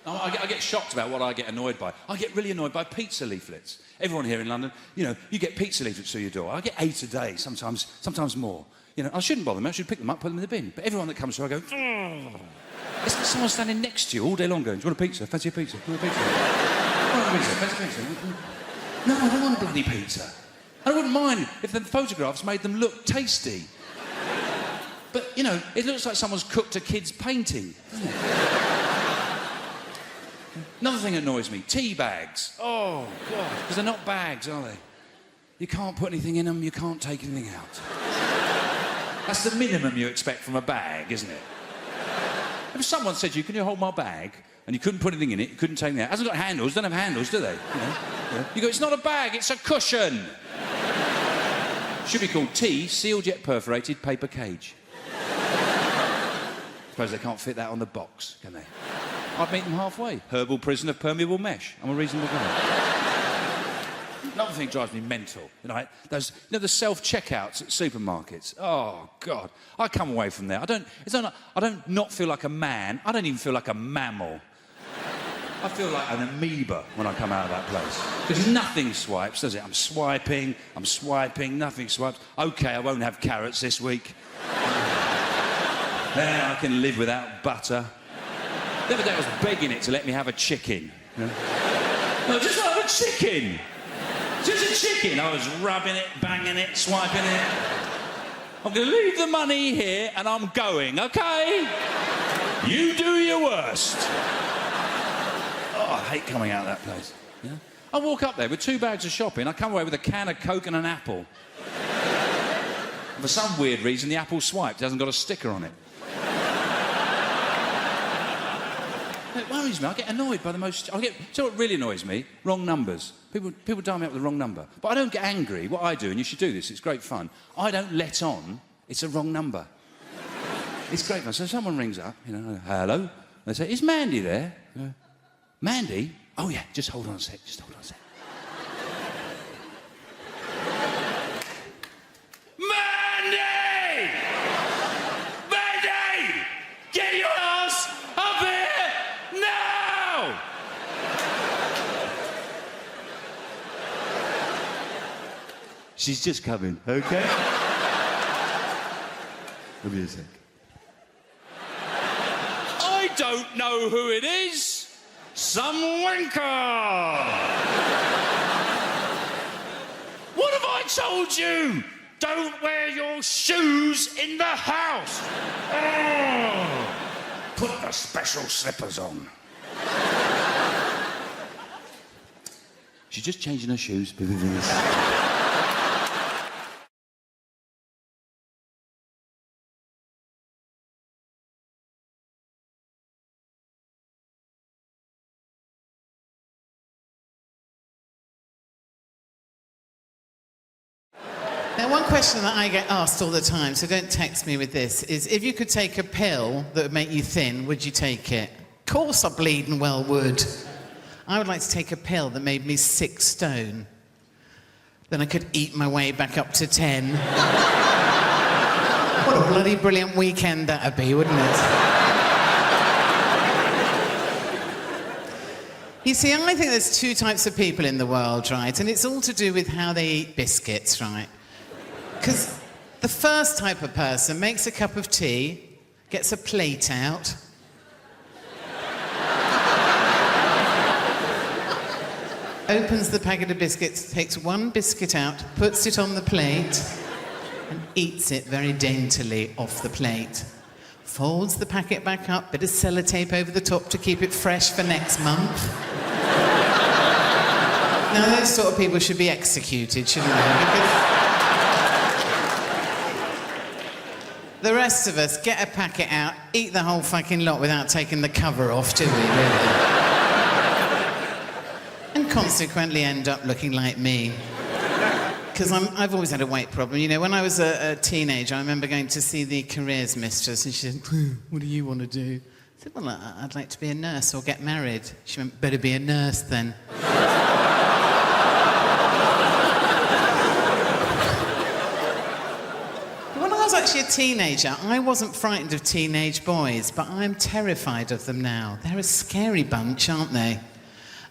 I get shocked about what I get annoyed by. I get really annoyed by pizza leaflets. Everyone here in London, you know, you get pizza leaflets through your door. I get 8 a day, sometimes more. You know, I shouldn't bother them. I should pick them up, put them in the bin. But everyone that comes through, I go, ugh. It's like someone standing next to you all day long going, do you want a pizza? Fancy a pizza? Do you want a pizza? Fancy a pizza? No, I don't want a bloody pizza. I wouldn't mind if the photographs made them look tasty. But, you know, it looks like someone's cooked a kid's painting, doesn't it? Another thing that annoys me, tea bags. Oh, God, because they're not bags, are they? You can't put anything in them, you can't take anything out. That's the minimum you expect from a bag, isn't it? If someone said to you, can you hold my bag? And you couldn't put anything in it, you couldn't take anything out. It hasn't got handles, don't have handles, do they? You know? Yeah. You go, it's not a bag, it's a cushion. Should be called tea, sealed yet perforated paper cage. Suppose they can't fit that on the box, can they? I'd meet them halfway. Herbal prison of permeable mesh. I'm a reasonable guy. Another thing drives me mental, right? Those, you know, the self-checkouts at supermarkets. Oh, God. I come away from there. I don't not feel like a man. I don't even feel like a mammal. I feel like an amoeba when I come out of that place. Because nothing swipes, does it? I'm swiping, nothing swipes. OK, I won't have carrots this week. Then I can live without butter. The other day I was begging it to let me have a chicken. You know? No, just have a chicken. Just a chicken. I was rubbing it, banging it, swiping it. I'm going to leave the money here and I'm going, OK? You do your worst. Oh, I hate coming out of that place. You know? I walk up there with 2 bags of shopping. I come away with a can of Coke and an apple. For some weird reason, the apple swiped. It hasn't got a sticker on it. It worries me. I get annoyed by the most... Do you know what really annoys me? Wrong numbers. People dial me up with the wrong number. But I don't get angry. What I do, and you should do this, it's great fun, I don't let on it's a wrong number. It's great fun. So someone rings up, you know, hello. They say, is Mandy there? Mandy? Oh, yeah, just hold on a sec. Mandy! Mandy! Get your ass up here now! She's just coming, OK? Give me a sec. I don't know who it is. Some wanker! What have I told you? Don't wear your shoes in the house. Oh, put the special slippers on. She's just changing her shoes. Now, one question that I get asked all the time, so don't text me with this, is if you could take a pill that would make you thin, would you take it? Of course I bleeding well would. I would like to take a pill that made me 6 stone. Then I could eat my way back up to 10. What a bloody brilliant weekend that'd be, wouldn't it? You see, I think there's 2 types of people in the world, right? And it's all to do with how they eat biscuits, right? Because the first type of person makes a cup of tea, gets a plate out, opens the packet of biscuits, takes 1 biscuit out, puts it on the plate, and eats it very daintily off the plate. Folds the packet back up, bit of sellotape over the top to keep it fresh for next month. Now, those sort of people should be executed, shouldn't they? Because the rest of us get a packet out, eat the whole fucking lot without taking the cover off, do we, really? And consequently end up looking like me. Because I've always had a weight problem. You know, when I was a teenager, I remember going to see the careers mistress, and she said, what do you want to do? I said, well, I'd like to be a nurse or get married. She went, better be a nurse, then. When I was actually a teenager, I wasn't frightened of teenage boys, but I'm terrified of them now. They're a scary bunch, aren't they?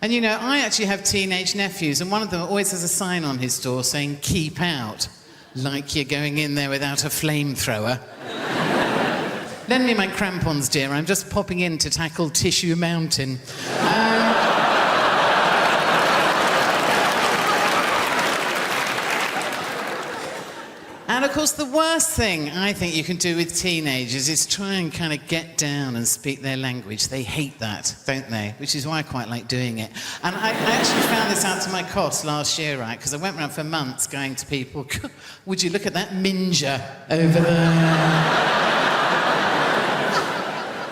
And you know, I actually have teenage nephews, and one of them always has a sign on his door saying, "Keep out," like you're going in there without a flamethrower. Lend me my crampons, dear. I'm just popping in to tackle Tissue Mountain. And of course, the worst thing I think you can do with teenagers is try and kind of get down and speak their language. They hate that, don't they? Which is why I quite like doing it. And I actually found this out to my cost last year, right? Because I went around for months going to people, "Would you look at that minja over there?"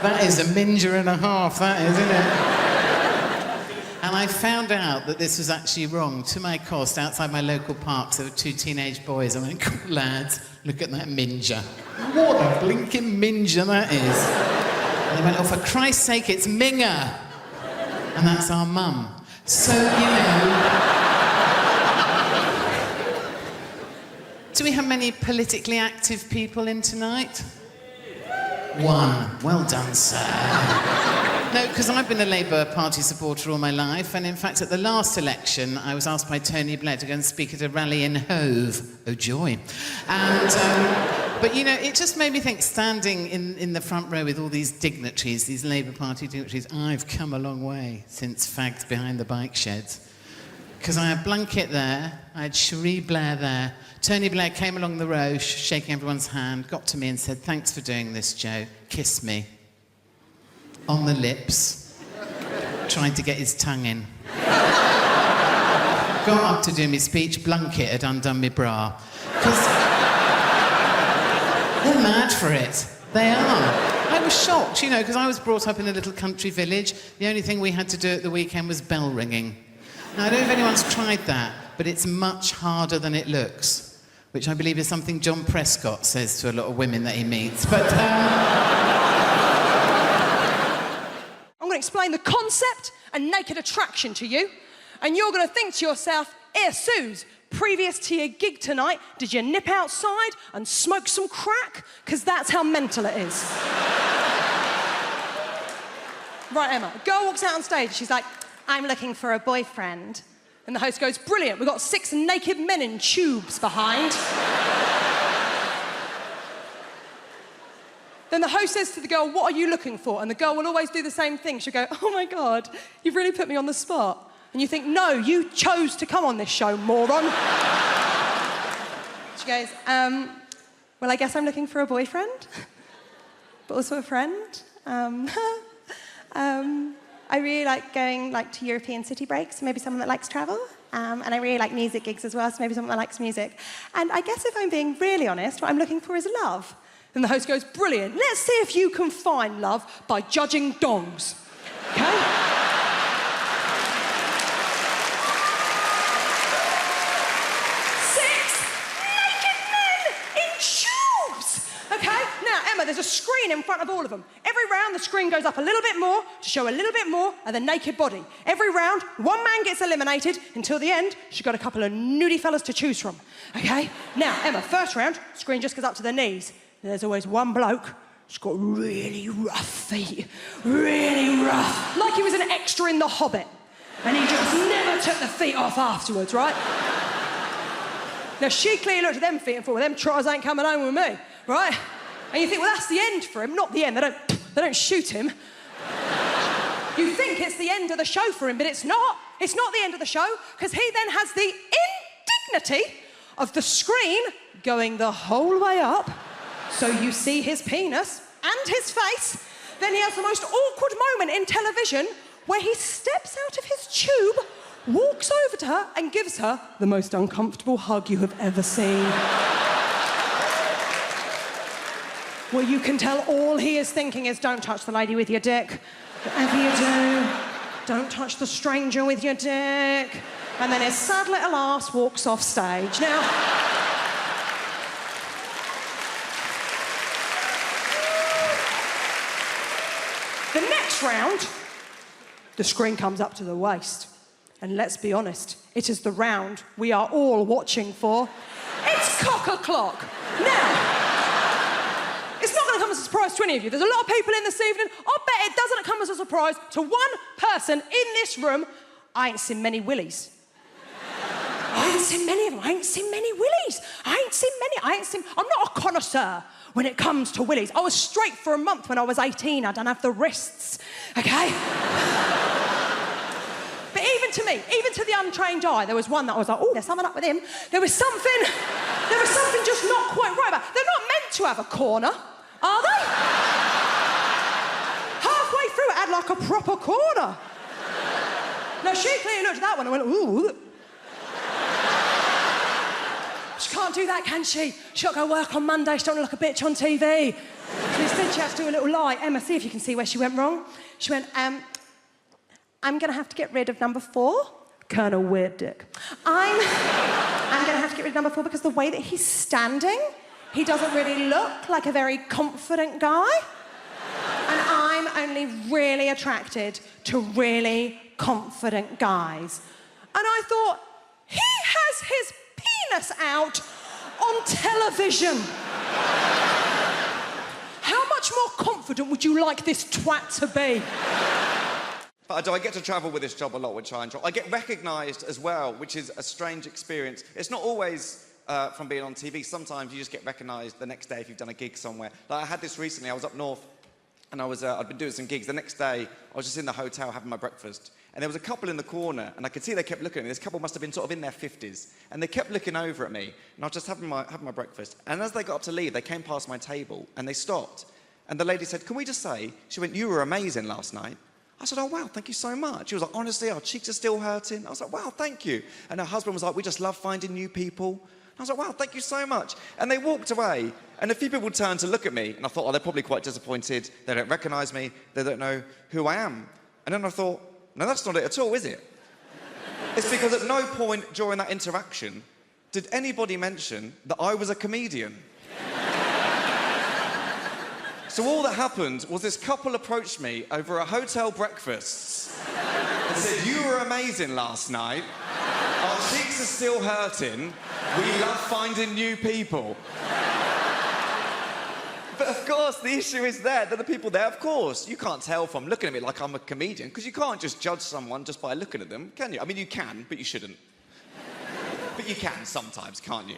That is a minja and a half, that is, isn't it? And I found out that this was actually wrong. To my cost, outside my local parks, there were two teenage boys. I went, "Lads, look at that minja." What a blinking minja that is. And they went, "Oh, for Christ's sake, it's Minga." And that's our mum. So, you know... Do we have many politically active people in tonight? One. Well done, sir. No, because I've been a Labour Party supporter all my life, and in fact, at the last election, I was asked by Tony Blair to go and speak at a rally in Hove. Oh, joy. And, but, you know, it just made me think, standing in the front row with all these dignitaries, these Labour Party dignitaries, I've come a long way since fags behind the bike sheds. Because I had Blunkett there, I had Cherie Blair there, Tony Blair came along the row, shaking everyone's hand, got to me and said, "Thanks for doing this, Joe. Kiss me." On the lips, tried to get his tongue in. Got up to do my speech, Blunkett had undone my bra. Because they're mad for it. They are. I was shocked, you know, because I was brought up in a little country village. The only thing we had to do at the weekend was bell ringing. Now, I don't know if anyone's tried that, but it's much harder than it looks, which I believe is something John Prescott says to a lot of women that he meets. But, I'm going to explain the concept and naked attraction to you, and you're going to think to yourself, Suze, previous to your gig tonight, did you nip outside and smoke some crack? Because that's how mental it is. Right, Emma, a girl walks out on stage, she's like, "I'm looking for a boyfriend." And the host goes, "Brilliant, we've got 6 naked men in tubes behind." Then the host says to the girl, "What are you looking for?" And the girl will always do the same thing. She'll go, "Oh my God, you've really put me on the spot." And you think, "No, you chose to come on this show, moron." She goes, "Well, I guess I'm looking for a boyfriend, but also a friend. I really like going to European city breaks, maybe someone that likes travel. And I really like music gigs as well, so maybe someone that likes music. And I guess if I'm being really honest, what I'm looking for is love." And the host goes, "Brilliant. Let's see if you can find love by judging dongs." Okay? 6 naked men in tubes. Okay? Now, Emma, there's a screen in front of all of them. Every round, the screen goes up a little bit more to show a little bit more of the naked body. Every round, one man gets eliminated until the end. She's got a couple of nudie fellas to choose from. Okay? Now, Emma, first round, screen just goes up to the knees. There's always one bloke who's got really rough feet. Really rough. Like he was an extra in The Hobbit. And he just never took the feet off afterwards, right? Now, she clearly looked at them feet and thought, "Well, them trotters ain't coming home with me," right? And you think, well, that's the end for him. Not the end. They don't shoot him. You think it's the end of the show for him, but it's not. It's not the end of the show, because he then has the indignity of the screen going the whole way up, so you see his penis and his face. Then he has the most awkward moment in television where he steps out of his tube, walks over to her and gives her the most uncomfortable hug you have ever seen. Well, you can tell all he is thinking is, "Don't touch the lady with your dick. Whatever you do, don't touch the stranger with your dick." And then his sad little ass walks off stage. Now, the next round, the screen comes up to the waist. And let's be honest, it is the round we are all watching for. It's cock-a-clock. Now, It's not going to come as a surprise to any of you. There's a lot of people in this evening. I bet it doesn't come as a surprise to one person in this room. I ain't seen many willies. I ain't seen many of them. I ain't seen many willies. I'm not a connoisseur when it comes to willies. I was straight for a month when I was 18. I don't have the wrists, okay? But even to me, even to the untrained eye, there was one that I was like, oh, there's something up with him. There was something just not quite right about it. They're not meant to have a corner, are they? Halfway through, it had like a proper corner. No, she clearly looked at that one and went, ooh. She can't do that, can she? She's got to go work on Monday. She don't look like a bitch on TV. So instead, she has to do a little lie. Emma, see if you can see where she went wrong. She went, I'm going to have to get rid of number 4. Kind of weird dick. I'm going to have to get rid of number 4 because the way that he's standing, he doesn't really look like a very confident guy. And I'm only really attracted to really confident guys. And I thought, he has his penis out on television. How much more confident would you like this twat to be? But I get to travel with this job a lot, which I enjoy. I get recognised as well, which is a strange experience. It's not always from being on TV. Sometimes you just get recognised the next day if you've done a gig somewhere. Like I had this recently. I was up north, and I'd been doing some gigs. The next day, I was just in the hotel having my breakfast, and there was a couple in the corner, and I could see they kept looking at me. This couple must have been sort of in their 50s, and they kept looking over at me, and I was just having my breakfast. And as they got up to leave, they came past my table, and they stopped. And the lady said, "Can we just say," she went, "You were amazing last night." I said, "Oh, wow, thank you so much." She was like, "Honestly, our cheeks are still hurting." I was like, "Wow, thank you." And her husband was like, "We just love finding new people." I was like, "Wow, thank you so much." And they walked away, and a few people turned to look at me, and I thought, oh, they're probably quite disappointed. They don't recognise me. They don't know who I am. And then I thought, no, that's not it at all, is it? It's because at no point during that interaction did anybody mention that I was a comedian. So all that happened was this couple approached me over a hotel breakfast and said, "You were amazing last night. Our cheeks are still hurting. We love finding new people." But of course, the issue is there. They're the people there. Of course, you can't tell from looking at me like I'm a comedian, because you can't just judge someone just by looking at them, can you? I mean, you can, but you shouldn't. But you can sometimes, can't you?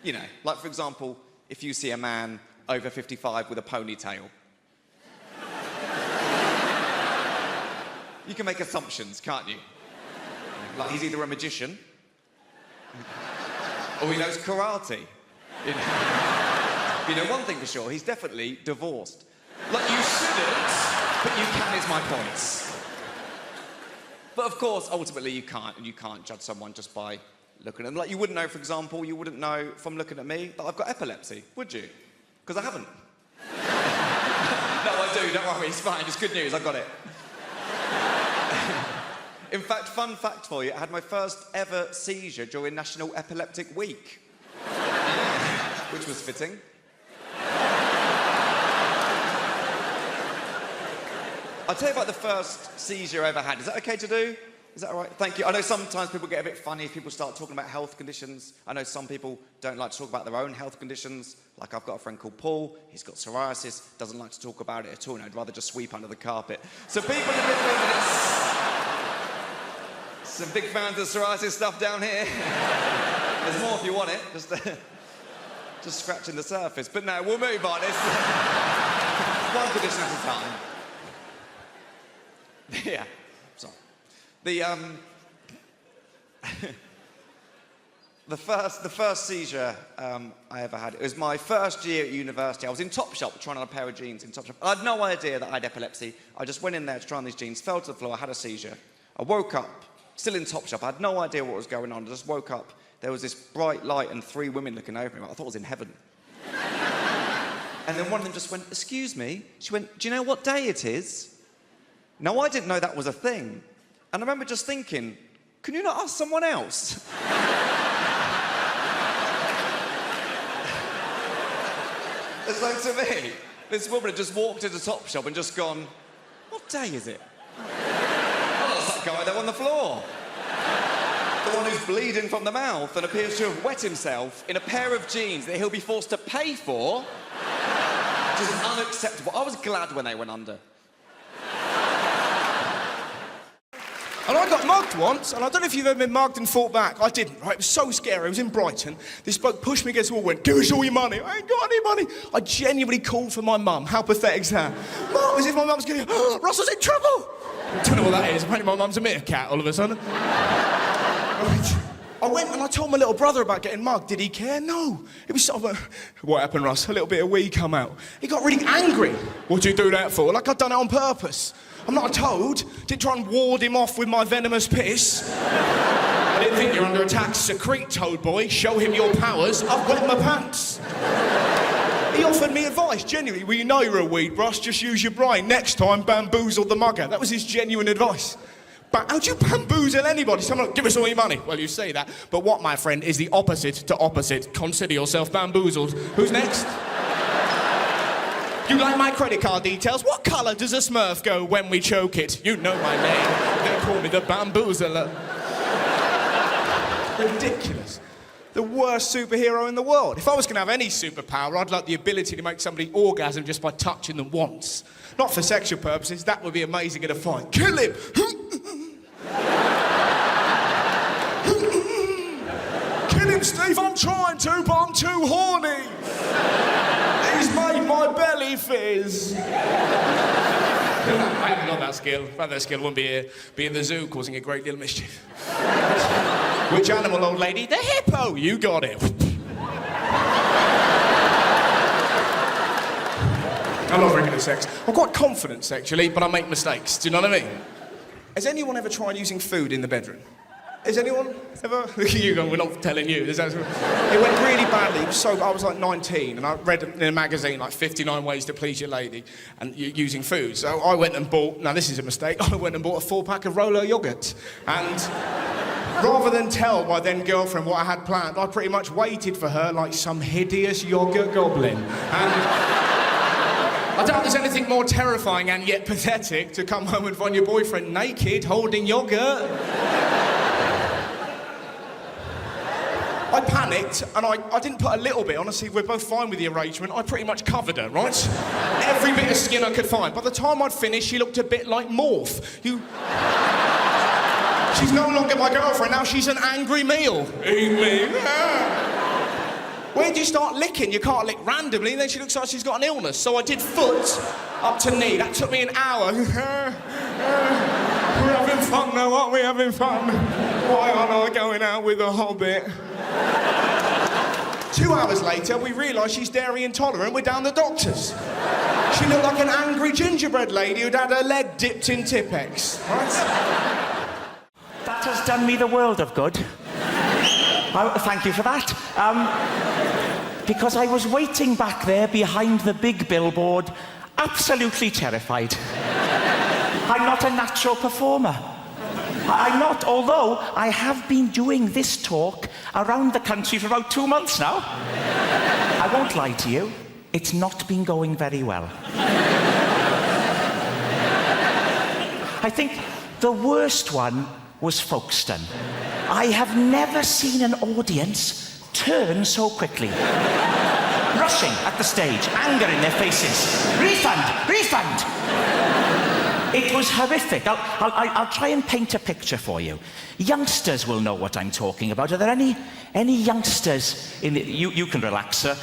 You know, like, for example, if you see a man over 55 with a ponytail. You can make assumptions, can't you? Like he's either a magician or he knows karate. You know one thing for sure, he's definitely divorced. Like you shouldn't, but you can is my point. But of course, ultimately you can't judge someone just by looking at them. Like you wouldn't know, for example, you wouldn't know from looking at me that I've got epilepsy, would you? Because I haven't. No, I do, don't worry, it's fine, it's good news, I got it. In fact, fun fact for you, I had my first ever seizure during National Epileptic Week. Which was fitting. I'll tell you about the first seizure I ever had. Is that okay to do? Is that all right? Thank you. I know sometimes people get a bit funny if people start talking about health conditions. I know some people don't like to talk about their own health conditions. Like I've got a friend called Paul. He's got psoriasis. Doesn't like to talk about it at all. And I'd rather just sweep under the carpet. So people in different minutes. Some big fans of psoriasis stuff down here. There's more if you want it. Just scratching the surface. But no, we'll move on. It's one condition at a time. Yeah. Sorry. The first seizure I ever had, it was my first year at university. I was in Topshop trying on a pair of jeans in Topshop. I had no idea that I had epilepsy. I just went in there to try on these jeans, fell to the floor, I had a seizure. I woke up, still in Topshop. I had no idea what was going on. I just woke up. There was this bright light and 3 women looking over me. I thought I was in heaven. And then one of them just went, "Excuse me." She went, "Do you know what day it is?" Now, I didn't know that was a thing. And I remember just thinking, can you not ask someone else? It's like, to me, this woman had just walked into Topshop and just gone, "What day is it?" Oh, that's that guy there on the floor. The one who's bleeding from the mouth and appears to have wet himself in a pair of jeans that he'll be forced to pay for to just unacceptable. I was glad when they went under. And I got mugged once, and I don't know if you've ever been mugged and fought back. I didn't, right? It was so scary. I was in Brighton. This bloke pushed me against the wall, went, "Give us all your money." I ain't got any money. I genuinely called for my mum. How pathetic's that? Mum, as if my mum's going, "Oh, Russell's in trouble." I don't know what that is. Apparently my mum's a meerkat all of a sudden. Right. I went and I told my little brother about getting mugged. Did he care? No. It was sort of what happened, Russ? A little bit of wee come out. He got really angry. What'd you do that for? Like I'd done it on purpose. I'm not a toad. Didn't try and ward him off with my venomous piss. I didn't think you're under attack. Secrete, toad boy. Show him your powers. I've wet my pants. He offered me advice, genuinely. Well, you know you're a weed, Russ. Just use your brain. Next time, bamboozle the mugger. That was his genuine advice. But how'd you bamboozle anybody? Someone, give us all your money. Well, you say that. But what, my friend, is the opposite to opposite? Consider yourself bamboozled. Who's next? You like my credit card details? What colour does a Smurf go when we choke it? You know my name. They call me the bamboozler. Ridiculous. The worst superhero in the world. If I was going to have any superpower, I'd like the ability to make somebody orgasm just by touching them once. Not for sexual purposes. That would be amazing in a fight. Kill him! Kill him, Steve. I'm trying to, but I'm too horny. He's made my belly fizz. I haven't got that skill. If I had that skill, I wouldn't be here. Be in the zoo causing a great deal of mischief. Which animal, old lady? The hippo. You got it. I love regular sex. I'm quite confident sexually, but I make mistakes. Do you know what I mean? Has anyone ever tried using food in the bedroom? Has anyone ever? Look at you going, we're not telling you. It went really badly. It was so, I was like 19, and I read in a magazine like 59 ways to please your lady and using food. So I went and bought, now this is a mistake, I went and bought a 4-pack of Rolo yogurt. And rather than tell my then girlfriend what I had planned, I pretty much waited for her like some hideous yogurt goblin. And I doubt there's anything more terrifying and yet pathetic to come home and find your boyfriend naked holding yogurt. I panicked, and I didn't put a little bit. Honestly, we're both fine with the arrangement. I pretty much covered her, right? Every bit of skin I could find. By the time I'd finished, she looked a bit like Morph. She's no longer my girlfriend, now she's an angry meal. Eat me. Where do you start licking? You can't lick randomly, and then she looks like she's got an illness. So I did foot up to knee. That took me an hour. We're having fun now, aren't we? Having fun. Why aren't I going out with a hobbit? 2 hours later, we realise she's dairy intolerant. We're down the doctor's. She looked like an angry gingerbread lady who'd had her leg dipped in Tipp-Ex. Right? That has done me the world of good. Thank you for that. Because I was waiting back there behind the big billboard, absolutely terrified. I'm not a natural performer. I'm not, although I have been doing this talk around the country for about 2 months now. I won't lie to you, it's not been going very well. I think the worst one was Folkestone. I have never seen an audience turn so quickly. Rushing at the stage, anger in their faces. Refund! Refund! It was horrific. I'll try and paint a picture for you. Youngsters will know what I'm talking about. Are there any youngsters in the... You can relax, sir.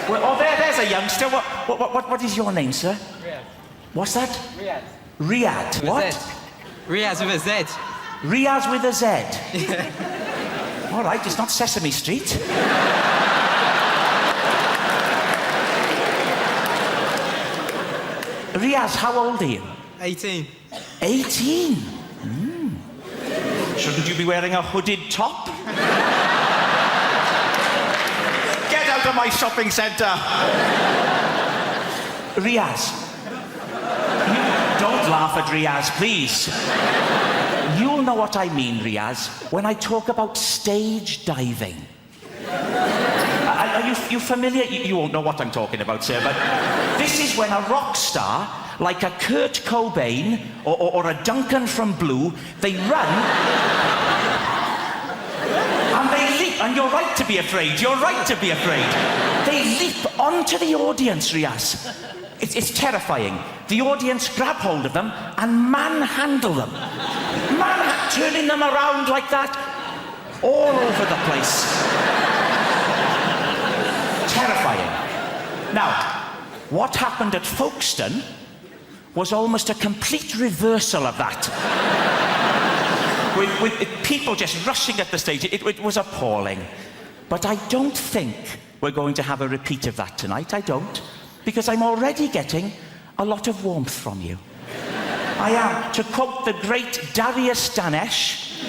Well, oh, there's a youngster. What is your name, sir? Riyadh. What's that? Riyadh. Riyadh. What? Riyadh with a Z. Riyadh with a Z. All right, it's not Sesame Street. Riaz, how old are you? 18. 18? Shouldn't you be wearing a hooded top? Get out of my shopping centre! Riaz. Don't laugh at Riaz, please. You'll know what I mean, Riaz, when I talk about stage diving. Are you familiar? You won't know what I'm talking about, sir, but this is when a rock star, like a Kurt Cobain or a Duncan from Blue, they run and they leap. And you're right to be afraid. You're right to be afraid. They leap onto the audience, Riaz. It's terrifying. The audience grab hold of them and manhandle them. Turning them around like that. All over the place. Terrifying. Now, what happened at Folkestone was almost a complete reversal of that. with people just rushing at the stage. It was appalling. But I don't think we're going to have a repeat of that tonight. I don't. Because I'm already getting a lot of warmth from you. I am. To quote the great Darius Danesh,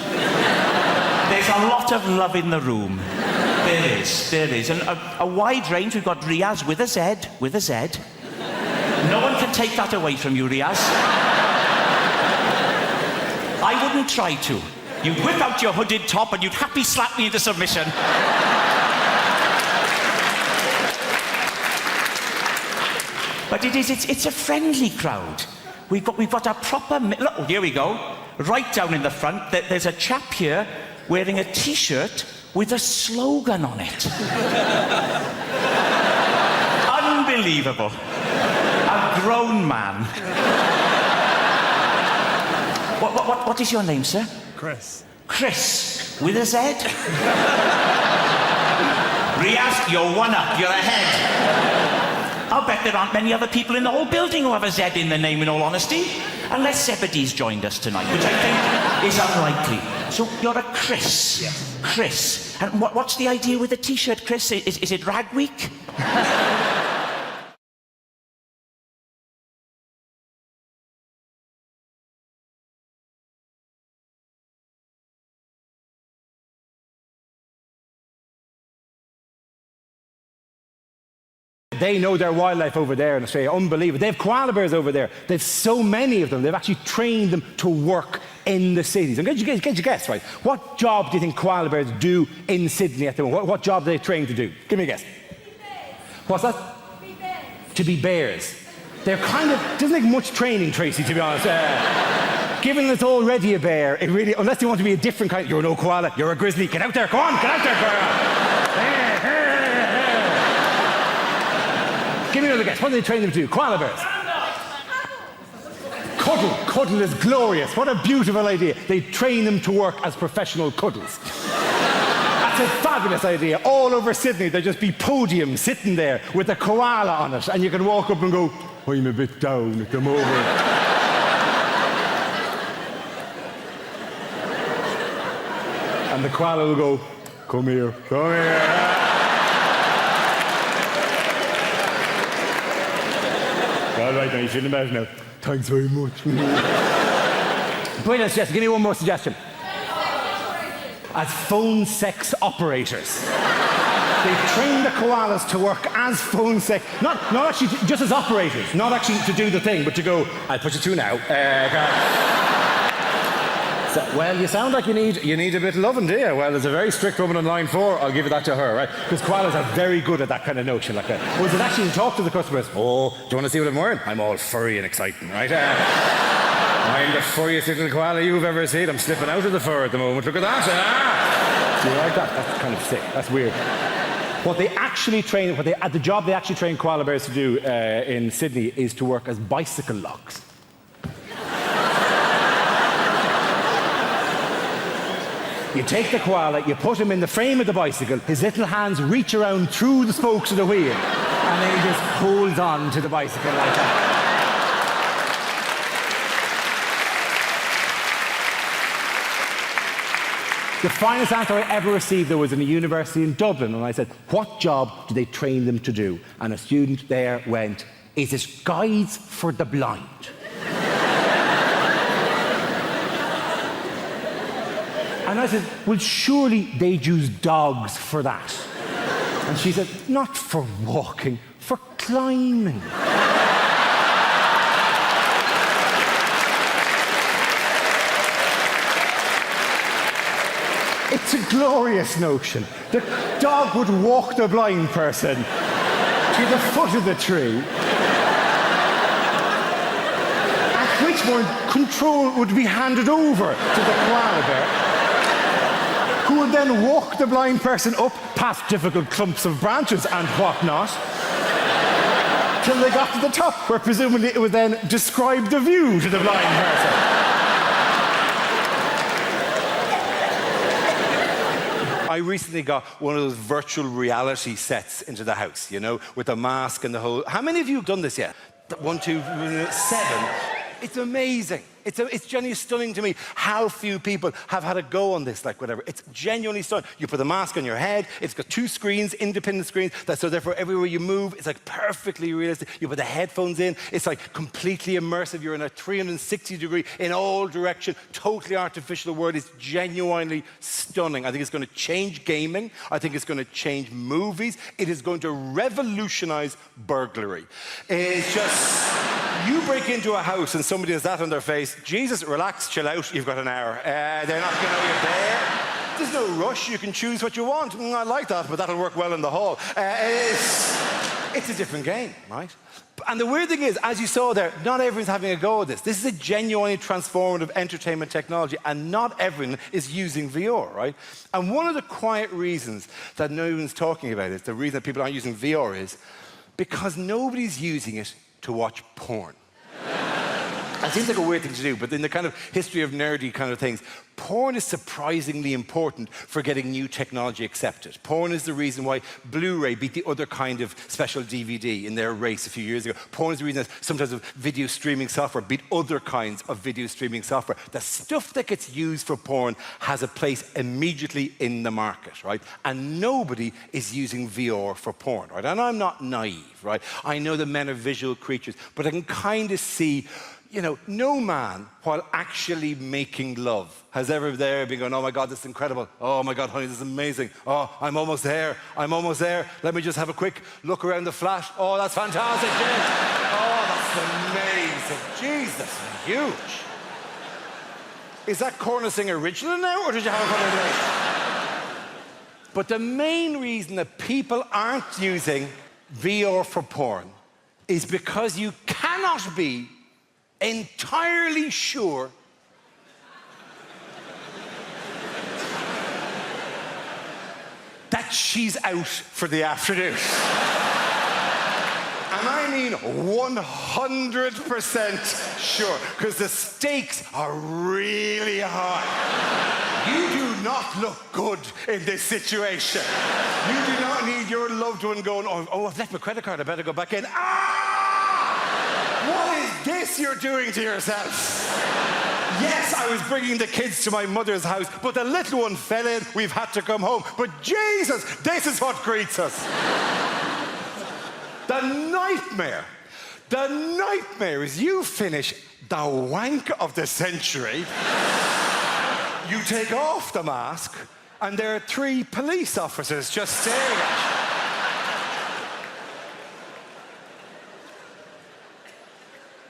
there's a lot of love in the room. There is. And a wide range. We've got Riaz with a Z. No one can take that away from you, Riaz. I wouldn't try to. You'd whip out your hooded top and you'd happy slap me into submission. But it's a friendly crowd. We've got a proper... Look, here we go. Right down in the front, there's a chap here wearing a T-shirt with a slogan on it. Unbelievable. A grown man. What is your name, sir? Chris. Chris, with a Z? Riaz, you're one up. You're ahead. I'll bet there aren't many other people in the whole building who have a Z in their name, in all honesty. Unless Zebedee's joined us tonight, which I think is unlikely. So you're a Chris. Yes. Chris. And what's the idea with the T-shirt, Chris? Is it Rag Week? They know their wildlife over there in Australia. Unbelievable. They have koala bears over there. They've so many of them. They've actually trained them to work in the cities. And get your guess, right? What job do you think koala bears do in Sydney at the moment? What job are they trained to do? Give me a guess. What's that? To be bears. They're kind of... doesn't take much training, Tracy, to be honest. Given it's already a bear, it really... unless you want to be a different kind... You're no koala. You're a grizzly. Get out there. Go on. Get out there, koala. Give me another guess. What do they train them to do? Koala bears. Cuddle. Cuddle is glorious. What a beautiful idea. They train them to work as professional cuddles. That's a fabulous idea. All over Sydney, there'll just be podiums sitting there with a koala on it, and you can walk up and go, I'm a bit down at the moment. And the koala will go, come here, come here. All right, now you shouldn't have now. Thanks very much. Brilliant suggestion. Give me one more suggestion. As phone sex operators. They train the koalas to work as phone sex, not actually just as operators, not actually to do the thing, but to go, I'll put you through now. Well, you sound like you need a bit of loving, do you? Well, there's a very strict woman on line 4. I'll give it that to her, right? Because koalas are very good at that kind of notion like that. Was it actually to talk to the customers? Oh, do you want to see what I'm wearing? I'm all furry and exciting, right? I'm the furriest little koala you've ever seen. I'm slipping out of the fur at the moment. Look at that. Do you like that? That's kind of sick. That's weird. What they actually train, the job they actually train koala bears to do in Sydney is to work as bicycle locks. You take the koala, you put him in the frame of the bicycle, his little hands reach around through the spokes of the wheel, and then he just holds on to the bicycle like that. The finest answer I ever received, though, was in a university in Dublin, and I said, what job do they train them to do? And a student there went, is it guides for the blind? And I said, well, surely they'd use dogs for that. And she said, not for walking, for climbing. It's a glorious notion. The dog would walk the blind person to the foot of the tree, at which point control would be handed over to the koala bear, who who would then walk the blind person up past difficult clumps of branches and whatnot, till they got to the top, where presumably it would then describe the view to the blind person. I recently got one of those virtual reality sets into the house, you know, with a mask and the whole... How many of you have done this yet? 1, 2, 7. It's amazing. It's genuinely stunning to me how few people have had a go on this, like whatever. It's genuinely stunning. You put the mask on your head, it's got 2 screens, independent screens, so therefore everywhere you move, it's like perfectly realistic. You put the headphones in, it's like completely immersive. You're in a 360-degree in all direction, totally artificial world. It's genuinely stunning. I think it's going to change gaming. I think it's going to change movies. It is going to revolutionize burglary. It's just... You break into a house and somebody has that on their face, Jesus, relax, chill out, you've got an hour. They're not going to know you're there. There's no rush, you can choose what you want. I like that, but that'll work well in the hall. It's a different game, right? And the weird thing is, as you saw there, not everyone's having a go at this. This is a genuinely transformative entertainment technology, and not everyone is using VR, right? And one of the quiet reasons that no one's talking about it, the reason that people aren't using VR is because nobody's using it to watch porn. It seems like a weird thing to do, but in the kind of history of nerdy kind of things, porn is surprisingly important for getting new technology accepted. Porn is the reason why Blu-ray beat the other kind of special DVD in their race a few years ago. Porn is the reason that sometimes video streaming software beat other kinds of video streaming software. The stuff that gets used for porn has a place immediately in the market, right? And nobody is using VR for porn, right? And I'm not naive, right? I know that men are visual creatures, but I can kind of see, you know, no man, while actually making love, has ever there been going, oh my God, this is incredible. Oh my God, honey, this is amazing. Oh, I'm almost there. I'm almost there. Let me just have a quick look around the flat. Oh, that's fantastic, Jen. Oh, that's amazing. Jesus, huge. Is that Corner Singer original now, or did you have a conversation? But the main reason that people aren't using VR for porn is because you cannot be entirely sure that she's out for the afternoon. And I mean 100% sure, because the stakes are really high. You do not look good in this situation. You do not need your loved one going, oh, I've left my credit card, I better go back in. What is this you're doing to yourself? Yes, I was bringing the kids to my mother's house, but the little one fell in, we've had to come home. But Jesus, this is what greets us. The nightmare is you finish the wank of the century, you take off the mask, and there are 3 police officers just staring at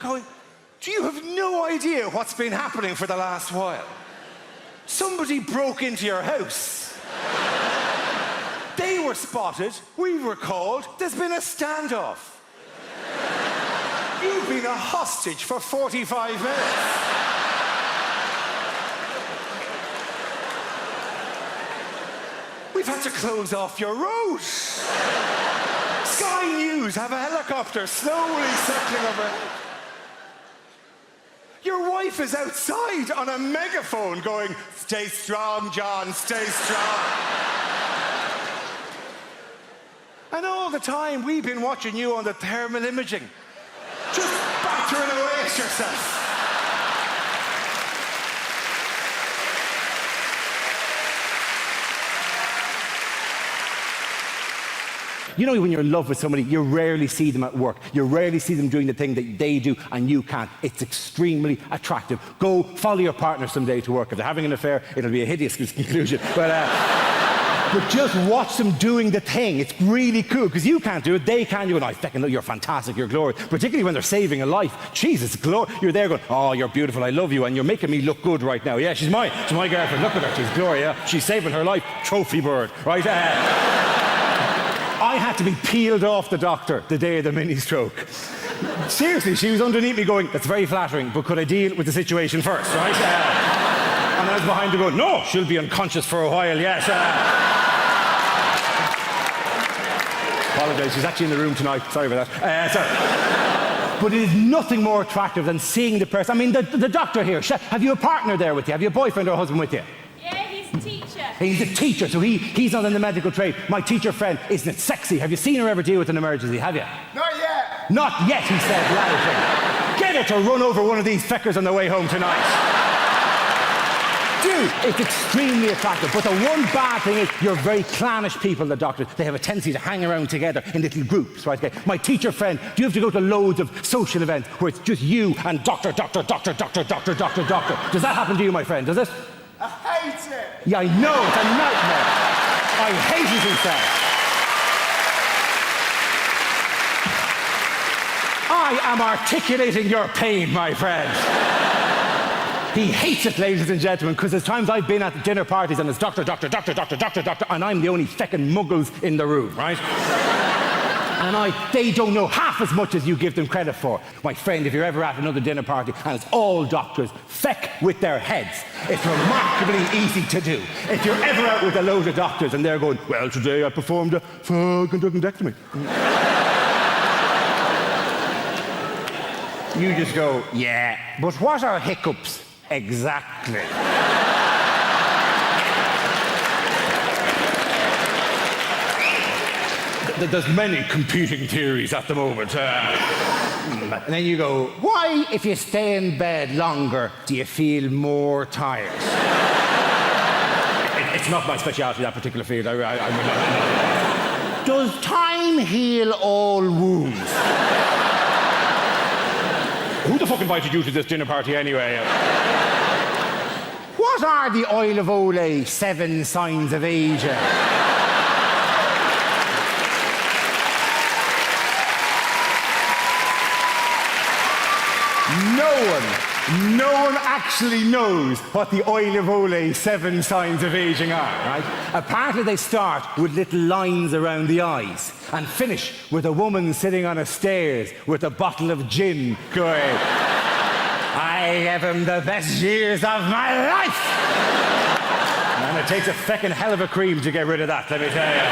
you. Going, do you have no idea what's been happening for the last while? Somebody broke into your house. They were spotted, we were called, there's been a standoff. You've been a hostage for 45 minutes. We've had to close off your road. Sky News have a helicopter slowly circling overhead. Your wife is outside on a megaphone going, stay strong, John, stay strong. And all the time, we've been watching you on the thermal imaging, just battering away at yourself. You know, when you're in love with somebody, you rarely see them at work. You rarely see them doing the thing that they do and you can't. It's extremely attractive. Go follow your partner someday to work. If they're having an affair, it'll be a hideous conclusion. But just watch them doing the thing. It's really cool, because you can't do it, they can. You go, I fucking know, you're fantastic, you're glorious. Particularly when they're saving a life. Jesus, you're there going, oh, you're beautiful, I love you, and you're making me look good right now. Yeah, she's my girlfriend, look at her, she's Gloria. She's saving her life, trophy bird, right? I had to be peeled off the doctor the day of the mini stroke. Seriously, she was underneath me going, that's very flattering, but could I deal with the situation first, right? And I was behind her going, no, she'll be unconscious for a while, yes. Apologise, she's actually in the room tonight. Sorry about that. But it is nothing more attractive than seeing the person. I mean, the doctor here, have you a partner there with you? Have you a boyfriend or a husband with you? Yeah, he's a teacher. He's a teacher, so he's not in the medical trade. My teacher friend, isn't it sexy? Have you seen her ever deal with an emergency, have you? Not yet. Not yet, he said loudly. Get her to run over one of these feckers on the way home tonight. Dude, it's extremely attractive, but the one bad thing is you're very clannish people, the doctors. They have a tendency to hang around together in little groups, right? Okay. My teacher friend, do you have to go to loads of social events where it's just you and doctor? Does that happen to you, my friend, does it? I hate it. Yeah, I know, it's a nightmare. I hate it, he said. I am articulating your pain, my friend. He hates it, ladies and gentlemen, because there's times I've been at dinner parties and it's doctor, and I'm the only feckin' muggles in the room, right? And they don't know half as much as you give them credit for. My friend, if you're ever at another dinner party and it's all doctors, feck with their heads. It's remarkably easy to do. If you're ever out with a load of doctors and they're going, well, today I performed a conductectomy. You just go, yeah, but what are hiccups exactly? There's many competing theories at the moment. And then you go, why, if you stay in bed longer, do you feel more tired? It's not my speciality, that particular field. Does time heal all wounds? Who the fuck invited you to this dinner party anyway? What are the Oil of Olay 7 signs of aging? No one actually knows what the Oil of Olay 7 signs of aging are, right? Apparently they start with little lines around the eyes and finish with a woman sitting on a stairs with a bottle of gin going, I gave him the best years of my life! And it takes a feckin' hell of a cream to get rid of that, let me tell you.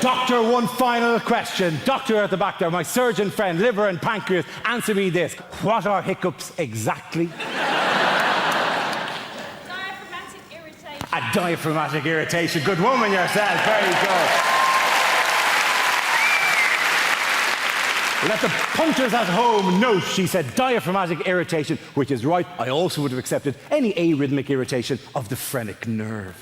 Doctor, one final question. Doctor at the back there, my surgeon friend, liver and pancreas, answer me this. What are hiccups exactly? Diaphragmatic irritation. A diaphragmatic irritation. Good woman yourself. Very good. Let the punters at home note, she said, diaphragmatic irritation, which is right. I also would have accepted any arrhythmic irritation of the phrenic nerve.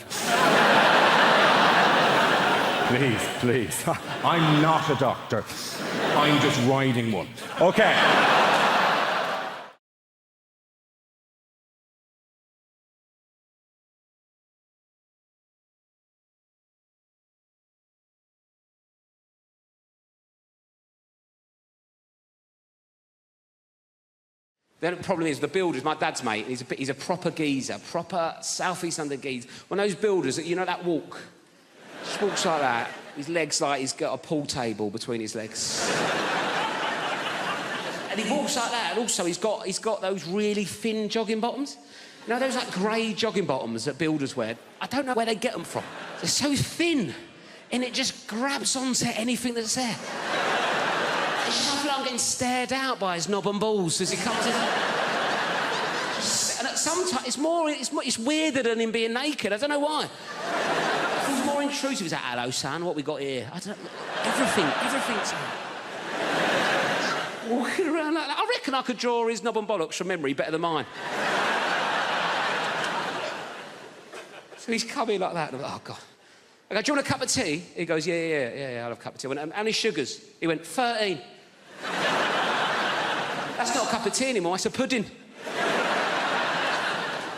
Please. I'm not a doctor. I'm just riding one. Okay. The problem is the builders, my dad's mate, he's a proper geezer, proper South East London geezer. One of those builders, you know that walk? Just walks like that. His legs like he's got a pool table between his legs. And he walks like that, and also he's got those really thin jogging bottoms. You know those like grey jogging bottoms that builders wear? I don't know where they get them from. They're so thin, and it just grabs onto anything that's there. I feel like I'm getting stared out by his knob and balls as he comes in. And sometimes it's weirder than him being naked. I don't know why. It's more intrusive. He's like, hello, son, what we got here? I don't know. Everything's walking around like that. I reckon I could draw his knob and bollocks from memory better than mine. So he's coming like that, and I'm like, oh, God. I go, do you want a cup of tea? He goes, yeah, I'll have a cup of tea. I went, how many sugars? He went, 13. That's not a cup of tea anymore, it's a pudding.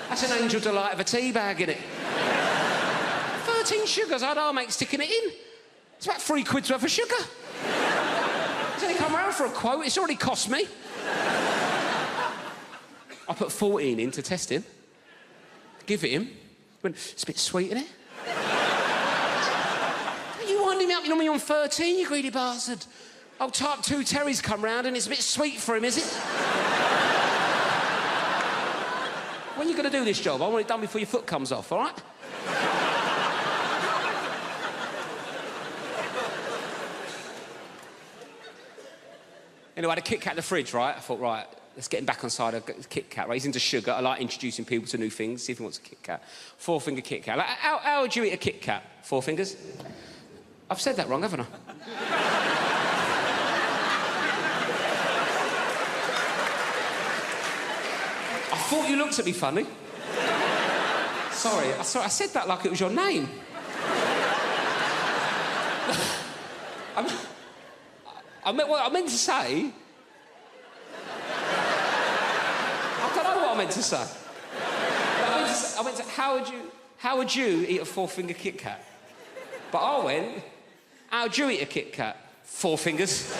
That's an angel delight of a tea bag, innit? 13 sugars, I'll make sticking it in. It's about 3 quid's worth of sugar. He's only come round for a quote, it's already cost me. I put 14 in to test him. Give it him. He went, it's a bit sweet, isn't it? You winding me up, you're normally on 13, you greedy bastard. Old type 2 Terry's come round and it's a bit sweet for him, is it? When are you going to do this job? I want it done before your foot comes off, all right? Anyway, I had a Kit Kat in the fridge, right? I thought, right, let's get him back on side of Kit Kat, right? He's into sugar. I like introducing people to new things, see if he wants a Kit Kat. 4-finger Kit Kat. Like, how would you eat a Kit Kat? 4 fingers? I've said that wrong, haven't I? I thought you looked at me funny. Sorry, I said that like it was your name. I meant to say... I don't know what I meant to say. I meant to how would you eat a 4-finger Kit Kat? But I went, how would you eat a Kit Kat? 4 fingers.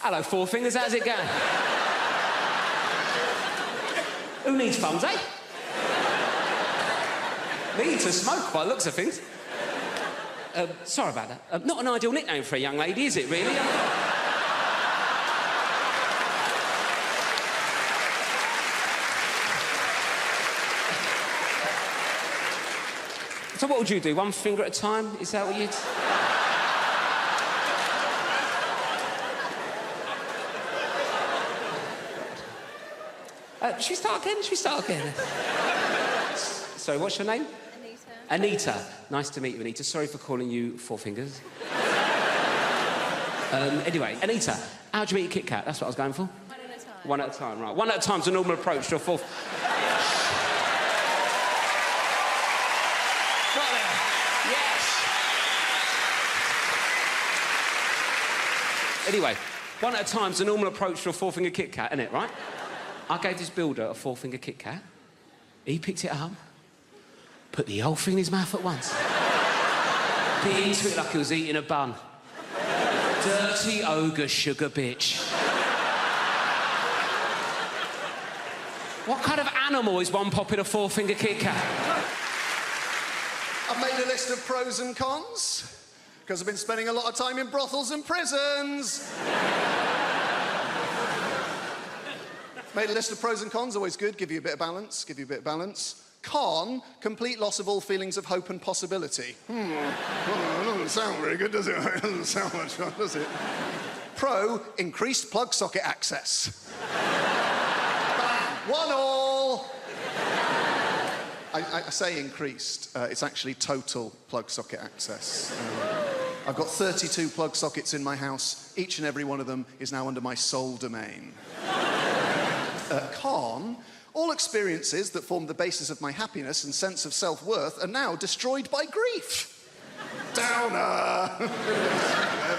Hello, 4 fingers, how's it going? Who needs thumbs, eh? Me to smoke by the looks of things. Sorry about that. Not an ideal nickname for a young lady, is it, really? So what would you do? 1 finger at a time? Is that what you'd... Should we start again? Sorry, what's your name? Anita. Nice to meet you, Anita. Sorry for calling you 4 fingers. Anyway, Anita, how do you eat a Kit Kat? That's what I was going for. 1 at a time. 1 at a time, right. 1 at a time's a normal approach to a 4... Got there. Yes. Anyway, 1 at a time's a normal approach to a 4-finger Kit Kat, isn't it, right? I gave this builder a 4-finger Kit Kat. He picked it up, put the whole thing in his mouth at once. Bit into it like he was eating a bun. Dirty ogre sugar bitch. What kind of animal is one popping a 4-finger Kit Kat? I've made a list of pros and cons, because I've been spending a lot of time in brothels and prisons. Made a list of pros and cons, always good, give you a bit of balance, Con, complete loss of all feelings of hope and possibility. Well, it doesn't sound very good, does it? It doesn't sound much fun, does it? Pro, increased plug socket access. 1-1. I say increased, it's actually total plug socket access. I've got 32 plug sockets in my house, each and every one of them is now under my sole domain. Con, all experiences that formed the basis of my happiness and sense of self-worth are now destroyed by grief. Downer. A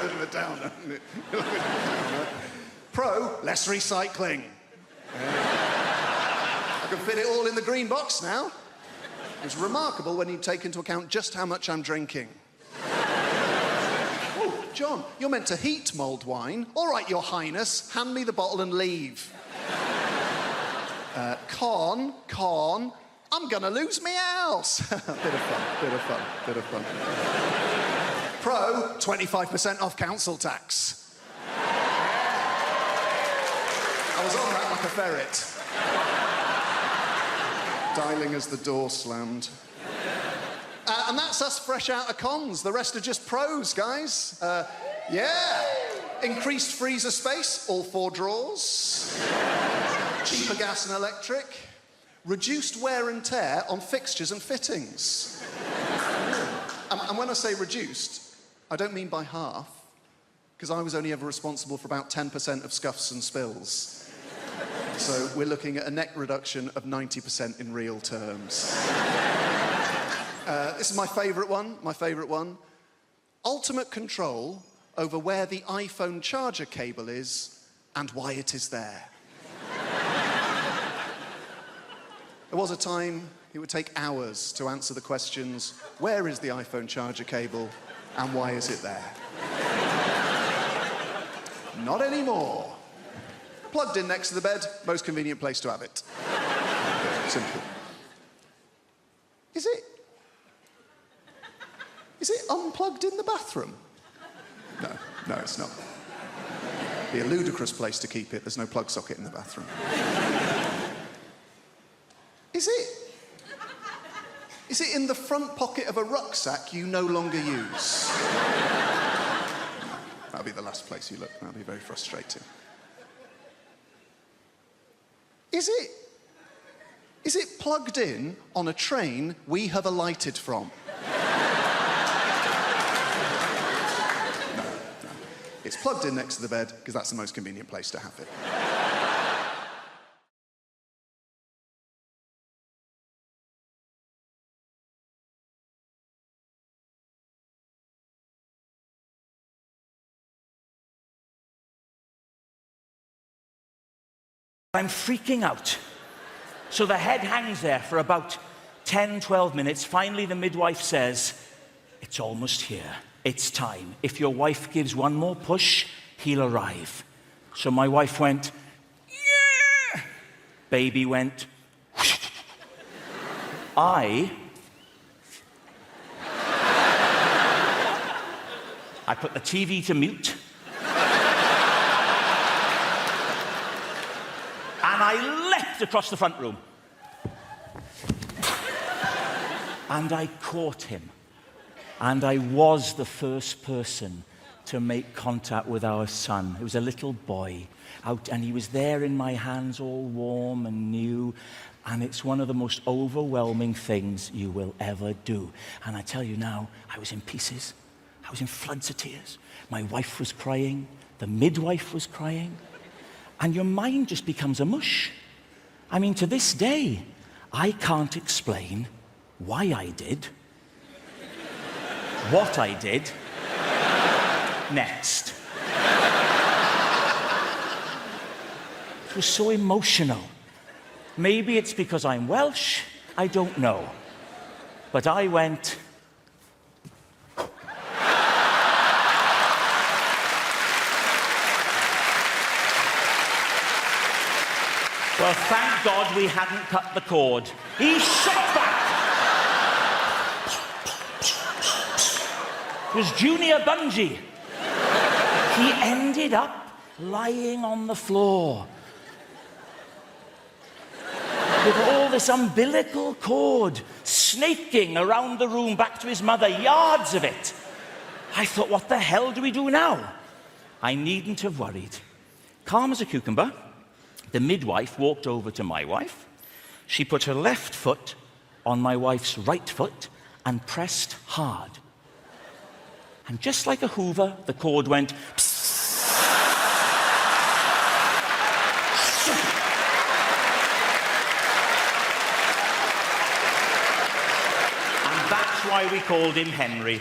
bit of a downer, isn't it? Pro, less recycling. I can fit it all in the green box now. It's remarkable when you take into account just how much I'm drinking. Oh, John, you're meant to heat mulled wine. All right, Your Highness, hand me the bottle and leave. Con, I'm gonna lose my house. Bit of fun. Pro, 25% off council tax. I was on that like a ferret. Dialing as the door slammed. And that's us fresh out of cons. The rest are just pros, guys. Yeah. Increased freezer space, all 4 drawers. Cheaper gas and electric. Reduced wear and tear on fixtures and fittings. And when I say reduced, I don't mean by half, because I was only ever responsible for about 10% of scuffs and spills. So we're looking at a net reduction of 90% in real terms. This is my favourite one. Ultimate control over where the iPhone charger cable is and why it is there. There was a time it would take hours to answer the questions, where is the iPhone charger cable and why is it there? Not anymore. Plugged in next to the bed, most convenient place to have it. Simple. Is Is it unplugged in the bathroom? No, it's not. Be a ludicrous place to keep it. There's no plug socket in the bathroom. Is it in the front pocket of a rucksack you no longer use? That'll be the last place you look. That'll be very frustrating. Is it plugged in on a train we have alighted from? No. It's plugged in next to the bed because that's the most convenient place to have it. I'm freaking out. So the head hangs there for about 10, 12 minutes. Finally, the midwife says, it's almost here. It's time. If your wife gives one more push, he'll arrive. So my wife went, yeah! Baby went, I put the TV to mute. And I leapt across the front room. And I caught him. And I was the first person to make contact with our son. It was a little boy out, and he was there in my hands, all warm and new. And it's one of the most overwhelming things you will ever do. And I tell you now, I was in pieces. I was in floods of tears. My wife was crying. The midwife was crying. And your mind just becomes a mush. I mean, to this day, I can't explain why I did, what I did, next. It was so emotional. Maybe it's because I'm Welsh, I don't know. But I went... Well, thank God we hadn't cut the cord. He shot back. It was Junior Bungee. He ended up lying on the floor with all this umbilical cord snaking around the room back to his mother, yards of it. I thought, what the hell do we do now? I needn't have worried. Calm as a cucumber, the midwife walked over to my wife. She put her left foot on my wife's right foot and pressed hard. And just like a Hoover, the cord went... And that's why we called him Henry.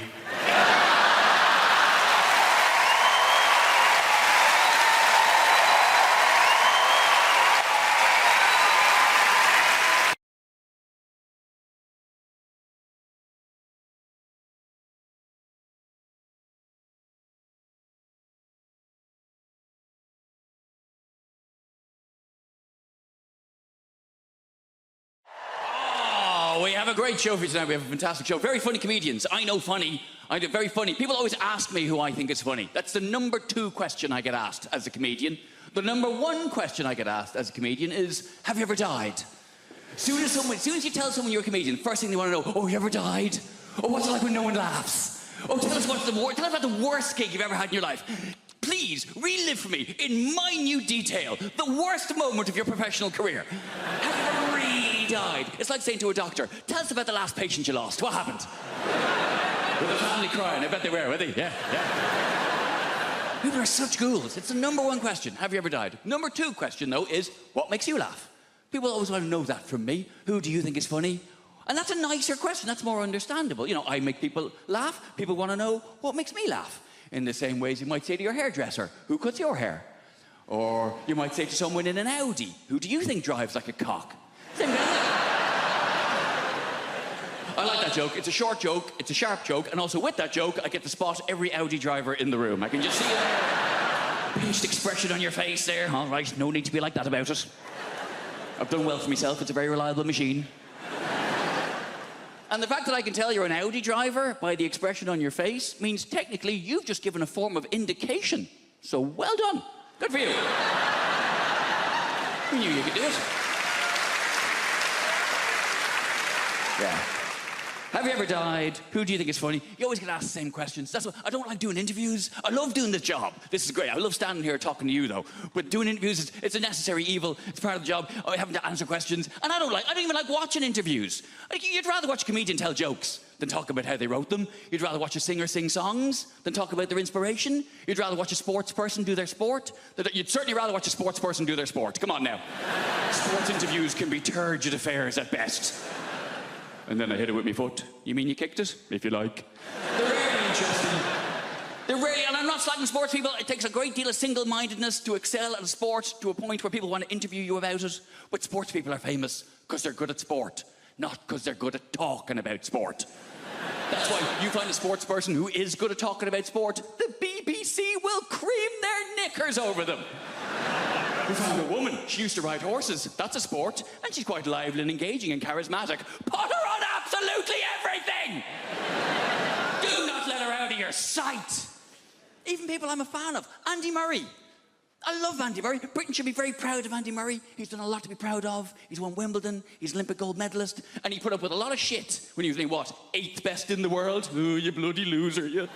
We have a great show for you tonight. We have a fantastic show. Very funny comedians. I know funny. Very funny. People always ask me who I think is funny. That's the number 2 question I get asked as a comedian. The number 1 question I get asked as a comedian is, have you ever died? As soon as you tell someone you're a comedian, first thing they want to know, oh, you ever died? Oh, what's it like when no one laughs? Oh, tell us about the worst gig you've ever had in your life. Please, relive for me, in minute detail, the worst moment of your professional career. Have you ever really died? It's like saying to a doctor, tell us about the last patient you lost. What happened? With the family crying. I bet they were they? Yeah. People are such ghouls. It's the number 1 question. Have you ever died? Number 2 question, though, is what makes you laugh? People always want to know that from me. Who do you think is funny? And that's a nicer question. That's more understandable. You know, I make people laugh. People want to know what makes me laugh. In the same ways you might say to your hairdresser, who cuts your hair? Or you might say to someone in an Audi, who do you think drives like a cock? Same kind of thing. I like that joke. It's a short joke, it's a sharp joke, and also with that joke, I get to spot every Audi driver in the room. I can just see it there. Pinched expression on your face there. All right, no need to be like that about it. I've done well for myself. It's a very reliable machine. And the fact that I can tell you're an Audi driver by the expression on your face means technically you've just given a form of indication. So well done. Good for you. We knew you could do it. Yeah. Have you ever died? Who do you think is funny? You always get asked the same questions. That's what I don't like doing interviews. I love doing this job. This is great. I love standing here talking to you though. But doing interviews, it's a necessary evil. It's part of the job. I having to answer questions. And I don't even like watching interviews. You'd rather watch a comedian tell jokes than talk about how they wrote them. You'd rather watch a singer sing songs than talk about their inspiration. You'd rather watch a sports person do their sport. You'd certainly rather watch a sports person do their sport. Come on now. Sports interviews can be turgid affairs at best. And then I hit it with my foot. You mean you kicked it? If you like. They're really interesting. They're really, and I'm not slagging sports people. It takes a great deal of single-mindedness to excel at a sport to a point where people want to interview you about it. But sports people are famous because they're good at sport, not because they're good at talking about sport. That's why you find a sports person who is good at talking about sport, the BBC will cream their knickers over them. We found a woman. She used to ride horses. That's a sport. And she's quite lively and engaging and charismatic. Put her on absolutely everything! Do not let her out of your sight. Even people I'm a fan of. Andy Murray. I love Andy Murray. Britain should be very proud of Andy Murray. He's done a lot to be proud of. He's won Wimbledon. He's Olympic gold medalist. And he put up with a lot of shit when he was named, what, 8th best in the world? Oh, you bloody loser, you.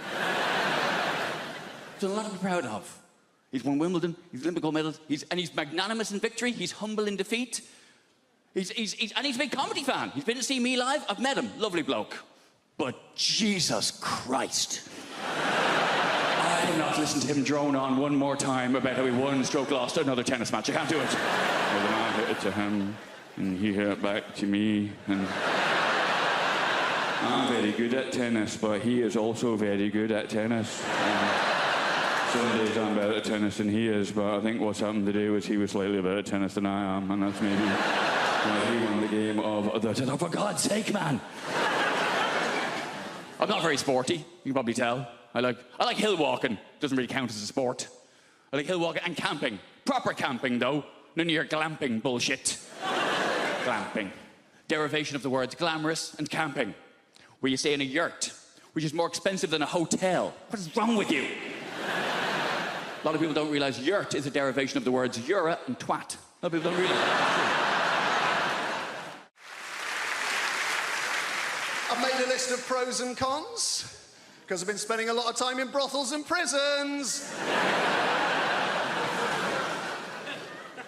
He's done a lot to be proud of. He's won Wimbledon, he's Olympic gold medalist, he's magnanimous in victory, he's humble in defeat. And he's a big comedy fan. He's been to see me live, I've met him, lovely bloke. But Jesus Christ. I cannot listen to him drone on one more time about how he won, stroke lost another tennis match. I can't do it. Well, then I hit it to him, and he hit it back to me, and I'm very good at tennis, but he is also very good at tennis. Some days I'm better at tennis than he is, but I think what's happened today was he was slightly better at tennis than I am, and that's maybe why he won the game of the tennis. Oh, for God's sake, man! I'm not very sporty, you can probably tell. I like hill walking. Doesn't really count as a sport. I like hill walking and camping. Proper camping, though. None of your glamping bullshit. Glamping. Derivation of the words glamorous and camping, where you stay in a yurt, which is more expensive than a hotel. What is wrong with you? A lot of people don't realise yurt is a derivation of the words yura and twat. A lot of people don't realise that. I've made a list of pros and cons, because I've been spending a lot of time in brothels and prisons.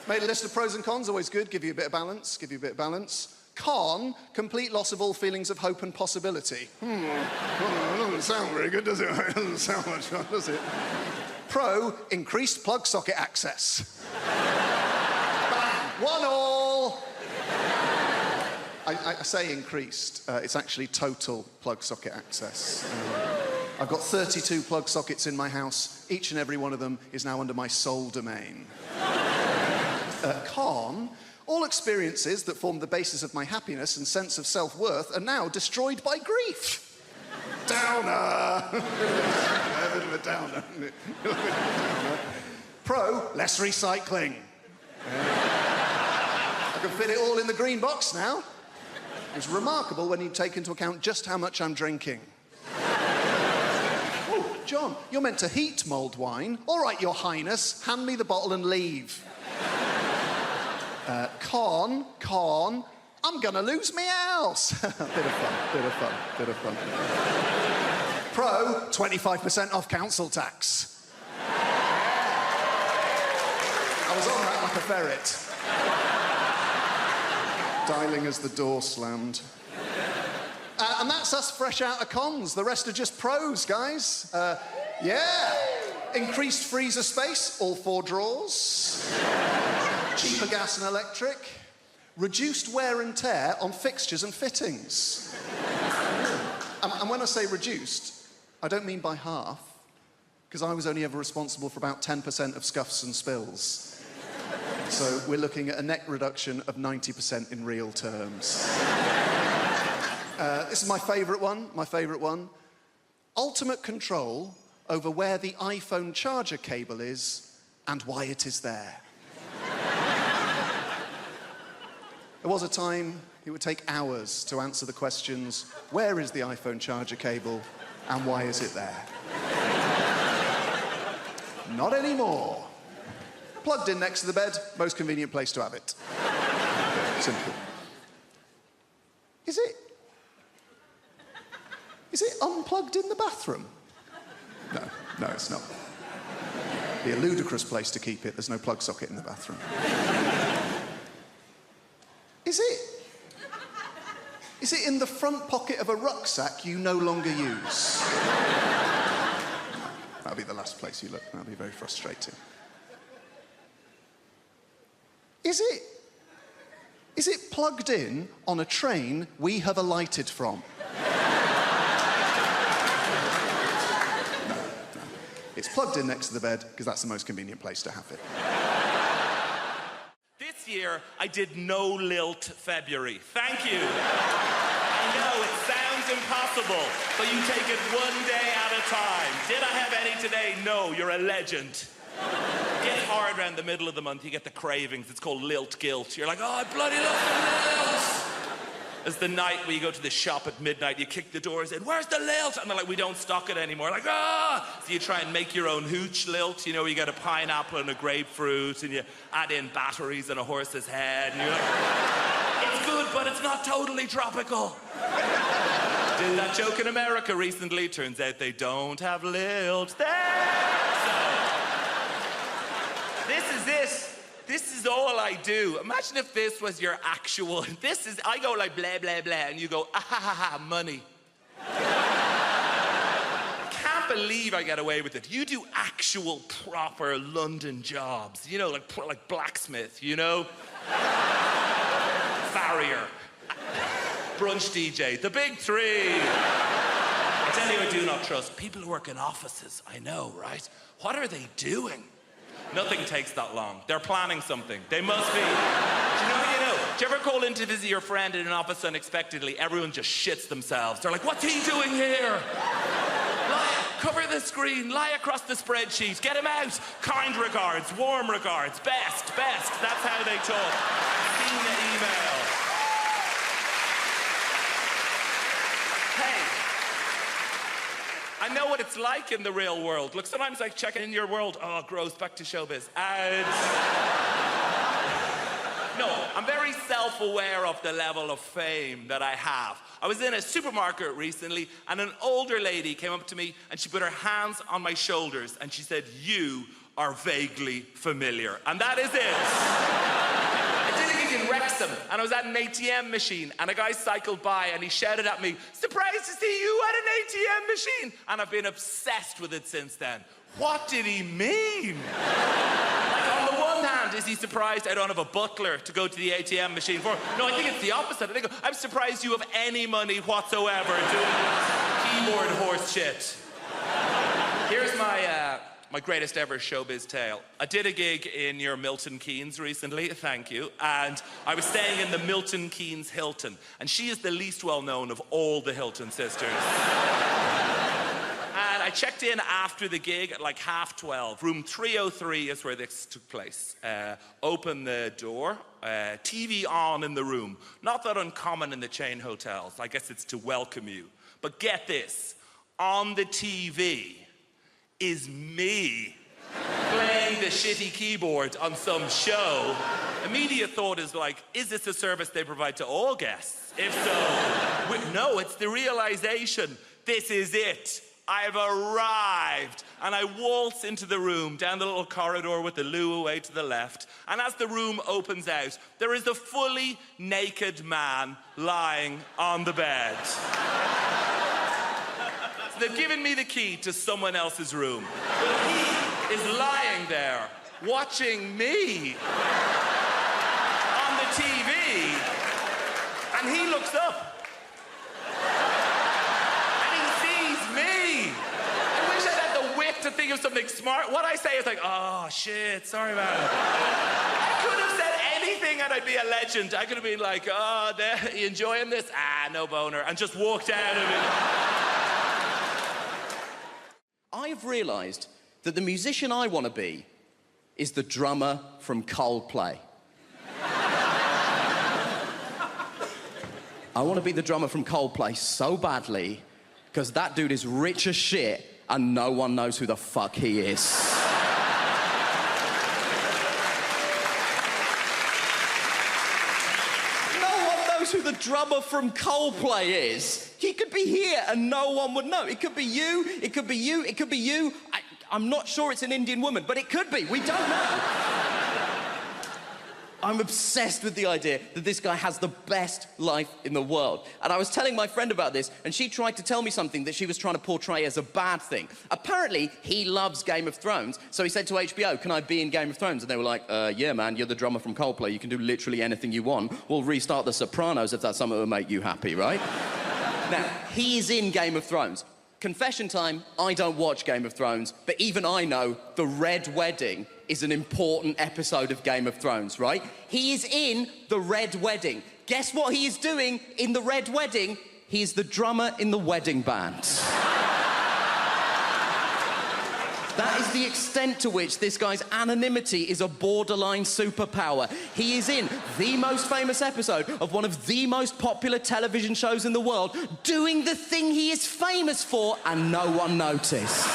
Made a list of pros and cons, always good, give you a bit of balance, Con, complete loss of all feelings of hope and possibility. It doesn't sound very good, does it? It doesn't sound much fun, does it? Pro, increased plug socket access. Bang, 1-1. I say increased, it's actually total plug socket access. I've got 32 plug sockets in my house. Each and every one of them is now under my sole domain. Con, all experiences that formed the basis of my happiness and sense of self-worth are now destroyed by grief. Downer! A bit of a downer, isn't it? Pro, less recycling. I can fit it all in the green box now. It's remarkable when you take into account just how much I'm drinking. Oh, John, you're meant to heat mulled wine. All right, Your Highness, hand me the bottle and leave. Con, I'm gonna lose my house. Bit of fun. Pro, 25% off council tax. I was on that like a ferret. Dialing as the door slammed. And that's us fresh out of cons. The rest are just pros, guys. Yeah. Increased freezer space, all 4 drawers. Cheaper gas and electric. Reduced wear and tear on fixtures and fittings. And when I say reduced, I don't mean by half, because I was only ever responsible for about 10% of scuffs and spills. So we're looking at a net reduction of 90% in real terms. This is my favourite one. Ultimate control over where the iPhone charger cable is and why it is there. There was a time It would take hours to answer the questions, where is the iPhone charger cable and why is it there? Not anymore. Plugged in next to the bed, most convenient place to have it. Simple. Is it unplugged in the bathroom? No, it's not. Be a ludicrous place to keep it. There's no plug socket in the bathroom. Is it in the front pocket of a rucksack you no longer use? That'll be the last place you look. That'll be very frustrating. Is it plugged in on a train we have alighted from? No. It's plugged in next to the bed because that's the most convenient place to have it. This year, I did no lilt February. Thank you. I know it sounds impossible, but you take it one day at a time. Did I have any today? No, you're a legend. Get hard around the middle of the month, you get the cravings. It's called lilt guilt. You're like, oh, I bloody love the lilt. It's the night where you go to the shop at midnight, you kick the doors in, where's the lilt? And they're like, we don't stock it anymore. Like, ah! So you try and make your own hooch lilt, you know, you get a pineapple and a grapefruit, and you add in batteries and a horse's head, and you're like, it's good, but it's not totally tropical. Did that joke in America recently. Turns out they don't have lilt there. This is all I do. Imagine if this was your actual... I go like blah, blah, blah, and you go, ah, ha, ha, ha, money. I can't believe I get away with it. You do actual, proper London jobs. You know, like blacksmith, you know? Farrier. Brunch DJ. The big three. I tell you, I do not trust. People who work in offices, I know, right? What are they doing? Nothing takes that long. They're planning something. They must be. Do you know? Do you ever call in to visit your friend in an office unexpectedly? Everyone just shits themselves. They're like, what's he doing here? Cover the screen, lie across the spreadsheet, get him out. Kind regards, warm regards, best. That's how they talk. Seen the email. I know what it's like in the real world. Look, sometimes I check in your world. Oh, gross, back to showbiz. And... No, I'm very self-aware of the level of fame that I have. I was in a supermarket recently, and an older lady came up to me, and she put her hands on my shoulders, and she said, you are vaguely familiar. And that is it. In Wrexham, and I was at an ATM machine, and a guy cycled by and he shouted at me, surprised to see you at an ATM machine, and I've been obsessed with it since then. What did he mean? Like, on the one hand, is he surprised I don't have a butler to go to the ATM machine for? No, I think it's the opposite. I think I'm surprised you have any money whatsoever doing keyboard horse shit. Here's my greatest ever showbiz tale. I did a gig in your Milton Keynes recently, thank you, and I was staying in the Milton Keynes Hilton, and she is the least well-known of all the Hilton sisters. And I checked in after the gig at like 12:30. Room 303 is where this took place. Open the door, TV on in the room. Not that uncommon in the chain hotels. I guess it's to welcome you. But get this, on the TV is me playing the shitty keyboard on some show. Immediate thought is like, is this a service they provide to all guests? If so, no, it's the realization, this is it. I've arrived. And I waltz into the room, down the little corridor with the loo away to the left, and as the room opens out, there is a fully naked man lying on the bed. They've given me the key to someone else's room. But he is lying there, watching me on the TV, and he looks up. And he sees me. I wish I'd had the wit to think of something smart. What I say is like, oh, shit, sorry, man. I could have said anything and I'd be a legend. I could have been like, oh, you enjoying this? Ah, no boner. And just walked out of it. I've realised that the musician I want to be is the drummer from Coldplay. I want to be the drummer from Coldplay so badly because that dude is rich as shit and no one knows who the fuck he is. Who the drummer from Coldplay is. He could be here and no one would know. It could be you, it could be you, it could be you. I'm not sure it's an Indian woman, but it could be. We don't know. I'm obsessed with the idea that this guy has the best life in the world. And I was telling my friend about this, and she tried to tell me something that she was trying to portray as a bad thing. Apparently, he loves Game of Thrones, so he said to HBO, can I be in Game of Thrones? And they were like, yeah, man, you're the drummer from Coldplay. You can do literally anything you want. We'll restart The Sopranos if that's something that will make you happy, right? Now, he is in Game of Thrones. Confession time, I don't watch Game of Thrones, but even I know the Red Wedding is an important episode of Game of Thrones, right? He is in the Red Wedding. Guess what he is doing in the Red Wedding? He is the drummer in the wedding band. That is the extent to which this guy's anonymity is a borderline superpower. He is in the most famous episode of one of the most popular television shows in the world, doing the thing he is famous for, and no one noticed.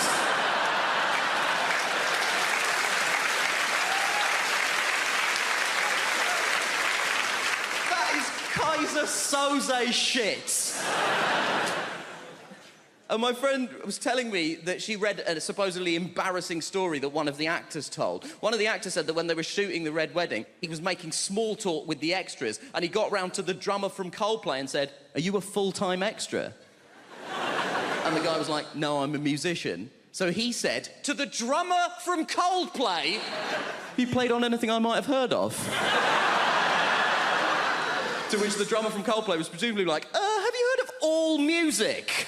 That is Kaiser Soze shit. And my friend was telling me that she read a supposedly embarrassing story that one of the actors told. One of the actors said that when they were shooting the Red Wedding, he was making small talk with the extras, and he got round to the drummer from Coldplay and said, "Are you a full-time extra?" And the guy was like, "No, I'm a musician." So he said, to the drummer from Coldplay, "You played on anything I might have heard of?" To which the drummer from Coldplay was presumably like, have you heard of All Music?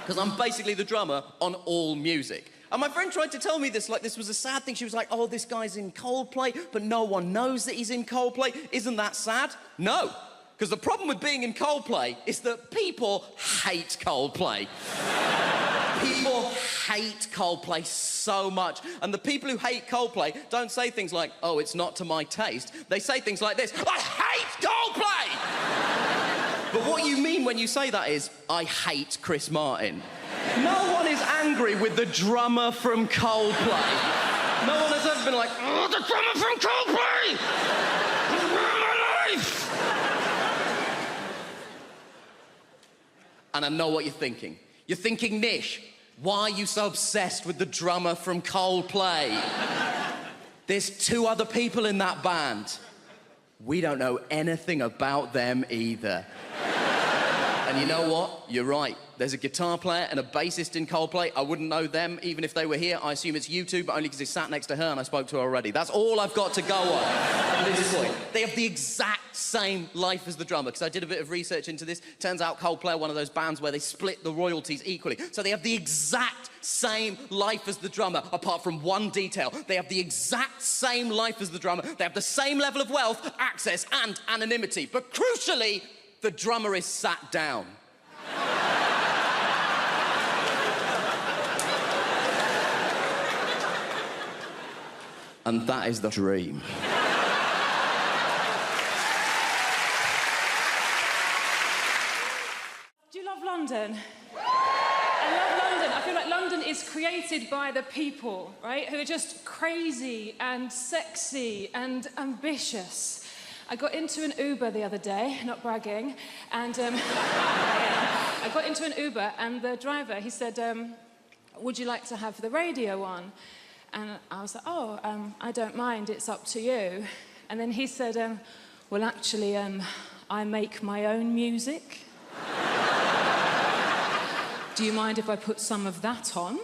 Because I'm basically the drummer on All Music. And my friend tried to tell me this, like this was a sad thing. She was like, oh, this guy's in Coldplay, but no one knows that he's in Coldplay. Isn't that sad? No. Because the problem with being in Coldplay is that people hate Coldplay. People hate Coldplay so much. And the people who hate Coldplay don't say things like, oh, it's not to my taste. They say things like this, I hate Coldplay! But what you mean when you say that is, I hate Chris Martin. No one is angry with the drummer from Coldplay. No one has ever been like, oh, the drummer from Coldplay! You ruined my life! And I know what you're thinking. You're thinking, Nish, why are you so obsessed with the drummer from Coldplay? There's two other people in that band. We don't know anything about them either. And you know what? You're right. There's a guitar player and a bassist in Coldplay. I wouldn't know them even if they were here. I assume it's you two, but only because he sat next to her and I spoke to her already. That's all I've got to go on at this point. They have the exact same life as the drummer, because I did a bit of research into this. Turns out Coldplay are one of those bands where they split the royalties equally. So they have the exact same life as the drummer, apart from one detail. They have the exact same life as the drummer. They have the same level of wealth, access, and anonymity. But crucially, the drummer is sat down. And that is the dream. Do you love London? I love London. I feel like London is created by the people, right? Who are just crazy and sexy and ambitious. I got into an Uber the other day, not bragging, and I got into an Uber and the driver, he said, would you like to have the radio on? And I was like, oh, I don't mind, it's up to you. And then he said, well, actually, I make my own music. Do you mind if I put some of that on?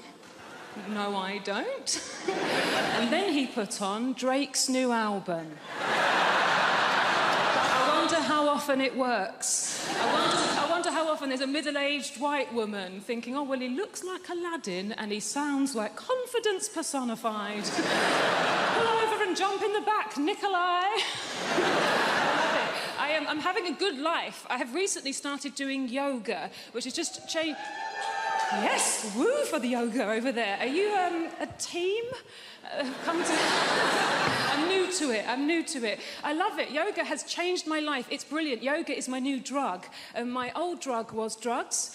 No, I don't. And then he put on Drake's new album. I wonder how often it works. I wonder how often there's a middle-aged white woman thinking, oh, well, he looks like Aladdin and he sounds like confidence personified. Pull over and jump in the back, Nikolai. I'm having a good life. I have recently started doing yoga, which is just Yes, woo for the yoga over there. Are you a team? I'm new to it. I love it. Yoga has changed my life. It's brilliant. Yoga is my new drug. My old drug was drugs.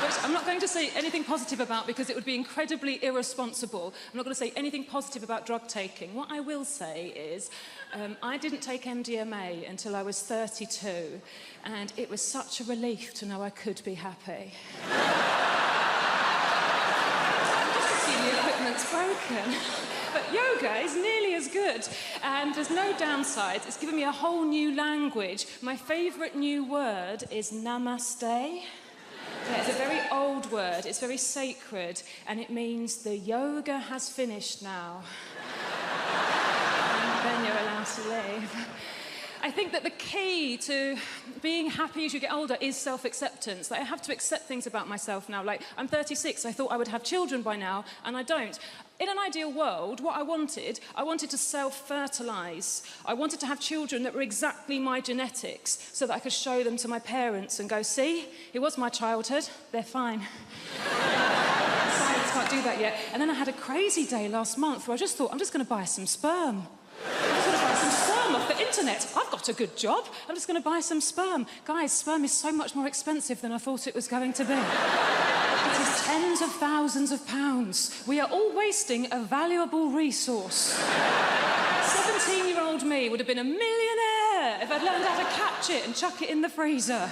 Which I'm not going to say anything positive about because it would be incredibly irresponsible. I'm not going to say anything positive about drug taking. What I will say is I didn't take MDMA until I was 32, and it was such a relief to know I could be happy. Just to see the equipment's broken. But yoga is nearly as good, and there's no downsides. It's given me a whole new language. My favourite new word is namaste. Yeah, it's a very old word, it's very sacred, and it means the yoga has finished now. And then you're allowed to leave. I think that the key to being happy as you get older is self-acceptance. Like, I have to accept things about myself now. Like, I'm 36, I thought I would have children by now, and I don't. In an ideal world, what I wanted to self-fertilise. I wanted to have children that were exactly my genetics so that I could show them to my parents and go, see, it was my childhood, they're fine. Science can't do that yet. And then I had a crazy day last month where I just thought, I'm just going to buy some sperm. I'm just going to buy some sperm off the internet. I've got a good job. I'm just going to buy some sperm. Guys, sperm is so much more expensive than I thought it was going to be. It is tens of thousands of pounds. We are all wasting a valuable resource. 17-year-old me would have been a millionaire if I'd learned how to catch it and chuck it in the freezer.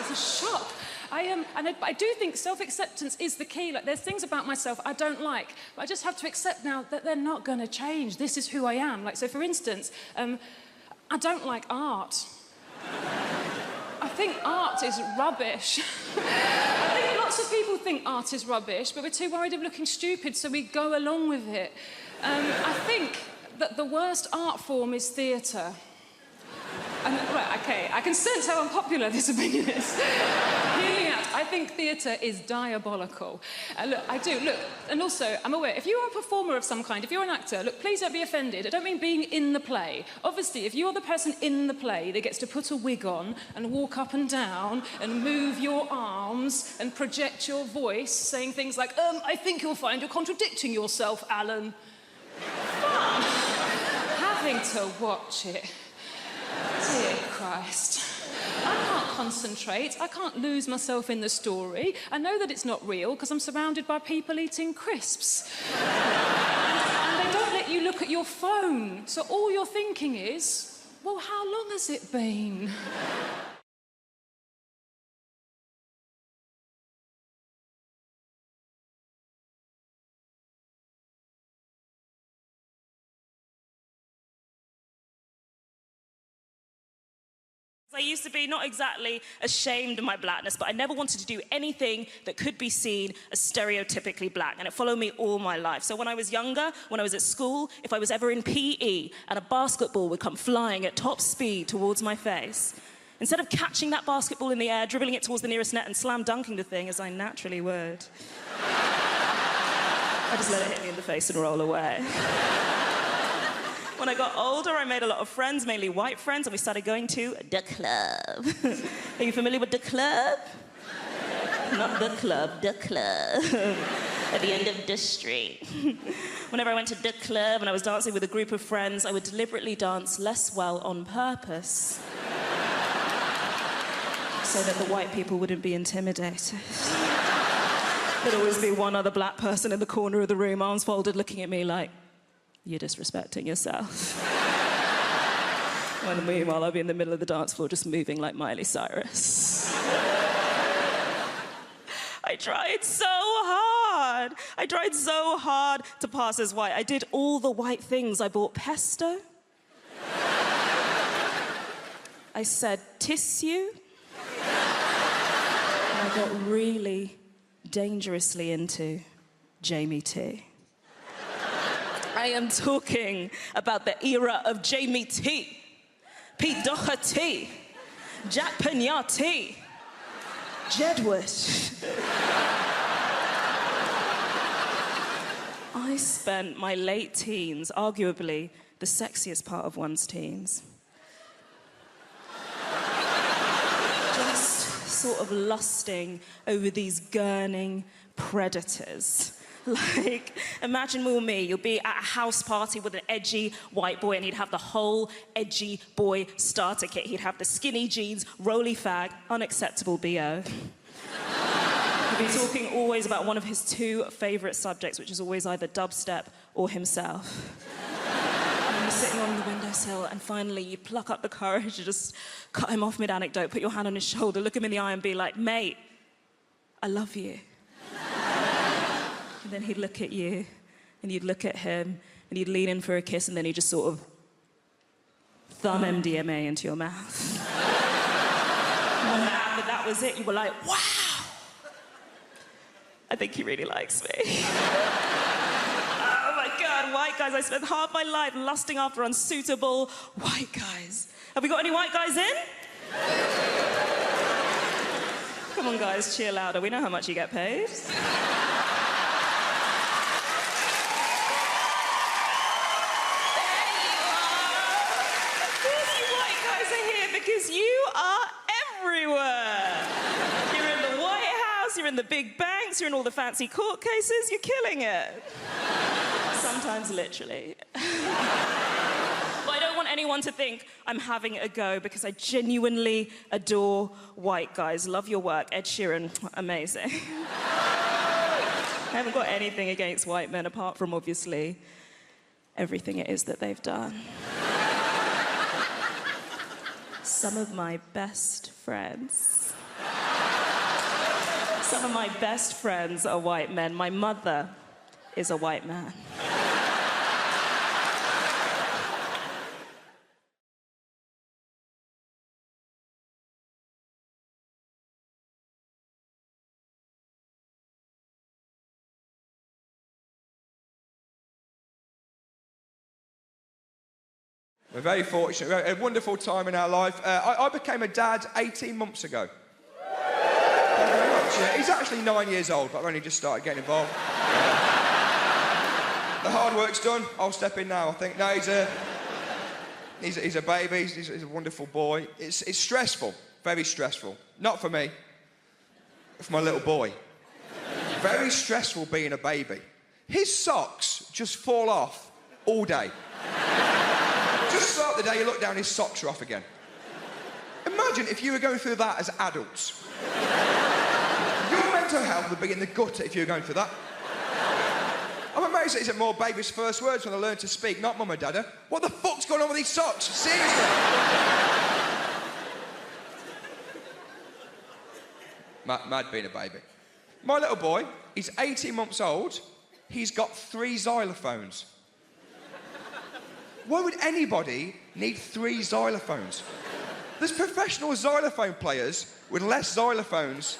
It's a shock. I do think self-acceptance is the key. Like, there's things about myself I don't like, but I just have to accept now that they're not going to change. This is who I am. Like, so for instance, I don't like art. I think art is rubbish. I think lots of people think art is rubbish, but we're too worried of looking stupid, so we go along with it. I think that the worst art form is theatre. Right, okay, I can sense how unpopular this opinion is. Hear me out. I think theatre is diabolical. Look, I do, look, and also, I'm aware, if you are a performer of some kind, if you're an actor, look, please don't be offended. I don't mean being in the play. Obviously, if you're the person in the play that gets to put a wig on and walk up and down and move your arms and project your voice, saying things like, I think you'll find you're contradicting yourself, Alan. Fun. Having to watch it. Dear Christ. I can't concentrate. I can't lose myself in the story. I know that it's not real because I'm surrounded by people eating crisps. And they don't let you look at your phone. So all you're thinking is, well, how long has it been? I used to be not exactly ashamed of my blackness, but I never wanted to do anything that could be seen as stereotypically black, and it followed me all my life. So when I was younger, when I was at school, if I was ever in PE and a basketball would come flying at top speed towards my face, instead of catching that basketball in the air, dribbling it towards the nearest net and slam dunking the thing, as I naturally would, I just let it hit me in the face and roll away. When I got older, I made a lot of friends, mainly white friends, and we started going to the club. Are you familiar with the club? Not the club, the club. At the end of the street. Whenever I went to the club and I was dancing with a group of friends, I would deliberately dance less well on purpose. So that the white people wouldn't be intimidated. There'd always be one other black person in the corner of the room, arms folded, looking at me like, you're disrespecting yourself. When meanwhile, I'll be in the middle of the dance floor just moving like Miley Cyrus. I tried so hard. I tried so hard to pass as white. I did all the white things. I bought pesto. I said tissue. And I got really dangerously into Jamie T. I am talking about the era of Jamie T, Pete Doherty, Jack Pignati, Jedward. I spent my late teens, arguably the sexiest part of one's teens, just sort of lusting over these gurning predators. Like, imagine more me, you'll be at a house party with an edgy white boy and he'd have the whole edgy boy starter kit. He'd have the skinny jeans, roly fag, unacceptable BO. He'd be talking always about one of his two favourite subjects, which is always either dubstep or himself. And you're sitting on the windowsill and finally you pluck up the courage to just cut him off mid-anecdote, put your hand on his shoulder, look him in the eye and be like, mate, I love you. And then he'd look at you, and you'd look at him, and you'd lean in for a kiss, and then he'd just sort of thumb MDMA into your mouth. And after that was it, you were like, wow! I think he really likes me. Oh my God, white guys, I spent half my life lusting after unsuitable white guys. Have we got any white guys in? Come on guys, cheer louder, we know how much you get paid. Because you are everywhere. You're in the White House, you're in the big banks, you're in all the fancy court cases, you're killing it. Sometimes literally. But I don't want anyone to think I'm having a go because I genuinely adore white guys. Love your work. Ed Sheeran, amazing. I haven't got anything against white men apart from obviously everything it is that they've done. Some of my best friends. Some of my best friends are white men. My mother is a white man. We're very fortunate. We had a wonderful time in our life. I became a dad 18 months ago. Thank you very much. He's actually 9 years old, but I've only just started getting involved. The hard work's done. I'll step in now, I think. No, he's a baby. He's a wonderful boy. It's stressful, very stressful. Not for me, for my little boy. Very stressful being a baby. His socks just fall off all day. Just start the day, you look down, his socks are off again. Imagine if you were going through that as adults. Your mental health would be in the gutter if you were going through that. I'm amazed it isn't more babies' first words when they learn to speak, not mum and dada. What the fuck's going on with these socks? Seriously. Mad being a baby. My little boy, he's 18 months old. He's got 3 xylophones. Why would anybody need 3 xylophones? There's professional xylophone players with less xylophones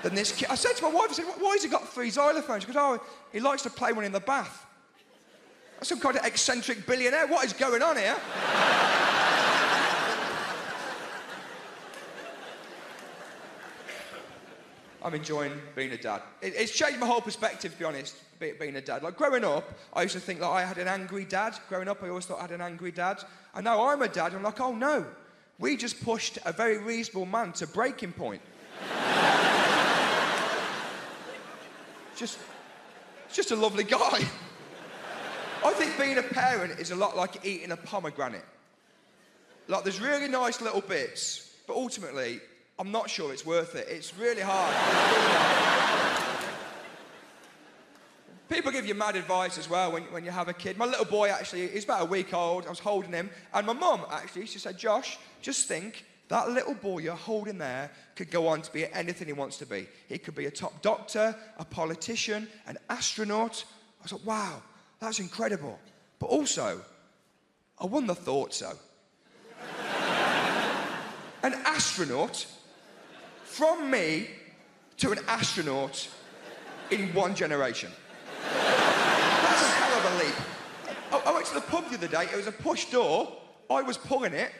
than this kid. I said to my wife, I said, why has he got 3 xylophones? She goes, oh, he likes to play one in the bath. That's some kind of eccentric billionaire. What is going on here? I'm enjoying being a dad. It's changed my whole perspective, to be honest, being a dad. Like, growing up, I used to think that I had an angry dad. Growing up, I always thought I had an angry dad. And now I'm a dad, and I'm like, oh, no. We just pushed a very reasonable man to breaking point. Just a lovely guy. I think being a parent is a lot like eating a pomegranate. Like, there's really nice little bits, but ultimately, I'm not sure it's worth it. It's really hard. People give you mad advice as well when you have a kid. My little boy, actually, he's about a week old. I was holding him. And my mum, actually, she said, Josh, just think, that little boy you're holding there could go on to be anything he wants to be. He could be a top doctor, a politician, an astronaut. I was like, wow, that's incredible. But also, I wouldn't have thought so. An astronaut? From me to an astronaut in 1 generation. That's a hell of a leap. I went to the pub the other day. It was a push door. I was pulling it.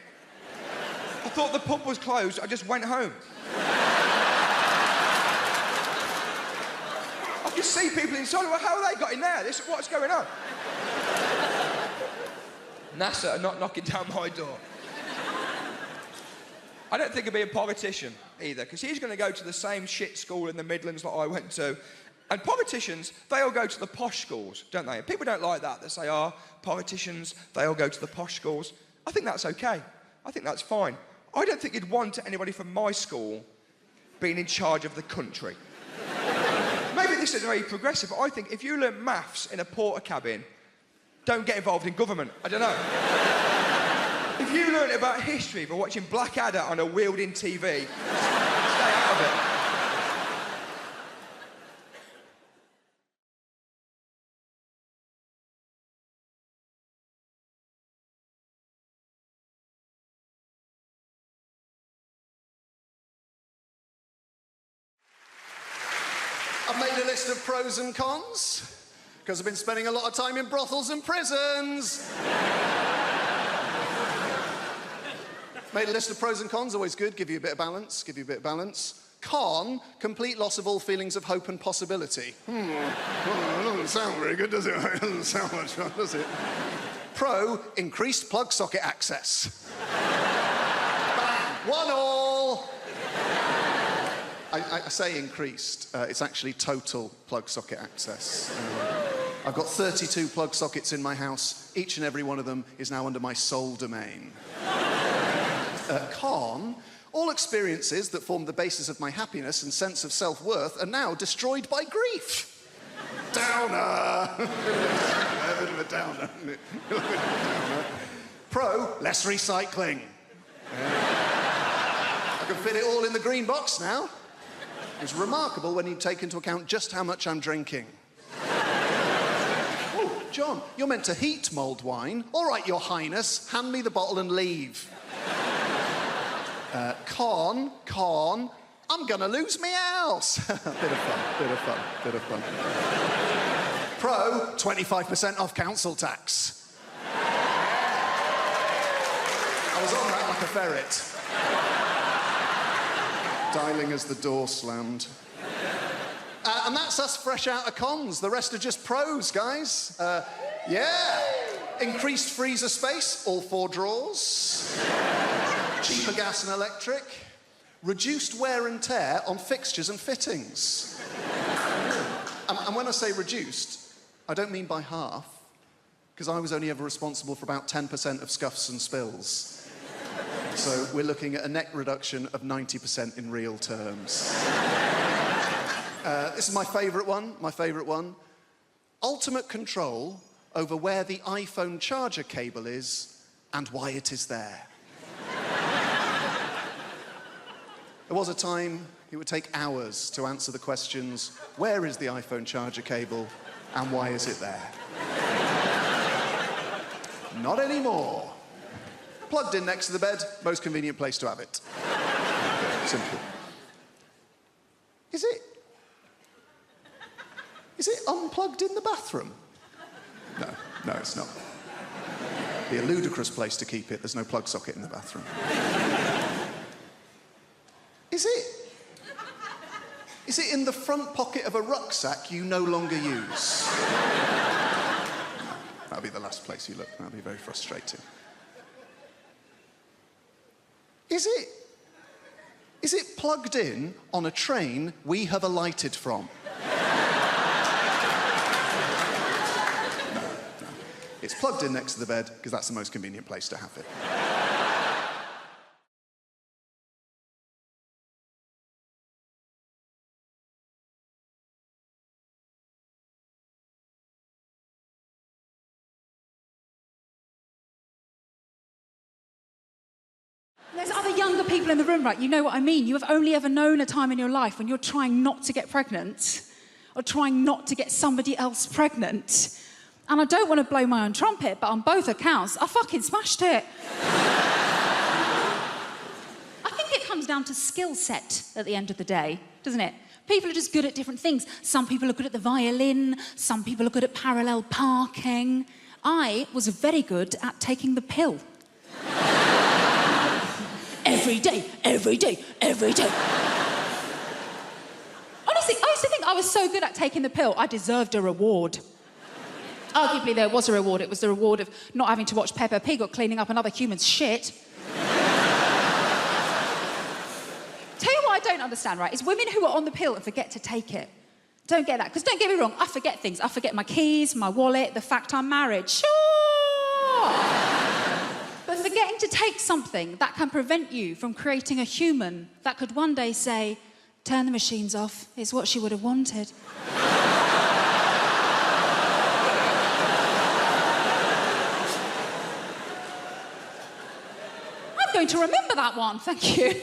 I thought the pub was closed. I just went home. I could see people inside. Well, how have they got in there? What's going on? NASA are not knocking down my door. I don't think of being a politician. either, because he's going to go to the same shit school in the Midlands that I went to. And politicians, they all go to the posh schools, don't they? And people don't like that. They say, politicians, they all go to the posh schools. I think that's okay. I think that's fine. I don't think you'd want anybody from my school being in charge of the country. Maybe this is very progressive, but I think if you learn maths in a porter cabin, don't get involved in government. I don't know. If you learn about history by watching Blackadder on a wheeled-in TV, stay out of it. I've made a list of pros and cons, because I've been spending a lot of time in brothels and prisons. Made a list of pros and cons, always good, give you a bit of balance, Con, complete loss of all feelings of hope and possibility. It doesn't sound very good, does it? It doesn't sound much fun, does it? Pro, increased plug socket access. Bang, 1-1. I say increased, it's actually total plug socket access. I've got 32 plug sockets in my house. Each and every one of them is now under my sole domain. Con, all experiences that formed the basis of my happiness and sense of self-worth are now destroyed by grief. Downer. A bit of a downer, isn't it? Pro, less recycling. I can fit it all in the green box now. It's remarkable when you take into account just how much I'm drinking. Oh, John, you're meant to heat mulled wine. All right, Your Highness, hand me the bottle and leave. Con, I'm gonna lose me house. Bit of fun. Pro, 25% off council tax. I was on that like a ferret. Dialing as the door slammed. And that's us fresh out of cons. The rest are just pros, guys. Yeah. Increased freezer space, all 4 drawers. Cheaper gas and electric. Reduced wear and tear on fixtures and fittings. And when I say reduced, I don't mean by half, because I was only ever responsible for about 10% of scuffs and spills. So we're looking at a net reduction of 90% in real terms. This is my favourite one. Ultimate control over where the iPhone charger cable is and why it is there. There was a time it would take hours to answer the questions, where is the iPhone charger cable and why is it there? Not anymore. Plugged in next to the bed, most convenient place to have it. Simple. Is it unplugged in the bathroom? No, it's not. Be a ludicrous place to keep it. There's no plug socket in the bathroom. Is it in the front pocket of a rucksack you no longer use? That'll be the last place you look. That'll be very frustrating. Is it plugged in on a train we have alighted from? No. It's plugged in next to the bed because that's the most convenient place to have it. There's other younger people in the room, right? You know what I mean. You have only ever known a time in your life when you're trying not to get pregnant or trying not to get somebody else pregnant. And I don't want to blow my own trumpet, but on both accounts, I fucking smashed it. I think it comes down to skill set at the end of the day, doesn't it? People are just good at different things. Some people are good at the violin. Some people are good at parallel parking. I was very good at taking the pill. Every day. Honestly, I used to think I was so good at taking the pill, I deserved a reward. Arguably, there was a reward. It was the reward of not having to watch Peppa Pig or cleaning up another human's shit. Tell you what I don't understand, right, is women who are on the pill and forget to take it. Don't get that. Because don't get me wrong, I forget things. I forget my keys, my wallet, the fact I'm married. Sure! But forgetting to take something that can prevent you from creating a human that could one day say, turn the machines off, is what she would have wanted. I'm going to remember that one, thank you.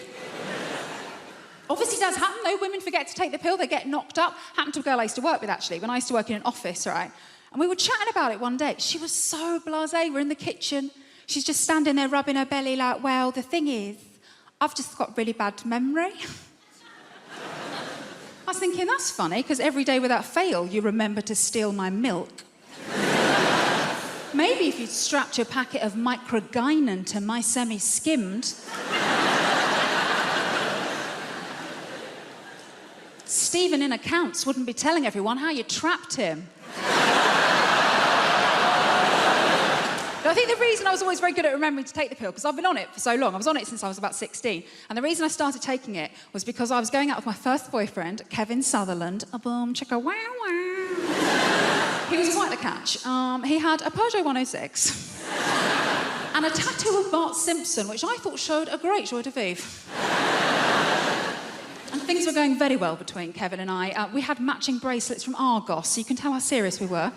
Obviously does happen, though. Women forget to take the pill, they get knocked up. Happened to a girl I used to work with, actually, when I used to work in an office, right? And we were chatting about it one day. She was so blasé. We're in the kitchen. She's just standing there rubbing her belly like, well, the thing is, I've just got really bad memory. I was thinking, that's funny, because every day without fail, you remember to steal my milk. Maybe if you'd strapped your packet of microgynon to my semi-skimmed... Stephen in accounts wouldn't be telling everyone how you trapped him. I think the reason I was always very good at remembering to take the pill, because I've been on it for so long. I was on it since I was about 16. And the reason I started taking it was because I was going out with my first boyfriend, Kevin Sutherland. A boom, chicka, wow, wow. He was quite the catch. He had a Peugeot 106 and a tattoo of Bart Simpson, which I thought showed a great joie de vivre. And things were going very well between Kevin and I. We had matching bracelets from Argos, so you can tell how serious we were.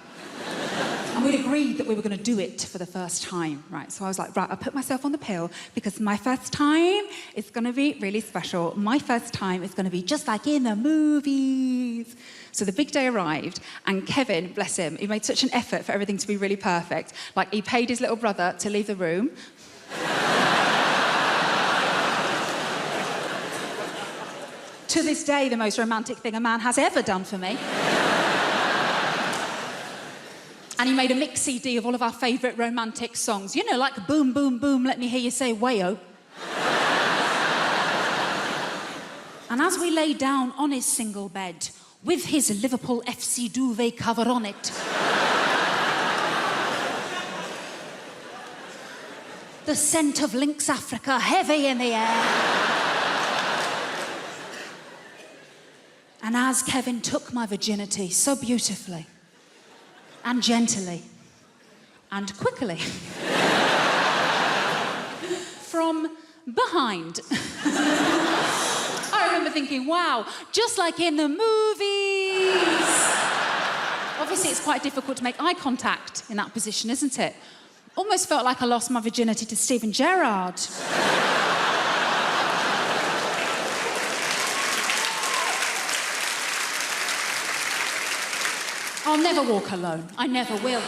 And we'd agreed that we were going to do it for the first time, right? So I was like, right, I'll put myself on the pill because my first time is going to be really special. My first time is going to be just like in the movies. So the big day arrived, and Kevin, bless him, he made such an effort for everything to be really perfect. Like, he paid his little brother to leave the room. To this day, the most romantic thing a man has ever done for me. And he made a mix CD of all of our favourite romantic songs. You know, like Boom, Boom, Boom, Let Me Hear You Say Wayo. And as we lay down on his single bed, with his Liverpool FC duvet cover on it, the scent of Lynx Africa heavy in the air. And as Kevin took my virginity so beautifully and gently and quickly from behind, I remember thinking, wow, just like in the movies. Obviously, it's quite difficult to make eye contact in that position, isn't it? Almost felt like I lost my virginity to Steven Gerrard. I'll never walk alone. I never will.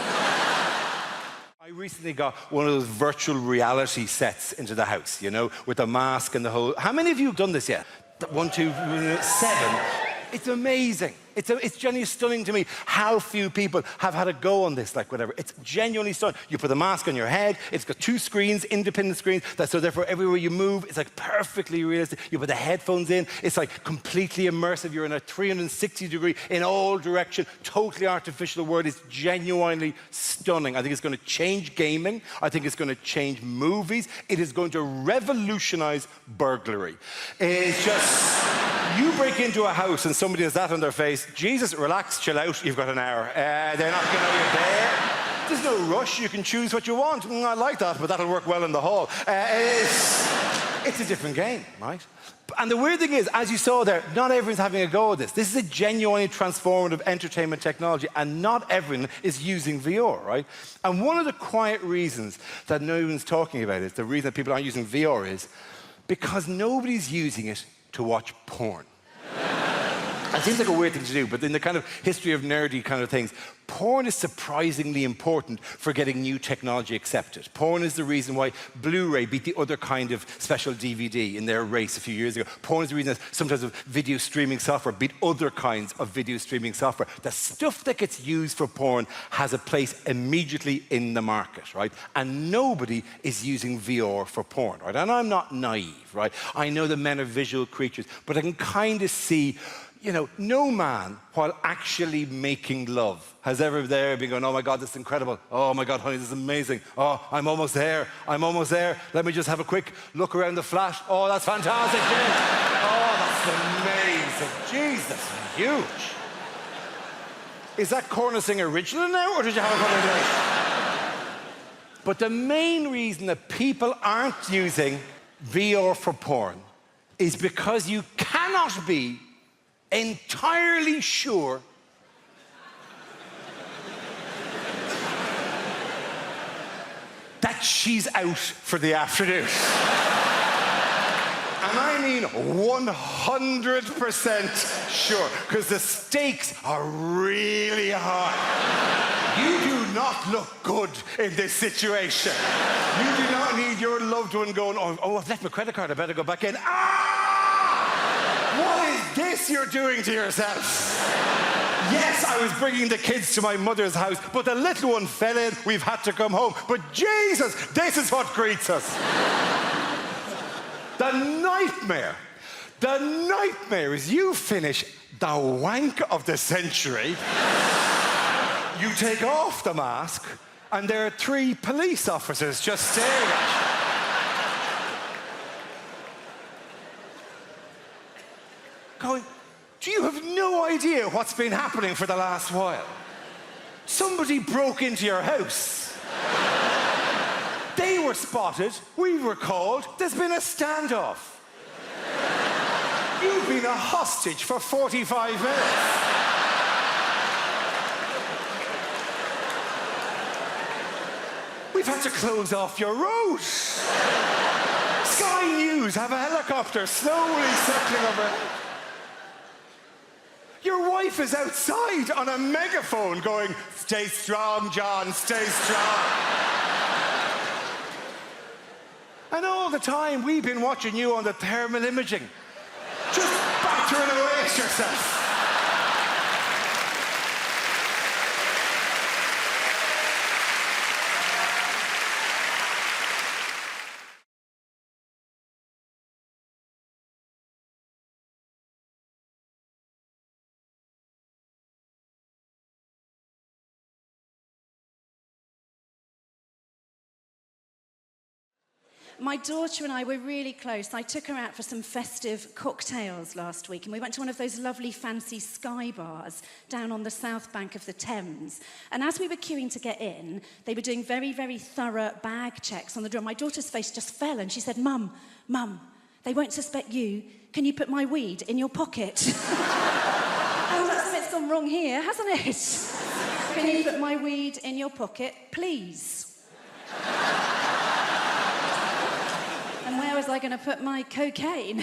I recently got one of those virtual reality sets into the house, you know, with the mask and the whole... How many of you have done this yet? 1, 2, 7. It's amazing. It's genuinely stunning to me how few people have had a go on this, like whatever. It's genuinely stunning. You put the mask on your head, it's got 2 screens, independent screens, so therefore everywhere you move, it's like perfectly realistic. You put the headphones in, it's like completely immersive. You're in a 360 degree in all direction, totally artificial world. It's genuinely stunning. I think it's going to change gaming. I think it's going to change movies. It is going to revolutionize burglary. It's just... You break into a house and somebody has that on their face, Jesus, relax, chill out, you've got an hour. They're not going to know you're there. There's no rush, you can choose what you want. I like that, but that'll work well in the hall. It's a different game, right? And the weird thing is, as you saw there, not everyone's having a go at this. This is a genuinely transformative entertainment technology, and not everyone is using VR, right? And one of the quiet reasons that no one's talking about it, the reason that people aren't using VR is because nobody's using it to watch porn. It seems like a weird thing to do, but in the kind of history of nerdy kind of things, porn is surprisingly important for getting new technology accepted. Porn is the reason why Blu-ray beat the other kind of special DVD in their race a few years ago. Porn is the reason that sometimes video streaming software beat other kinds of video streaming software. The stuff that gets used for porn has a place immediately in the market, right? And nobody is using VR for porn, right? And I'm not naive, right? I know that men are visual creatures, but I can kind of see you know, no man, while actually making love, has ever there been going, oh my God, this is incredible. Oh my God, honey, this is amazing. Oh, I'm almost there. I'm almost there. Let me just have a quick look around the flat. Oh, that's fantastic. Oh, that's amazing. Jesus, huge. Is that Corner Singer original now, or did you have a couple of days? But the main reason that people aren't using VR for porn is because you cannot be entirely sure that she's out for the afternoon. And I mean 100% sure, because the stakes are really high. You do not look good in this situation. You do not need your loved one going, oh, I've left my credit card, I better go back in. What is this you're doing to yourself? Yes, I was bringing the kids to my mother's house, but the little one fell in, we've had to come home. But Jesus, this is what greets us. The nightmare is you finish the wank of the century, you take off the mask, and there are 3 police officers just staring at you. Going, do you have no idea what's been happening for the last while? Somebody broke into your house. They were spotted, we were called, there's been a standoff. You've been a hostage for 45 minutes. We've had to close off your road. Sky News have a helicopter slowly circling overhead. Your wife is outside on a megaphone going, stay strong, John, stay strong. And all the time, we've been watching you on the thermal imaging. Just battering away at yourself. My daughter and I were really close. I took her out for some festive cocktails last week, and we went to one of those lovely fancy sky bars down on the south bank of the Thames. And as we were queuing to get in, they were doing very, very thorough bag checks on the door. My daughter's face just fell, and she said, Mum, they won't suspect you. Can you put my weed in your pocket? Oh, that's a bit's gone wrong here, hasn't it? Can you put my weed in your pocket, please? And where was I going to put my cocaine?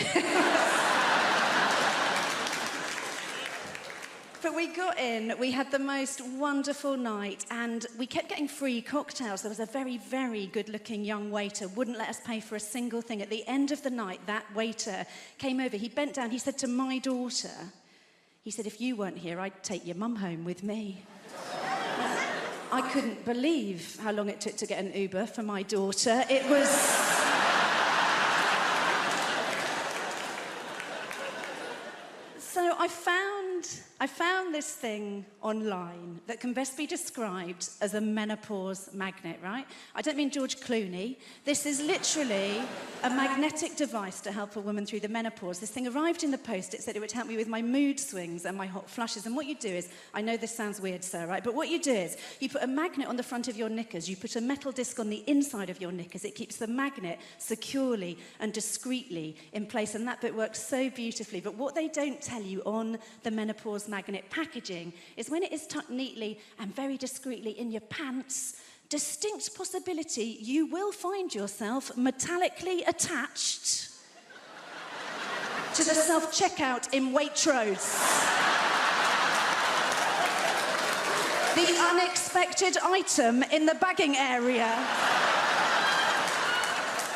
But we got in, we had the most wonderful night, and we kept getting free cocktails. There was a very, very good-looking young waiter, wouldn't let us pay for a single thing. At the end of the night, that waiter came over, he bent down, he said to my daughter, he said, if you weren't here, I'd take your mum home with me. I couldn't believe how long it took to get an Uber for my daughter. It was... So I found this thing online that can best be described as a menopause magnet, right? I don't mean George Clooney. This is literally a magnetic device to help a woman through the menopause. This thing arrived in the post. It said it would help me with my mood swings and my hot flushes. And what you do is, I know this sounds weird, sir, right? But what you do is, you put a magnet on the front of your knickers, you put a metal disc on the inside of your knickers. It keeps the magnet securely and discreetly in place. And that bit works so beautifully. But what they don't tell you on the menopause magnet packaging is when it is tucked neatly and very discreetly in your pants, distinct possibility you will find yourself metallically attached to the self-checkout in Waitrose. The unexpected item in the bagging area.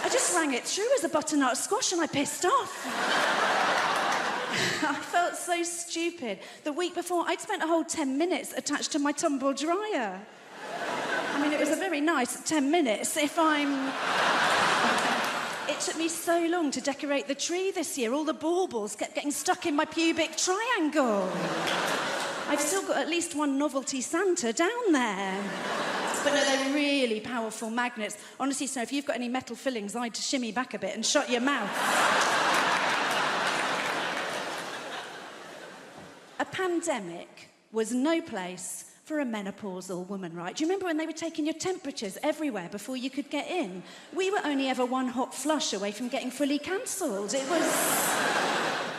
I just rang it through as a butternut squash and I pissed off. I felt so stupid. The week before, I'd spent a whole 10 minutes attached to my tumble dryer. I mean, it was a very nice 10 minutes if I'm... It It took me so long to decorate the tree this year. All the baubles kept getting stuck in my pubic triangle. I've still got at least one novelty Santa down there. But no, they're really powerful magnets. Honestly, Snow, if you've got any metal fillings, I'd shimmy back a bit and shut your mouth. A pandemic was no place for a menopausal woman, right? Do you remember when they were taking your temperatures everywhere before you could get in? We were only ever one hot flush away from getting fully cancelled. It was...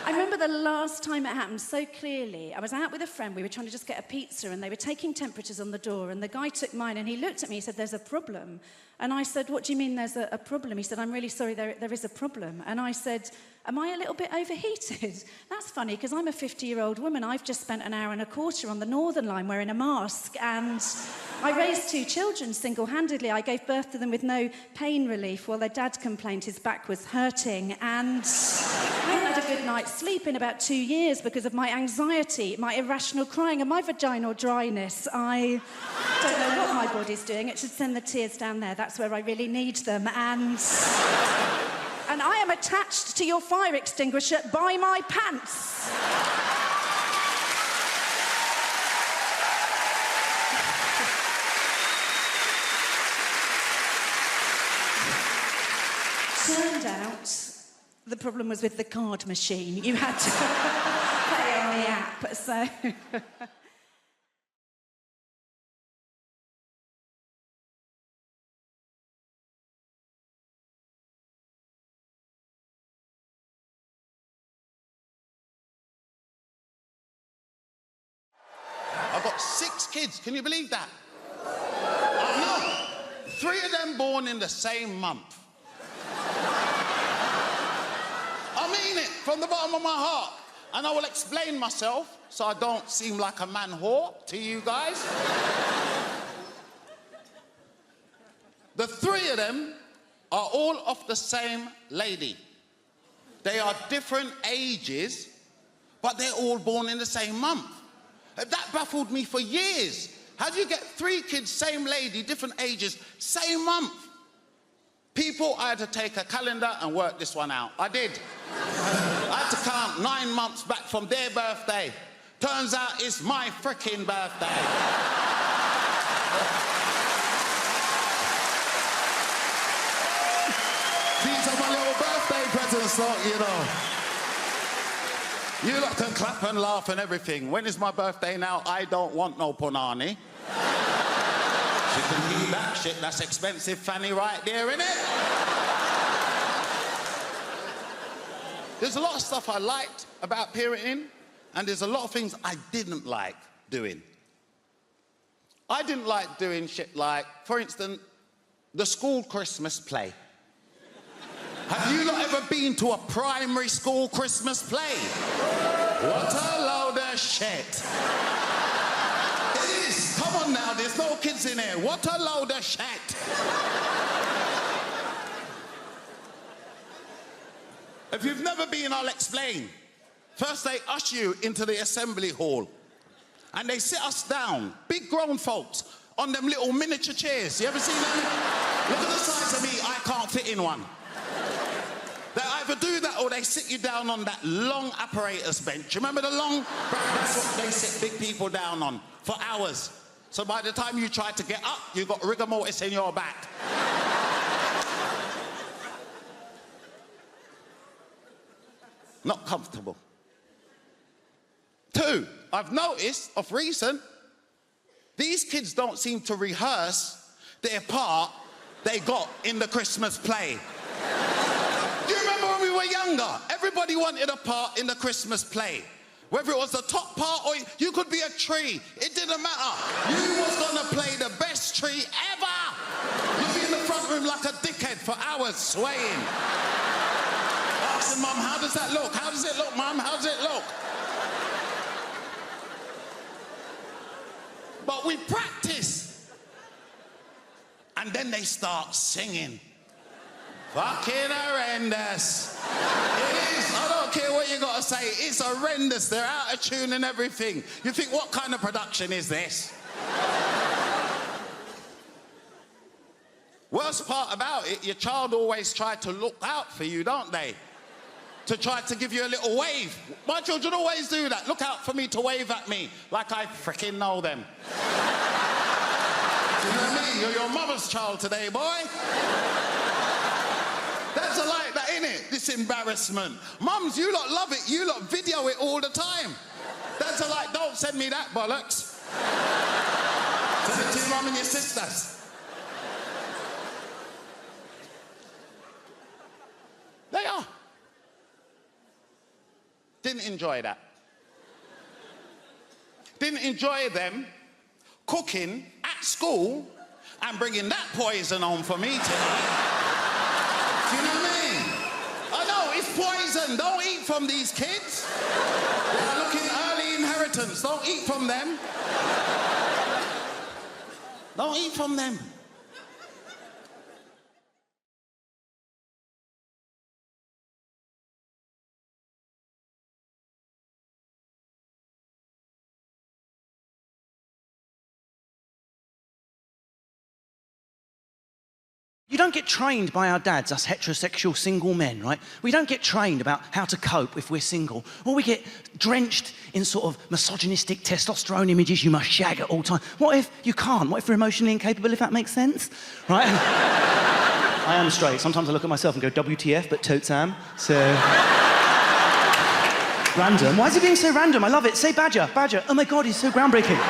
I remember the last time it happened so clearly. I was out with a friend, we were trying to just get a pizza, and they were taking temperatures on the door, and the guy took mine, and he looked at me, he said, "There's a problem." And I said, "What do you mean there's a problem?" He said, "I'm really sorry, there is a problem." And I said, "Am I a little bit overheated?" That's funny, because I'm a 50-year-old woman. I've just spent an hour and a quarter on the Northern Line wearing a mask, and I raised 2 children single-handedly. I gave birth to them with no pain relief while their dad complained his back was hurting, and I hadn't had a good night's sleep in about 2 years because of my anxiety, my irrational crying, and my vaginal dryness. I don't know what my body's doing. It should send the tears down there. That's where I really need them. And I am attached to your fire extinguisher by my pants. Turned out the problem was with the card machine. You had to pay on the app, so... I've got 6 kids, can you believe that? I know. 3 of them born in the same month. I mean it, from the bottom of my heart. And I will explain myself so I don't seem like a man whore to you guys. The 3 of them are all of the same lady. They are different ages, but they're all born in the same month. That baffled me for years. How do you get 3 kids, same lady, different ages, same month? People, I had to take a calendar and work this one out. I did. I had to count 9 months back from their birthday. Turns out it's my frickin' birthday. These are my little birthday presents, lot, you know. You lot can clap and laugh and everything. When is my birthday now? I don't want no punani. She can keep that shit. That's expensive fanny right there, innit? There's a lot of stuff I liked about parenting, and there's a lot of things I didn't like doing. I didn't like doing shit like, for instance, the school Christmas play. Have you not ever been to a primary school Christmas play? What a load of shit. It is. Come on now, there's no kids in here. What a load of shit. If you've never been, I'll explain. First, they usher you into the assembly hall. And they sit us down, big grown folks, on them little miniature chairs. You ever seen them? Look at the size of me, I can't fit in one. They either do that or they sit you down on that long apparatus bench. Remember the long? That's what they sit big people down on for hours. So by the time you try to get up, you've got rigor mortis in your back. Not comfortable. 2, I've noticed of recent, these kids don't seem to rehearse their part they got in the Christmas play. Do you remember when we were younger? Everybody wanted a part in the Christmas play. Whether it was the top part or you could be a tree. It didn't matter. You was gonna play the best tree ever. You'd be in the front room like a dickhead for hours swaying. Asking Mum, how does that look? How does it look, Mum? How does it look? But we practice. And then they start singing. Fucking horrendous. It is. I don't care what you gotta say. It's horrendous. They're out of tune and everything. You think, what kind of production is this? Worst part about it, your child always try to look out for you, don't they? To try to give you a little wave. My children always do that. Look out for me to wave at me, like I freaking know them. Do you know what I mean? You're your mother's child today, boy. That's like that, innit? This embarrassment. Mums, you lot love it. You lot video it all the time. That's like, don't send me that, bollocks. Send it to your mum and your sisters. They are. Didn't enjoy that. Didn't enjoy them cooking at school and bringing that poison on for me tonight. Do you know what I mean? I know, it's poison. Don't eat from these kids. They're looking early inheritance. Don't eat from them. Don't eat from them. You don't get trained by our dads, us heterosexual single men, right? We don't get trained about how to cope if we're single. Or we get drenched in sort of misogynistic testosterone images, you must shag at all times. What if you can't? What if you're emotionally incapable, if that makes sense? Right? I am straight. Sometimes I look at myself and go, WTF, but totes am. So... Random. Why is it being so random? I love it. Say badger, badger. Oh my God, he's so groundbreaking.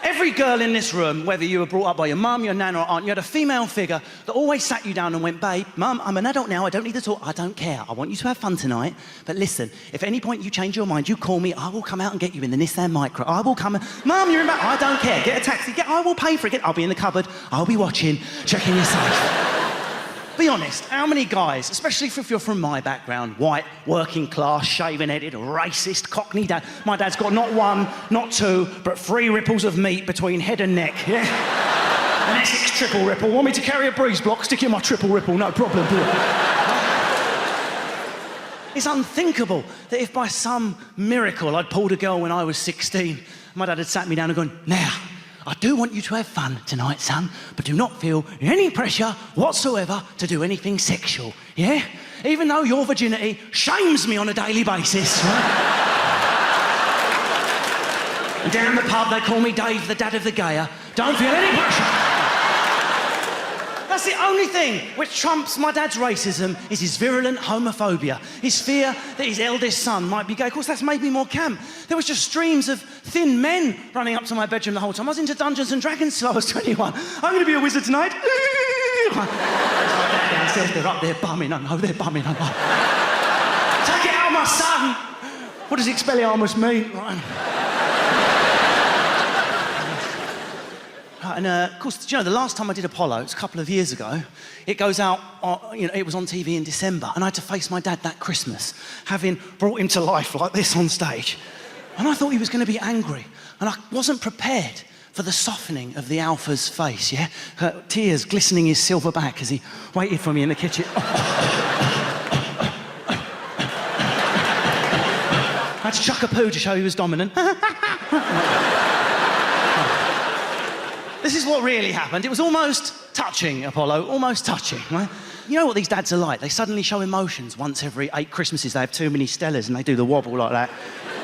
Every girl in this room, whether you were brought up by your mum, your nan or aunt, you had a female figure that always sat you down and went, babe, mum, I'm an adult now, I don't need to talk, I don't care. I want you to have fun tonight, but listen, if at any point you change your mind, you call me, I will come out and get you in the Nissan Micra. I will come and, mum, you're in back, I don't care, get a taxi, I will pay for it, I'll be in the cupboard, I'll be watching, checking your safe. Be honest, how many guys, especially if you're from my background, white, working class, shaven-headed, racist, cockney dad. My dad's got not one, not two, but 3 ripples of meat between head and neck, yeah? An Essex triple ripple. Want me to carry a breeze block? Stick in my triple ripple, no problem. It's unthinkable that if by some miracle I'd pulled a girl when I was 16, my dad had sat me down and gone, now, I do want you to have fun tonight, son, but do not feel any pressure whatsoever to do anything sexual, yeah? Even though your virginity shames me on a daily basis, right? And down the pub, they call me Dave, the dad of the gayer. Don't feel any pressure. That's the only thing which trumps my dad's racism is his virulent homophobia, his fear that his eldest son might be gay. Of course, that's made me more camp. There was just streams of thin men running up to my bedroom the whole time. I was into Dungeons and Dragons till I was 21. I'm going to be a wizard tonight. Downstairs, they're up there bumming. I know they're bumming. I know. Take it out, my son. What does Expelliarmus mean? Right. And of course, you know, the last time I did Apollo, it was a couple of years ago, it goes out, it was on TV in December, and I had to face my dad that Christmas, having brought him to life like this on stage. And I thought he was going to be angry, and I wasn't prepared for the softening of the alpha's face, yeah? Tears glistening his silver back as he waited for me in the kitchen. I had to chuck a poo to show he was dominant. This is what really happened. It was almost touching, Apollo, almost touching, right? You know what these dads are like? They suddenly show emotions once every 8 Christmases. They have too many Stellas and they do the wobble like that.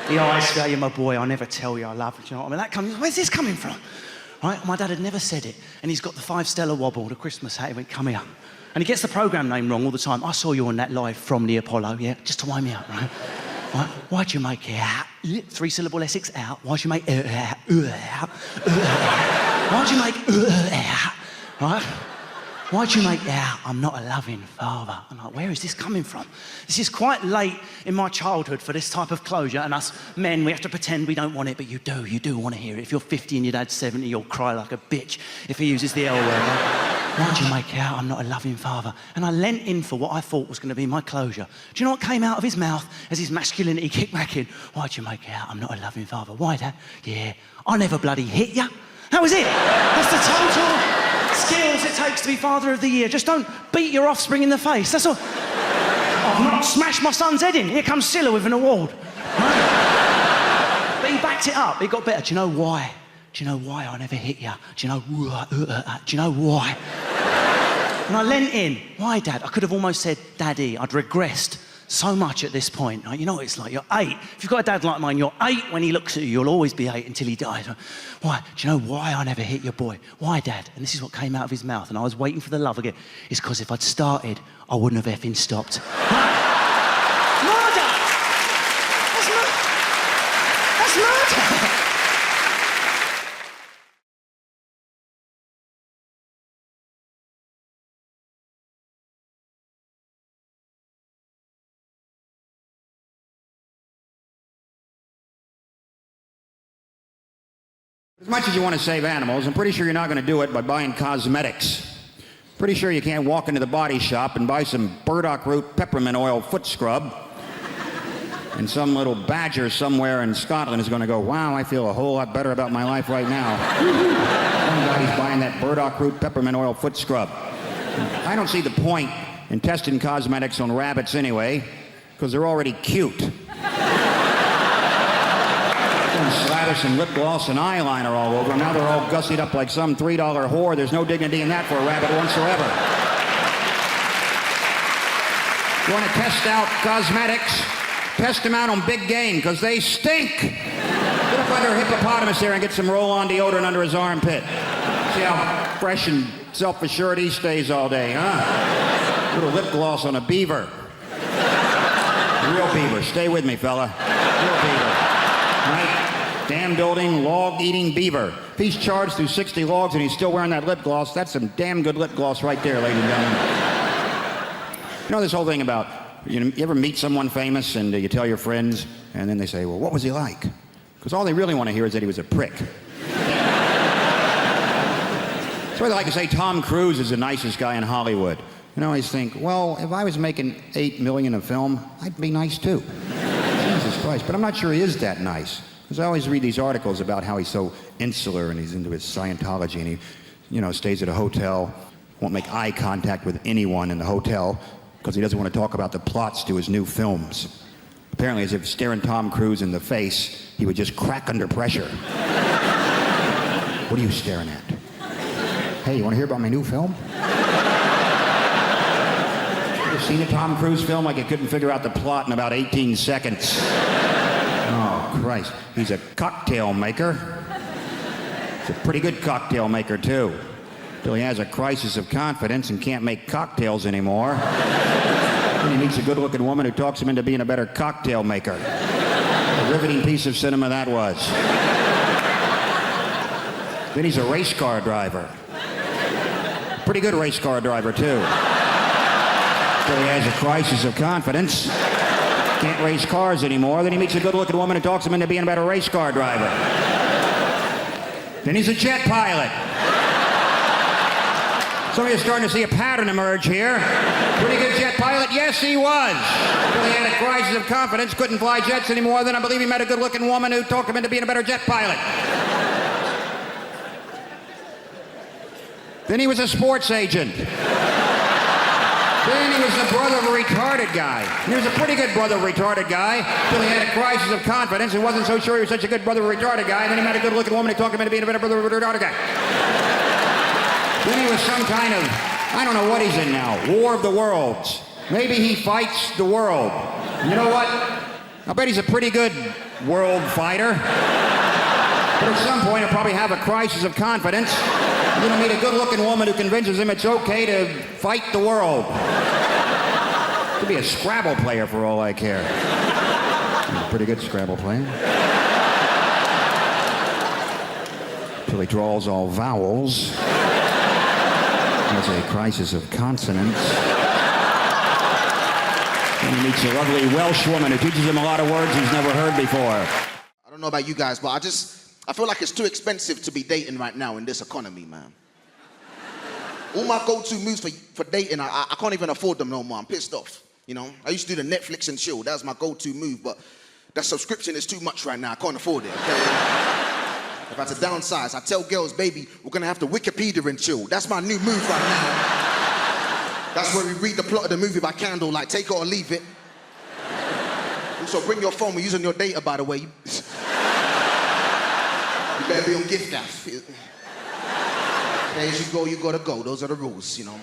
The eyes say, you're my boy, I'll never tell you I love you. Do you know what I mean? Where's this coming from? Right? My dad had never said it. And he's got the 5 Stella wobble, the Christmas hat. He went, come here. And he gets the programme name wrong all the time. I saw you on that live from the Apollo, yeah? Just to wind me up, right? Right? Why'd you make it out? 3-syllable Essex out. Why'd you make it out? Why'd you make out? Right? Why'd you make out? I'm not a loving father. I'm like, where is this coming from? This is quite late in my childhood for this type of closure, and us men, we have to pretend we don't want it, but you do want to hear it. If you're 50 and your dad's 70, you'll cry like a bitch if he uses the L word. Right? Why'd you make out? I'm not a loving father. And I leant in for what I thought was going to be my closure. Do you know what came out of his mouth as his masculinity kicked back in? Why'd you make out? I'm not a loving father. Why, Dad? Yeah, I never bloody hit ya. That was it. That's the total skills it takes to be father of the year. Just don't beat your offspring in the face. That's all. I've not smashed my son's head in. Here comes Scylla with an award. Right? But he backed it up. It got better. Do you know why? do you know why I never hit you? Do you know why? And I leant in. Why, Dad? I could have almost said, Daddy. I'd regressed so much at this point. You know what it's like? You're 8. If you've got a dad like mine, you're 8 when he looks at you. You'll always be 8 until he dies. Why? Do you know why I never hit your boy? Why, Dad? And this is what came out of his mouth. And I was waiting for the love again. It's because if I'd started, I wouldn't have effing stopped. Murder! That's murder! As much as you want to save animals, I'm pretty sure you're not going to do it by buying cosmetics. Pretty sure you can't walk into the body shop and buy some burdock root peppermint oil foot scrub. And some little badger somewhere in Scotland is going to go, wow, I feel a whole lot better about my life right now. Somebody's buying that burdock root peppermint oil foot scrub. I don't see the point in testing cosmetics on rabbits anyway, because they're already cute. Slather some lip gloss and eyeliner all over them. Now they're all gussied up like some $3 whore. There's no dignity in that for a rabbit whatsoever. You want to test out cosmetics? Test them out on big game, because they stink. Get up under a hippopotamus there and get some roll-on deodorant under his armpit. See how fresh and self-assured he stays all day, huh? Little lip gloss on a beaver. A real beaver. Stay with me, fella. Real beaver. Right? Dam building, log eating beaver. If he's charged through 60 logs and he's still wearing that lip gloss, that's some damn good lip gloss right there, ladies and gentlemen. You know this whole thing about, you ever meet someone famous and you tell your friends and then they say, well, what was he like? Because all they really want to hear is that he was a prick. That's why they like to say Tom Cruise is the nicest guy in Hollywood. And I always think, well, if I was making $8 million a film, I'd be nice too. Jesus Christ, but I'm not sure he is that nice. Because I always read these articles about how he's so insular and he's into his Scientology and he, you know, stays at a hotel, won't make eye contact with anyone in the hotel because he doesn't want to talk about the plots to his new films. Apparently, as if staring Tom Cruise in the face, he would just crack under pressure. What are you staring at? Hey, you want to hear about my new film? Ever seen a Tom Cruise film like it couldn't figure out the plot in about 18 seconds? Oh, Christ. He's a cocktail maker. He's a pretty good cocktail maker, too. Till he has a crisis of confidence and can't make cocktails anymore. Then he meets a good-looking woman who talks him into being a better cocktail maker. A riveting piece of cinema that was. Then he's a race car driver. Pretty good race car driver, too. Till he has a crisis of confidence. Can't race cars anymore. Then he meets a good-looking woman who talks him into being a better race car driver. Then he's a jet pilot. Some of you are starting to see a pattern emerge here. Pretty good jet pilot? Yes, he was. Until he had a crisis of confidence, couldn't fly jets anymore. Then I believe he met a good-looking woman who talked him into being a better jet pilot. Then he was a sports agent. Then he was the brother of a retarded guy. And he was a pretty good brother of a retarded guy until he had a crisis of confidence and wasn't so sure he was such a good brother of a retarded guy. And then he met a good-looking woman who talked him into being a better brother of a retarded guy. Then he was some kind of, I don't know what he's in now, War of the Worlds. Maybe he fights the world. And you know what? I bet he's a pretty good world fighter. But at some point he'll probably have a crisis of confidence. He's going to meet a good-looking woman who convinces him it's okay to fight the world. Could be a Scrabble player for all I care. He's a pretty good Scrabble player. Until he draws all vowels. Has a crisis of consonants. And he meets a lovely Welsh woman who teaches him a lot of words he's never heard before. I don't know about you guys, but I feel like it's too expensive to be dating right now in this economy, man. All my go-to moves for dating, I can't even afford them no more. I'm pissed off, you know? I used to do the Netflix and chill. That was my go-to move, but that subscription is too much right now. I can't afford it, okay? If I had to downsize, I tell girls, baby, we're gonna have to Wikipedia and chill. That's my new move right now. That's where we read the plot of the movie by candlelight, take it or leave it. Also, bring your phone, we're using your data, by the way. You better be on gift gas. As you go, you gotta go. Those are the rules, you know.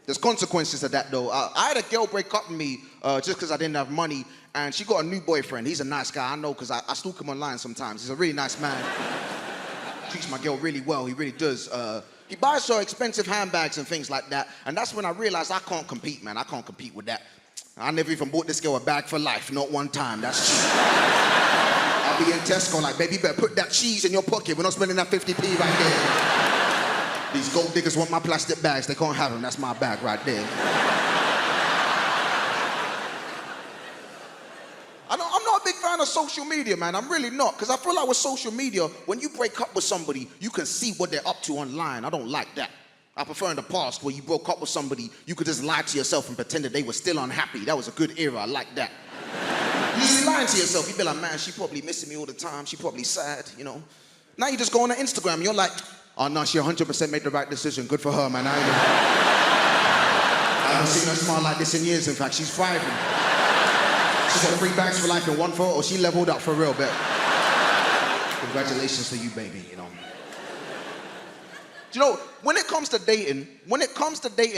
There's consequences to that, though. I had a girl break up with me just because I didn't have money, and she got a new boyfriend. He's a nice guy, I know, because I stalk him online sometimes. He's a really nice man. Treats my girl really well, he really does. He buys her expensive handbags and things like that, and that's when I realized I can't compete, man. I can't compete with that. I never even bought this girl a bag for life, not one time. That's cheap. I'll be in Tesco like, baby, you better put that cheese in your pocket. We're not spending that 50p right there. These gold diggers want my plastic bags. They can't have them. That's my bag right there. I'm not a big fan of social media, man. I'm really not. Because I feel like with social media, when you break up with somebody, you can see what they're up to online. I don't like that. I prefer in the past where you broke up with somebody, you could just lie to yourself and pretend that they were still unhappy. That was a good era. I like that. You just be lying to yourself. You be like, man, she probably missing me all the time. She probably sad, you know. Now you just go on her Instagram and you're like, oh no, she 100% made the right decision. Good for her, man. I haven't seen her smile like this in years. In fact, she's thriving. She got 3 bags for life in one photo. She leveled up for real, bet. Congratulations to you, baby, you know. You know, when it comes to dating,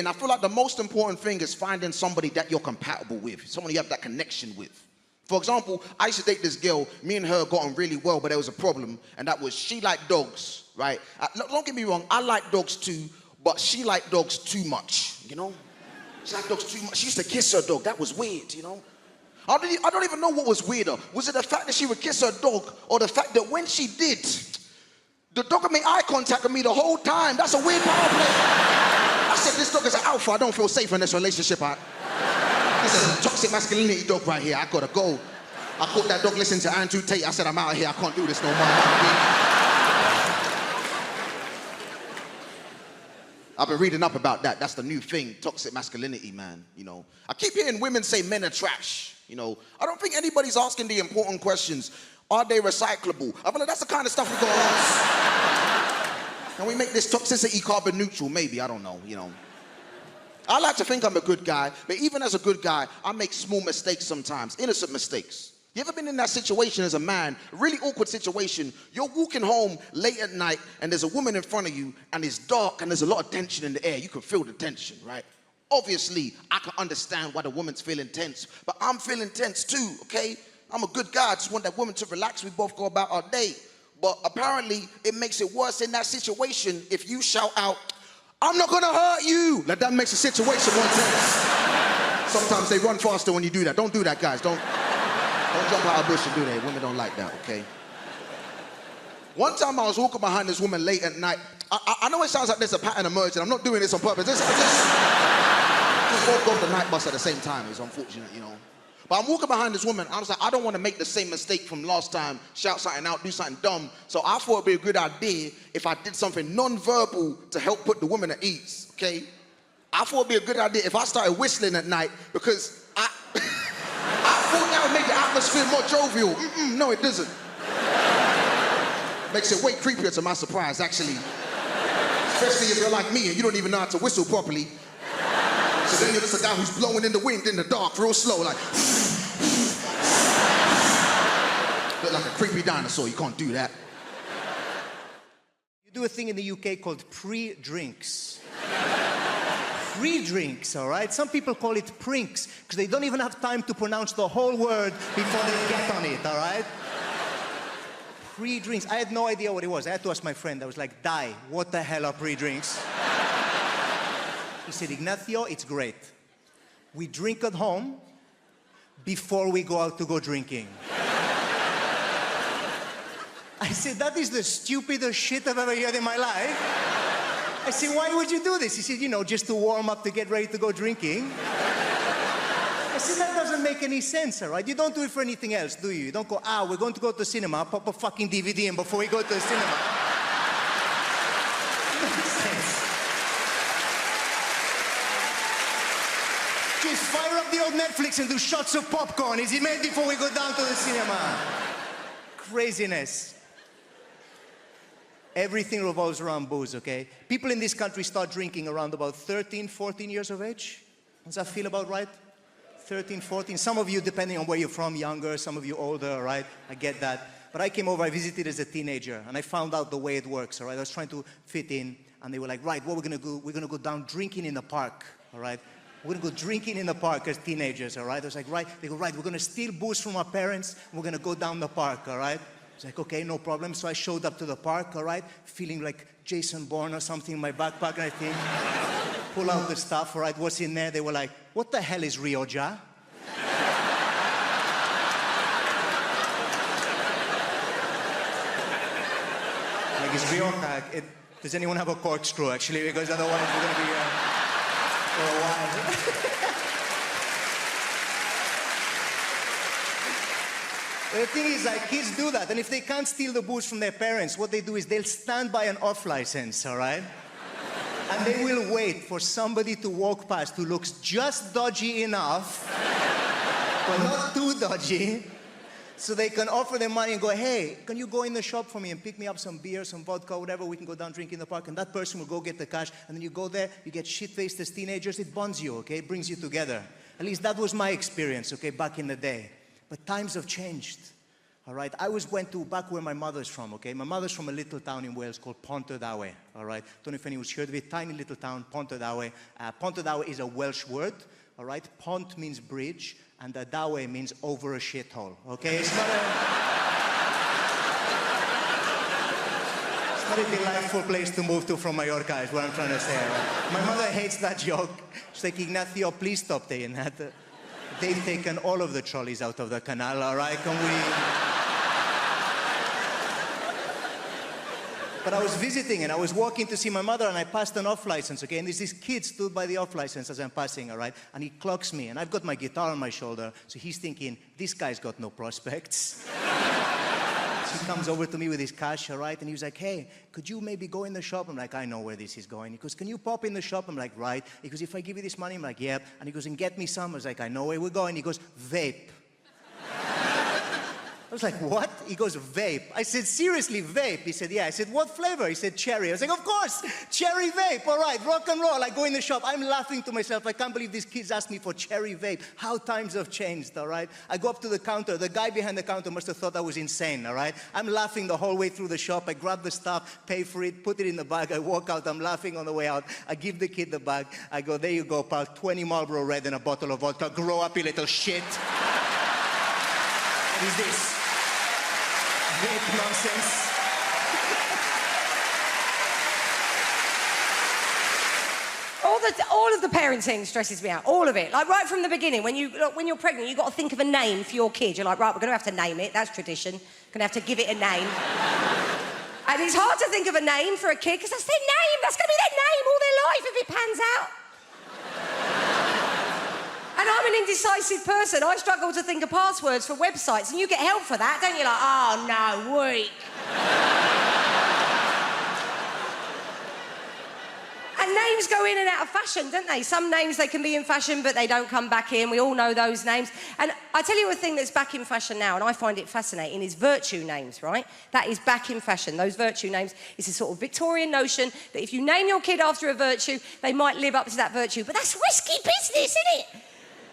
I feel like the most important thing is finding somebody that you're compatible with, someone you have that connection with. For example, I used to date this girl, me and her got on really well, but there was a problem, and that was she liked dogs, right? Don't get me wrong, I like dogs too, but she liked dogs too much, you know? She liked dogs too much. She used to kiss her dog. That was weird, you know? I don't even know what was weirder. Was it the fact that she would kiss her dog, or the fact that when she did, the dog would make eye contact with me the whole time? That's a weird power play. I said, this dog is an alpha. I don't feel safe in this relationship. This is a toxic masculinity dog right here. I gotta go. I caught that dog listening to Andrew Tate. I said, I'm out of here. I can't do this no more. I've been reading up about that. That's the new thing, toxic masculinity, man. You know, I keep hearing women say men are trash. You know, I don't think anybody's asking the important questions. Are they recyclable? I feel like that's the kind of stuff we gotta ask. Can we make this toxicity carbon neutral? Maybe, I don't know, you know. I like to think I'm a good guy, but even as a good guy, I make small mistakes sometimes, innocent mistakes. You ever been in that situation as a man, a really awkward situation, you're walking home late at night and there's a woman in front of you and it's dark and there's a lot of tension in the air. You can feel the tension, right? Obviously, I can understand why the woman's feeling tense, but I'm feeling tense too, okay? I'm a good guy, I just want that woman to relax, we both go about our day. But apparently, it makes it worse in that situation if you shout out, I'm not gonna hurt you! Like that makes the situation more tense. Sometimes they run faster when you do that. Don't do that, guys. Don't jump out of a bush and do that. Women don't like that, okay? One time I was walking behind this woman late at night. I know it sounds like there's a pattern emerging. I'm not doing this on purpose. I just woke off the night bus at the same time. It's unfortunate, you know. But I'm walking behind this woman. I was like, I don't want to make the same mistake from last time, shout something out, do something dumb. So I thought it'd be a good idea if I did something non-verbal to help put the woman at ease, okay? I thought it'd be a good idea if I started whistling at night because I thought that would make the atmosphere more jovial. No, it doesn't. Makes it way creepier to my surprise, actually. Especially if you're like me and you don't even know how to whistle properly. So then you're just a guy who's blowing in the wind in the dark, real slow, like. Look like a creepy dinosaur, you can't do that. You do a thing in the UK called pre-drinks. Pre-drinks, all right? Some people call it prinks, because they don't even have time to pronounce the whole word before they get on it, all right? Pre-drinks, I had no idea what it was. I had to ask my friend, I was like, Di, what the hell are pre-drinks? He said, Ignacio, it's great. We drink at home before we go out to go drinking. I said, that is the stupidest shit I've ever heard in my life. I said, why would you do this? He said, you know, just to warm up to get ready to go drinking. I said, that doesn't make any sense, all right? You don't do it for anything else, do you? You don't go, we're going to go to the cinema, pop a fucking DVD in before we go to the cinema. It makes sense. Just fire up the old Netflix and do shots of popcorn. Is it made before we go down to the cinema? Craziness. Everything revolves around booze, okay? People in this country start drinking around about 13, 14 years of age. Does that feel about right? 13, 14. Some of you, depending on where you're from, younger. Some of you older, all right? I get that. But I came over, I visited as a teenager, and I found out the way it works, all right? I was trying to fit in, and they were like, right, what we're gonna do, we're gonna go down drinking in the park, all right? We're gonna go drinking in the park as teenagers, all right? I was like, right, they go, right, we're gonna steal booze from our parents, and we're gonna go down the park, all right? I was like, okay, no problem. So I showed up to the park, all right, feeling like Jason Bourne or something in my backpack, and I think, pull out the stuff, all right, what's in there? They were like, what the hell is Rioja? Like, it's Rioja. Does anyone have a corkscrew, actually? Because otherwise we're gonna be for a while. The thing is, like, kids do that, and if they can't steal the booze from their parents, what they do is they'll stand by an off license, all right? And they will wait for somebody to walk past who looks just dodgy enough, but not too dodgy, so they can offer them money and go, hey, can you go in the shop for me and pick me up some beer, some vodka, whatever, we can go down drink in the park, and that person will go get the cash, and then you go there, you get shit-faced as teenagers, it bonds you, okay? It brings you together. At least that was my experience, okay, back in the day. But times have changed, all right? I went to back where my mother's from, okay? My mother's from a little town in Wales called Pontardawe, all right? Don't know if anyone's heard of it. Tiny little town, Pontardawe. Pontardawe is a Welsh word, all right? Pont means bridge, and Dawe means over a shithole, okay? It's not a delightful place to move to from Mallorca, is what I'm trying to say, right? My mother hates that joke. She's like, Ignacio, please stop saying that. They've taken all of the trolleys out of the canal, all right? Can we... But I was visiting and I was walking to see my mother and I passed an off license, okay? And there's this kid stood by the off license as I'm passing, all right? And he clocks me and I've got my guitar on my shoulder, so he's thinking, this guy's got no prospects. So he comes over to me with his cash, all right? And he was like, hey, could you maybe go in the shop? I'm like, I know where this is going. He goes, can you pop in the shop? I'm like, right. He goes, if I give you this money? I'm like, yep. And he goes, and get me some? I was like, I know where we're going. He goes, vape. I was like, what? He goes, vape. I said, seriously, vape? He said, yeah. I said, what flavor? He said, cherry. I was like, of course, cherry vape. All right, rock and roll. I go in the shop. I'm laughing to myself. I can't believe these kids asked me for cherry vape. How times have changed, all right? I go up to the counter. The guy behind the counter must have thought I was insane, all right? I'm laughing the whole way through the shop. I grab the stuff, pay for it, put it in the bag. I walk out. I'm laughing on the way out. I give the kid the bag. I go, there you go, pal. 20 Marlboro Red and a bottle of vodka. Grow up, you little shit. What is this? Vape nonsense. All of the parenting stresses me out. All of it. Like right from the beginning, when you're pregnant, you've got to think of a name for your kid. You're like, right, we're going to have to name it. That's tradition. Going to have to give it a name. And it's hard to think of a name for a kid because that's their name. That's going to be their name all their life if it pans out. And I'm an indecisive person. I struggle to think of passwords for websites, and you get help for that, don't you? Like, oh, no, weak. And names go in and out of fashion, don't they? Some names, they can be in fashion, but they don't come back in. We all know those names. And I tell you a thing that's back in fashion now, and I find it fascinating, is virtue names, right? That is back in fashion. Those virtue names, it's a sort of Victorian notion that if you name your kid after a virtue, they might live up to that virtue. But that's risky business, isn't it?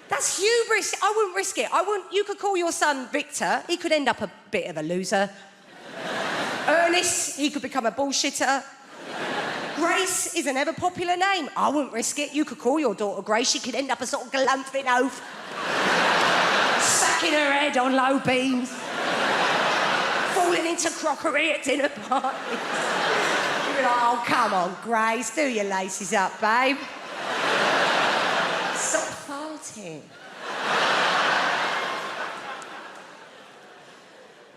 That's hubris. I wouldn't risk it. You could call your son Victor. He could end up a bit of a loser. Ernest, he could become a bullshitter. Grace is an ever-popular name. I wouldn't risk it. You could call your daughter Grace. She could end up a sort of galumphing oaf. Sacking her head on low beams. Falling into crockery at dinner parties. You'd be like, oh, come on, Grace. Do your laces up, babe. Stop farting.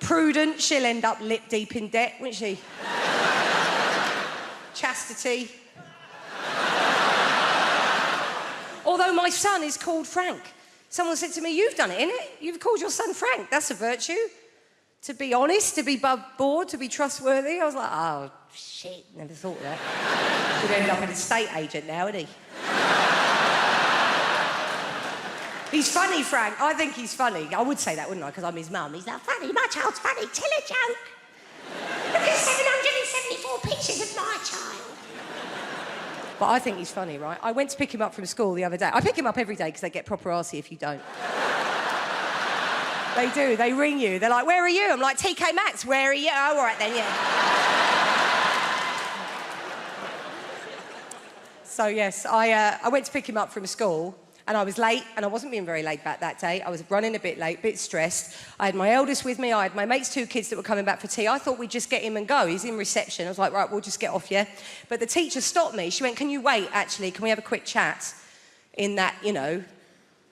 Prudent, she'll end up lip deep in debt, won't she? Chastity. Although my son is called Frank. Someone said to me, you've done it, innit? You've called your son Frank. That's a virtue. To be honest, to be above board, to be trustworthy. I was like, oh, shit, never thought of that. He'd end up an estate agent now, isn't he? He's funny, Frank. I think he's funny. I would say that, wouldn't I? Because I'm his mum. He's not funny. My child's funny. Tell a joke. Look at 774 pictures of my child. But I think he's funny, right? I went to pick him up from school the other day. I pick him up every day because they get proper arsey if you don't. They do. They ring you. They're like, where are you? I'm like, TK Maxx, where are you? Oh, all right then, yeah. So, yes, I went to pick him up from school and I was late and I wasn't being very laid back that day. I was running a bit late, a bit stressed. I had my eldest with me. I had my mate's 2 kids that were coming back for tea. I thought we'd just get him and go. He's in reception. I was like, right, we'll just get off, yeah? But the teacher stopped me. She went, can you wait, actually? Can we have a quick chat? In that, you know,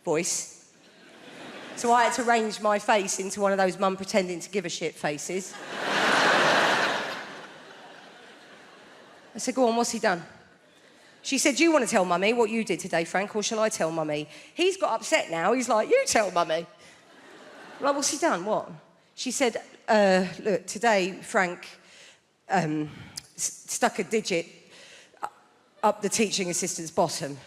voice. So I had to arrange my face into one of those mum pretending to give a shit faces. I said, go on, what's he done? She said, do you want to tell Mummy what you did today, Frank, or shall I tell Mummy? He's got upset now. He's like, you tell Mummy. I'm like, what's he done? What? She said, look, today, Frank stuck a digit up the teaching assistant's bottom.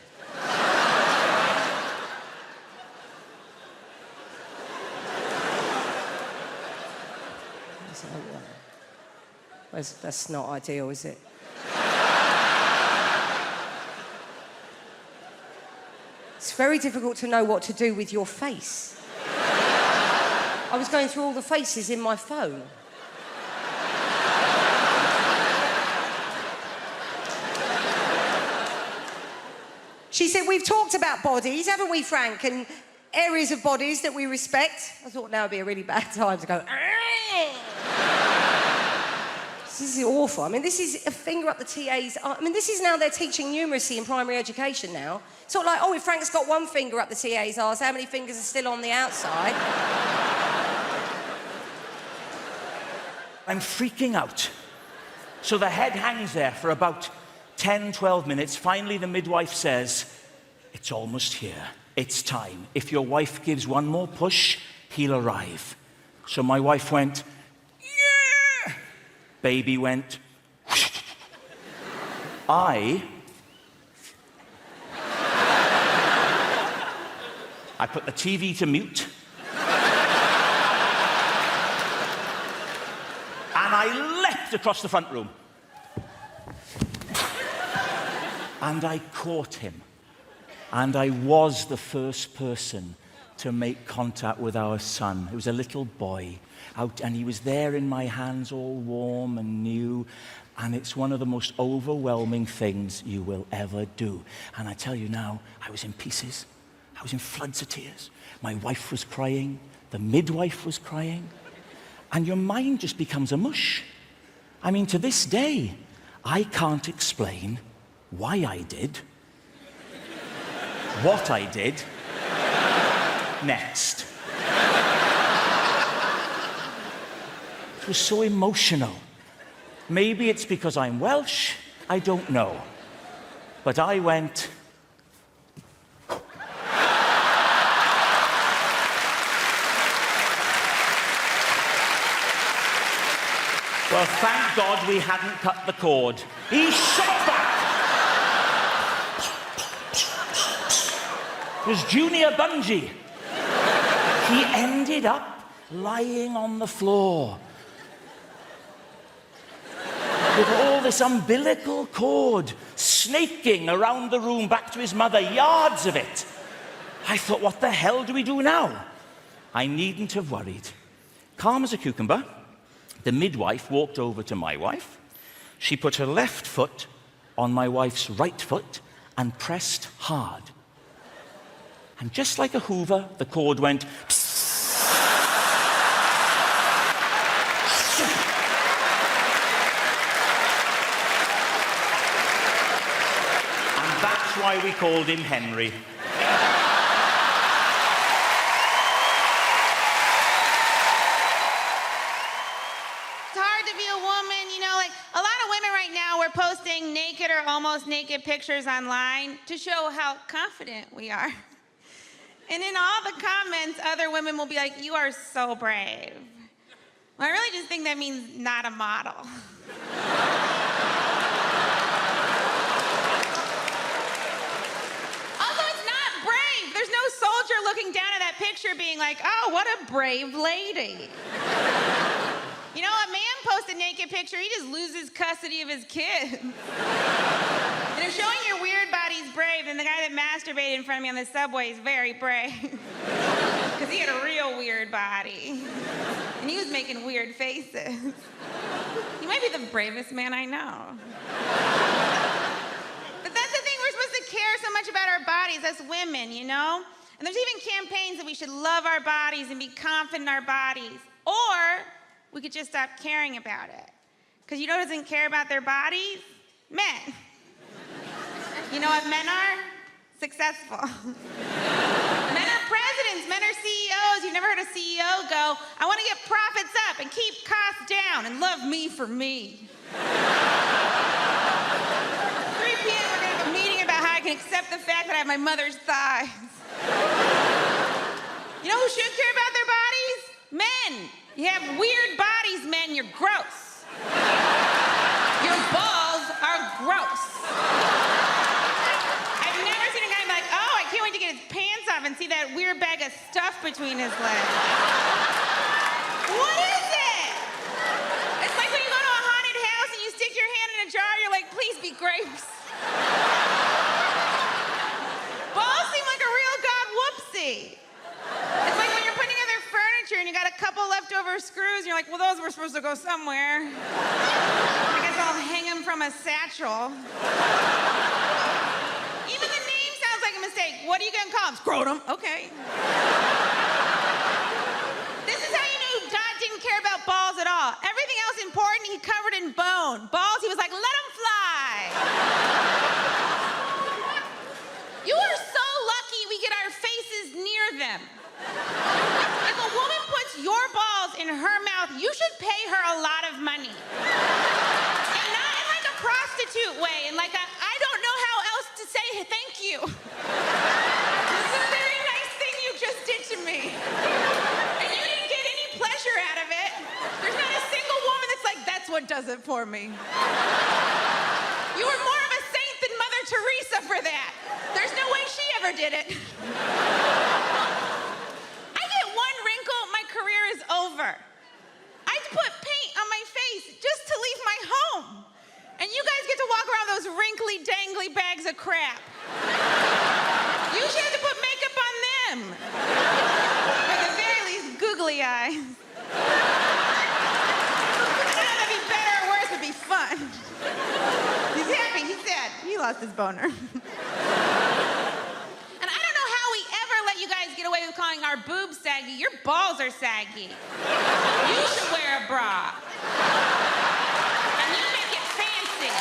That's not ideal, is it? It's very difficult to know what to do with your face. I was going through all the faces in my phone. She said, we've talked about bodies, haven't we, Frank? And areas of bodies that we respect. I thought now would be a really bad time to go, This is awful. I mean, this is a finger up the TA's... I mean, this is now they're teaching numeracy in primary education now. It's not like, oh, if Frank's got one finger up the TA's arse, how many fingers are still on the outside? I'm freaking out. So the head hangs there for about 10, 12 minutes. Finally, the midwife says, it's almost here. It's time. If your wife gives one more push, he'll arrive. So my wife went... Baby went. I put the TV to mute. And I leapt across the front room. And I caught him. And I was the first person to make contact with our son. It was a little boy. Out, and he was there in my hands, all warm and new, and it's one of the most overwhelming things you will ever do. And I tell you now, I was in pieces. I was in floods of tears. My wife was crying. The midwife was crying. And your mind just becomes a mush. I mean, to this day, I can't explain why I did, what I did, next. It was so emotional. Maybe it's because I'm Welsh, I don't know. But I went... Well, thank God we hadn't cut the cord. He shot back! It was Junior Bungee. He ended up lying on the floor. With all this umbilical cord snaking around the room back to his mother, yards of it. I thought, what the hell do we do now? I needn't have worried. Calm as a cucumber, the midwife walked over to my wife. She put her left foot on my wife's right foot and pressed hard. And just like a Hoover, the cord went... That's why we called him Henry. It's hard to be a woman, you know, like a lot of women right now, we're posting naked or almost naked pictures online to show how confident we are. And in all the comments, other women will be like, you are so brave. Well, I really just think that means not a model. Soldier looking down at that picture being like, oh, what a brave lady. You know, a man posts a naked picture, he just loses custody of his kids. And if showing your weird body's brave, then the guy that masturbated in front of me on the subway is very brave. Because he had a real weird body. And he was making weird faces. He might be the bravest man I know. But that's the thing, we're supposed to care so much about our bodies as women, you know? And there's even campaigns that we should love our bodies and be confident in our bodies. Or we could just stop caring about it. Because you know who doesn't care about their bodies? Men. You know what men are? Successful. Men are presidents, men are CEOs. You've never heard a CEO go, I want to get profits up and keep costs down and love me for me. 3 p.m. we're going to have a meeting about how I can accept the fact that I have my mother's thighs. You know who should care about their bodies? Men. You have weird bodies, men. You're gross. Your balls are gross. I've never seen a guy be like, oh, I can't wait to get his pants off and see that weird bag of stuff between his legs. What is it? It's like when you go to a haunted house and you stick your hand in a jar, you're like, please be grapes. Balls seem like a real god whoopsie. It's like when you're putting together furniture and you got a couple leftover screws and you're like, well, those were supposed to go somewhere. I guess I'll hang them from a satchel. Even the name sounds like a mistake. What are you gonna call them? Scrotum. Okay. This is how you knew God didn't care about balls at all. Everything else important, he covered in bone. Balls, he was like, let them fly. You are so lucky we get our faces near them. If a woman puts your balls in her mouth, you should pay her a lot of money. And not in like a prostitute way, and like a, I don't know how else to say thank you. This is a very nice thing you just did to me. And you didn't get any pleasure out of it. There's not a single woman that's like, that's what does it for me. You were more of a saint than Mother Teresa for that. There's no way she ever did it. I get one wrinkle, my career is over. I had to put paint on my face just to leave my home. And you guys get to walk around those wrinkly, dangly bags of crap. You should have to put makeup on them. Or at the very least, googly eyes. I don't know if that'd be better or worse, it'd be fun. He's happy, he's sad. He lost his boner. And I don't know how we ever let you guys get away with calling our boobs saggy. Your balls are saggy. You should wear a bra. And you make it fancy.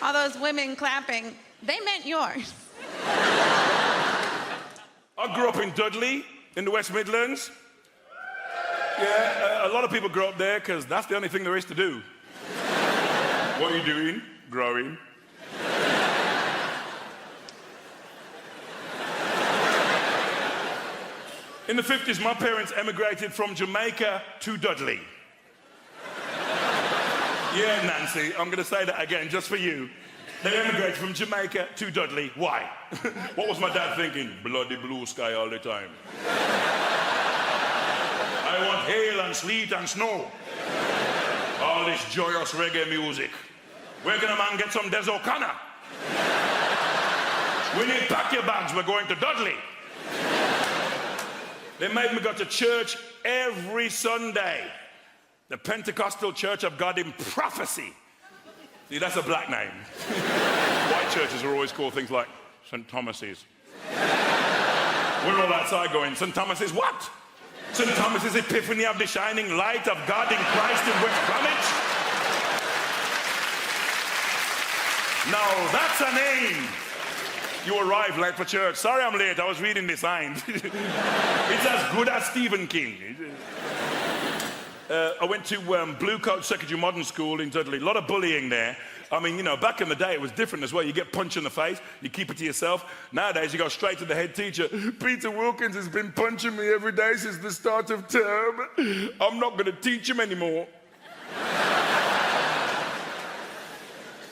All those women clapping, they meant yours. I grew up in Dudley, in the West Midlands. Yeah, a lot of people grow up there because that's the only thing there is to do. What are you doing? Growing. In the 50s, my parents emigrated from Jamaica to Dudley. Yeah, Nancy, I'm going to say that again just for you. They emigrated from Jamaica to Dudley. Why? What was my dad thinking? Bloody blue sky all the time. I want hail and sleet and snow. All this joyous reggae music. Where can a man get some Des O'Connor? We need pack your bags, we're going to Dudley. They made me go to church every Sunday. The Pentecostal Church of God in Prophecy. See, that's a black name. White churches are always called things like St. Thomas's. We're all outside going, St. Thomas's what? St. Thomas's Epiphany of the Shining Light of God in Christ in West Bromwich? Now, that's a name. You arrived late for church. Sorry I'm late, I was reading the signs. It's as good as Stephen King. I went to Blue Coat Secondary Modern School in Dudley. A lot of bullying there. I mean, you know, back in the day, it was different as well. You get punched in the face, you keep it to yourself. Nowadays, you go straight to the head teacher. Peter Wilkins has been punching me every day since the start of term. I'm not going to teach him anymore.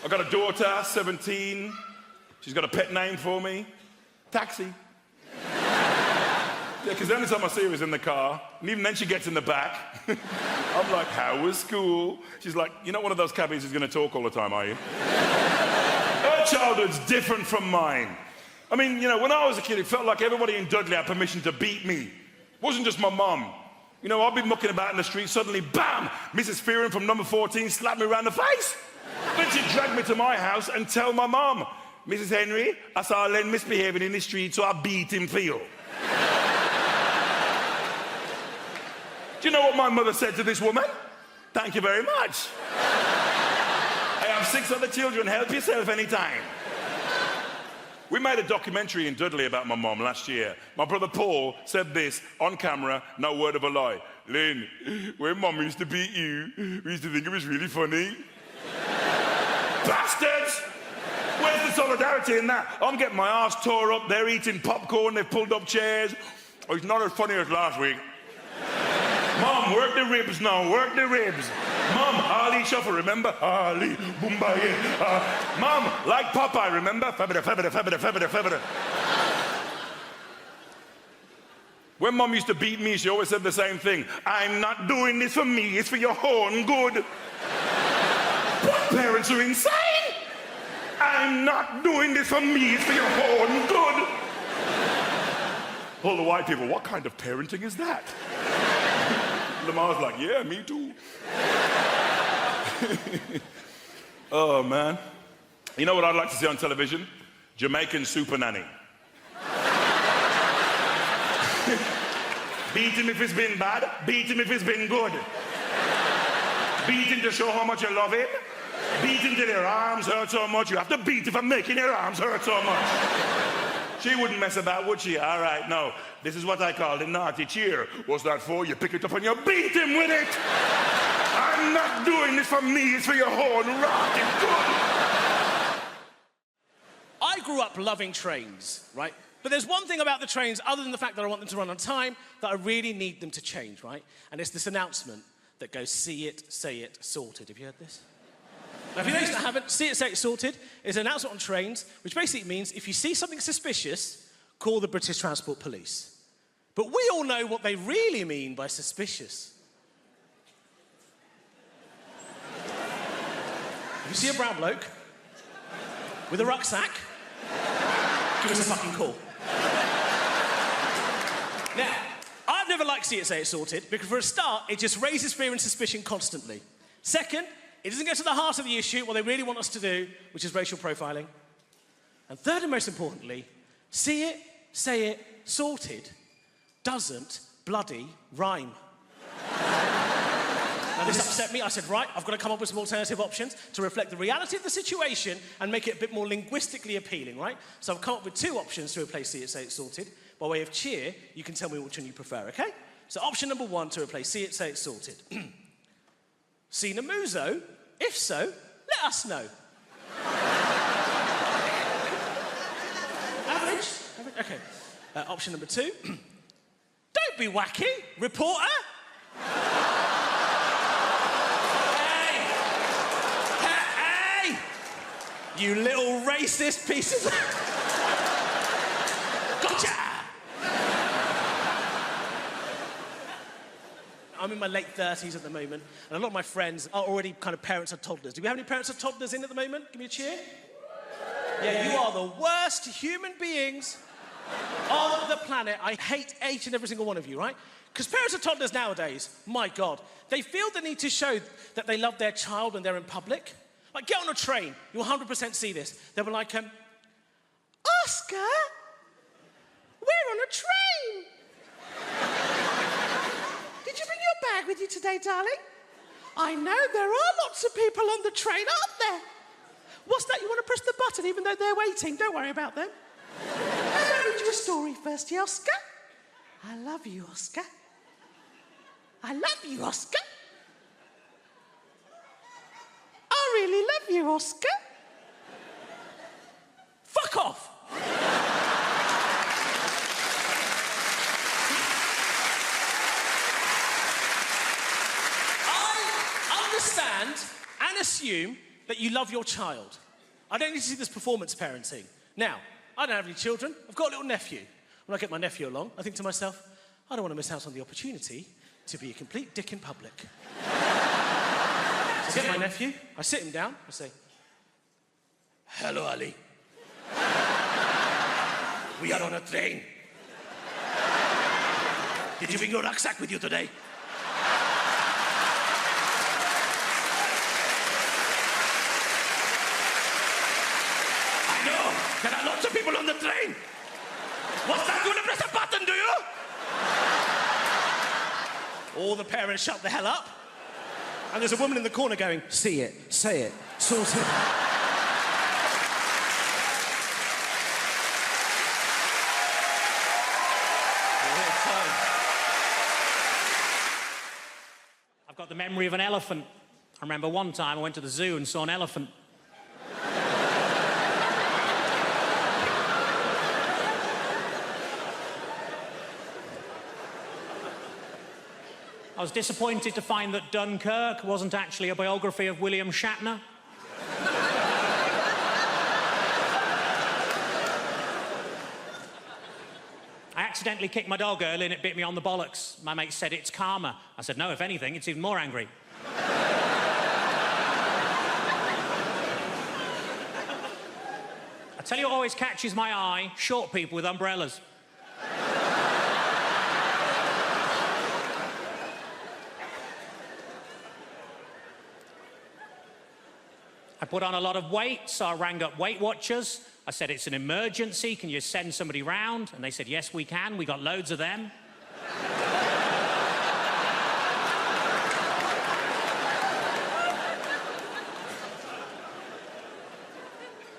I got a daughter, 17. She's got a pet name for me. Taxi. Yeah, because the only time I see her is in the car, and even then she gets in the back. I'm like, how was school? She's like, you're not one of those cabbies who's going to talk all the time, are you? Her childhood's different from mine. I mean, you know, when I was a kid, it felt like everybody in Dudley had permission to beat me. It wasn't just my mum. You know, I'd be mucking about in the street, suddenly, bam! Mrs. Fearon from number 14 slapped me around the face. Then she'd drag me to my house and tell my mum, Mrs. Henry, I saw Len misbehaving in the street, so I beat him for you. Do you know what my mother said to this woman? Thank you very much. I have 6 other children, help yourself anytime. We made a documentary in Dudley about my mum last year. My brother Paul said this on camera, no word of a lie. Lynn, when mum used to beat you, we used to think it was really funny. Bastards! Where's the solidarity in that? I'm getting my arse tore up, they're eating popcorn, they've pulled up chairs. Oh, it's not as funny as last week. Mom, work the ribs now, work the ribs. Mom, Harley Shuffle, remember? Harley, Boombaye. Mom, like Popeye, remember? Fabida, fabida, fabida, fabida, fabida. When Mom used to beat me, she always said the same thing. I'm not doing this for me, it's for your own good. What parents are insane? I'm not doing this for me, it's for your own good. All the white people, what kind of parenting is that? Lamar's like, yeah, me too. Oh, man. You know what I'd like to see on television? Jamaican Super Nanny. Beat him if it's been bad, beat him if it's been good. Beat him to show how much you love him. Beat him till your arms hurt so much. You have to beat him for making your arms hurt so much. She wouldn't mess about, would she? All right, no. This is what I call the naughty cheer. What's that for? You pick it up and you beat him with it. I'm not doing this for me, it's for your horn rotting good. I grew up loving trains, right? But there's one thing about the trains, other than the fact that I want them to run on time, that I really need them to change, right? And it's this announcement that goes, see it, say it, sorted. Have you heard this? Now, if you notice that I haven't, see it, say it, sorted is an announcement on trains, which basically means if you see something suspicious, call the British Transport Police. But we all know what they really mean by suspicious. If you see a brown bloke with a rucksack, give us a fucking call. Now, I've never liked See It, Say It, Sorted, because for a start, it just raises fear and suspicion constantly. Second, it doesn't get to the heart of the issue, what they really want us to do, which is racial profiling. And third and most importantly, See It, Say It, Sorted doesn't bloody rhyme. Now, this upset me. I said, right, I've got to come up with some alternative options to reflect the reality of the situation and make it a bit more linguistically appealing, right? So I've come up with 2 options to replace See It, Say It, Sorted. By way of cheer, you can tell me which one you prefer, okay? So option number 1 to replace See It, Say It, Sorted. Seen a muso? If so, let us know. Average? Okay. Option number 2. Don't be wacky, reporter. Hey! You little racist piece of... Gotcha! I'm in my late 30s at the moment, and a lot of my friends are already kind of parents of toddlers. Do we have any parents of toddlers in at the moment? Give me a cheer. Yeah, you are the worst human beings on the planet. I hate each and every single one of you, right? Because parents of toddlers nowadays, my God, they feel the need to show that they love their child when they're in public. Like, get on a train, you'll 100% see this. They'll be like, Oscar, we're on a train. Did you bring your bag with you today, darling? I know there are lots of people on the train, aren't there? What's that? You want to press the button even though they're waiting? Don't worry about them. I'll read you a story first, yeah, Oscar? I love you, Oscar. I love you, Oscar. I really love you, Oscar. Fuck off. I understand and assume that you love your child. I don't need to see this performance parenting. Now, I don't have any children. I've got a little nephew. When I get my nephew along, I think to myself, I don't want to miss out on the opportunity to be a complete dick in public. So I get my nephew, I sit him down, I say, "Hello, Ali. We are on a train. Did you bring your rucksack with you today?" I know, there are lots of people on the train. What's that, you want to press a button, do you? All the parents shut the hell up. And there's a woman in the corner going, "See it, say it, sort it." I've got the memory of an elephant. I remember one time I went to the zoo and saw an elephant. I was disappointed to find that Dunkirk wasn't actually a biography of William Shatner. I accidentally kicked my dog early and it bit me on the bollocks. My mate said it's karma. I said, no, if anything, it's even more angry. I tell you what always catches my eye, short people with umbrellas. I put on a lot of weight, so I rang up Weight Watchers. I said, it's an emergency, can you send somebody round? And they said, yes, we can, we got loads of them.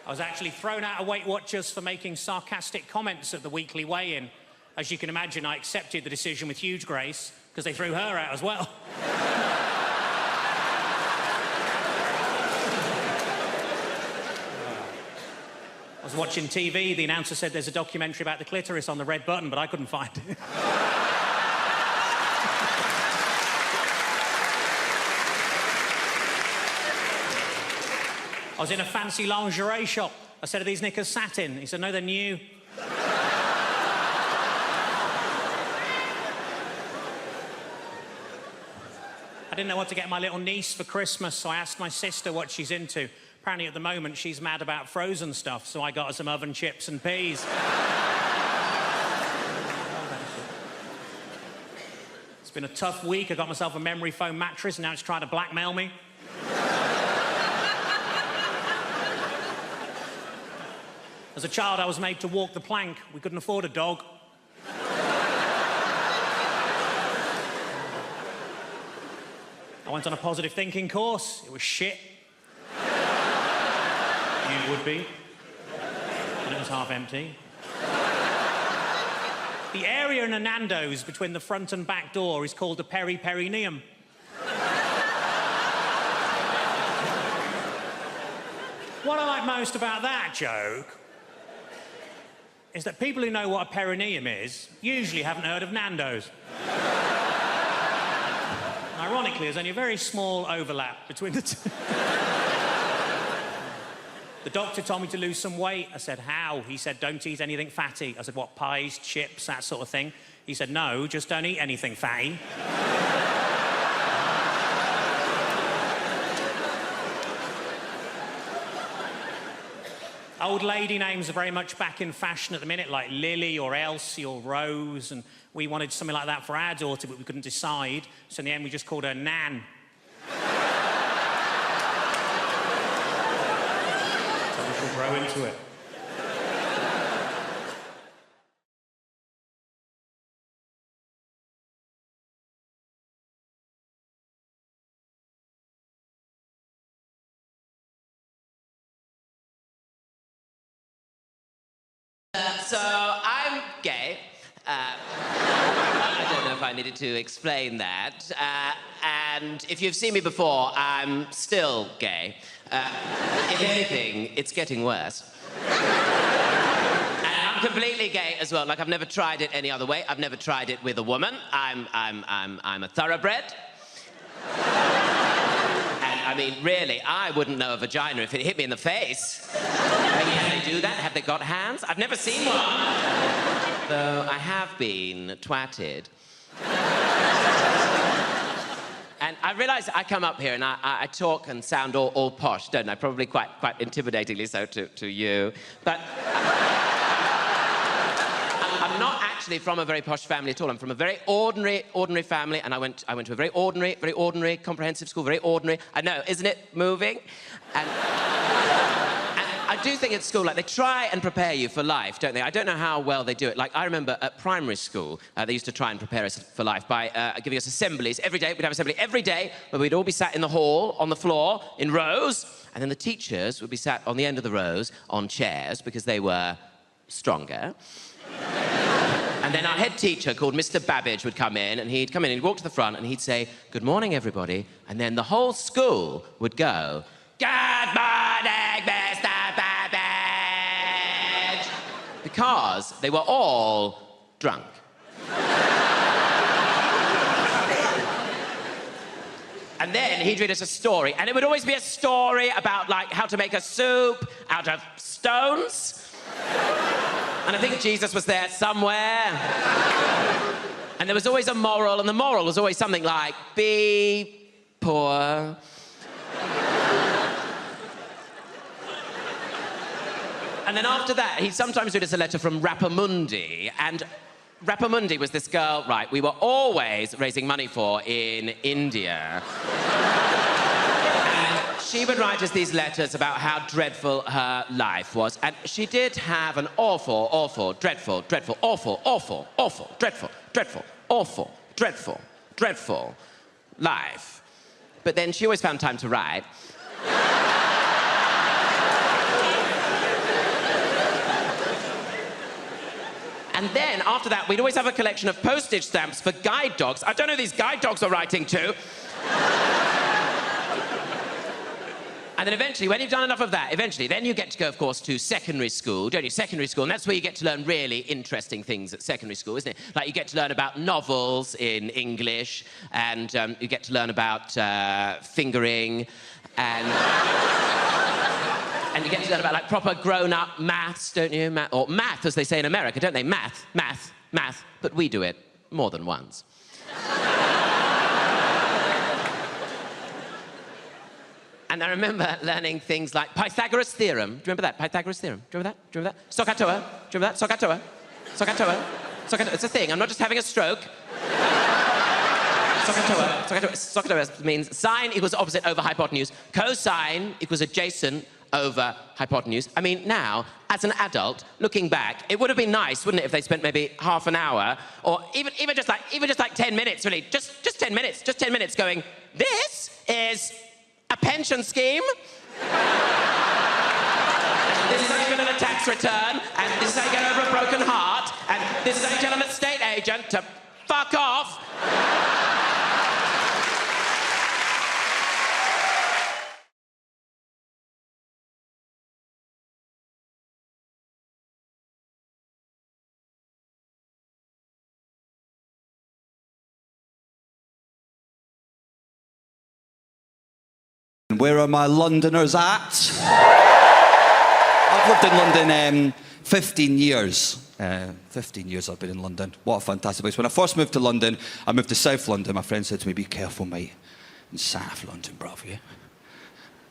I was actually thrown out of Weight Watchers for making sarcastic comments at the weekly weigh-in. As you can imagine, I accepted the decision with huge grace, because they threw her out as well. I was watching TV, the announcer said there's a documentary about the clitoris on the red button, but I couldn't find it. I was in a fancy lingerie shop. I said, are these knickers satin? He said, no, they're new. I didn't know what to get my little niece for Christmas, so I asked my sister what she's into. Apparently at the moment she's mad about frozen stuff, so I got her some oven chips and peas. It's been a tough week. I got myself a memory foam mattress and now it's trying to blackmail me. As a child, I was made to walk the plank. We couldn't afford a dog. I went on a positive thinking course. It was shit. You would be. And it was half empty. The area in a Nando's between the front and back door is called the peri-perineum. What I like most about that joke is that people who know what a perineum is usually haven't heard of Nando's. Ironically, there's only a very small overlap between the two. The doctor told me to lose some weight. I said, how? He said, don't eat anything fatty. I said, what, pies, chips, that sort of thing? He said, no, just don't eat anything fatty. Old lady names are very much back in fashion at the minute, like Lily or Elsie or Rose, and we wanted something like that for our daughter, but we couldn't decide, so in the end we just called her Nan. So we shall grow into it. So I'm gay. I don't know if I needed to explain that. And if you've seen me before, I'm still gay. If anything, it's getting worse. And I'm completely gay as well. Like, I've never tried it any other way. I've never tried it with a woman. I'm a thoroughbred. I mean, really, I wouldn't know a vagina if it hit me in the face. I mean, how they do that? Have they got hands? I've never seen one. Though I have been twatted. And I realise I come up here and I talk and sound all posh, don't I? Probably quite intimidatingly so to you. But I'm not actually from a very posh family at all. I'm from a very ordinary family, and I went to a very ordinary comprehensive school, very ordinary. I know, isn't it moving? And I do think at school, like, they try and prepare you for life, don't they? I don't know how well they do it. Like, I remember at primary school, they used to try and prepare us for life by giving us assemblies every day. We'd have assembly every day, where we'd all be sat in the hall, on the floor, in rows, and then the teachers would be sat on the end of the rows on chairs because they were stronger. And then our head teacher, called Mr. Babbage, would come in, and he'd come in, and he'd walk to the front, and he'd say, "Good morning, everybody." And then the whole school would go, "Good morning, Mr. Babbage," because they were all drunk. And then he'd read us a story, and it would always be a story about, like, how to make a soup out of stones. And I think Jesus was there somewhere. And there was always a moral, and the moral was always something like, be poor. And then after that, he'd sometimes read us a letter from Rapamundi, and Rapamundi was this girl, right, we were always raising money for in India. She would write us these letters about how dreadful her life was. And she did have an awful, dreadful, life. But then she always found time to write. And then, after that, we'd always have a collection of postage stamps for guide dogs. I don't know who these guide dogs are writing to. And then eventually, when you've done enough of that, then you get to go, of course, to secondary school, don't you? Secondary school, and that's where you get to learn really interesting things at secondary school, isn't it? Like, you get to learn about novels in English, and you get to learn about fingering, and... and you get to learn about, like, proper grown-up maths, don't you? Or math, as they say in America, don't they? Math. But we do it more than once. And I remember learning things like Pythagoras' theorem. Do you remember that? Pythagoras' theorem. Do you remember that? Do you remember that? Sohcahtoa. Do you remember that? Sohcahtoa. It's a thing. I'm not just having a stroke. Sohcahtoa means sine equals opposite over hypotenuse. Cosine equals adjacent over hypotenuse. I mean, now, as an adult, looking back, it would have been nice, wouldn't it, if they spent maybe half an hour, or even just like 10 minutes, really, just 10 minutes going, this is a pension scheme. This is how you get on a tax return, and this is how you get over a broken heart, and this is how you tell an estate agent to fuck off. Where are my Londoners at? I've lived in London 15 years. 15 years I've been in London. What a fantastic place. When I first moved to London, I moved to South London. My friend said to me, be careful, mate. In South London, bruv, yeah?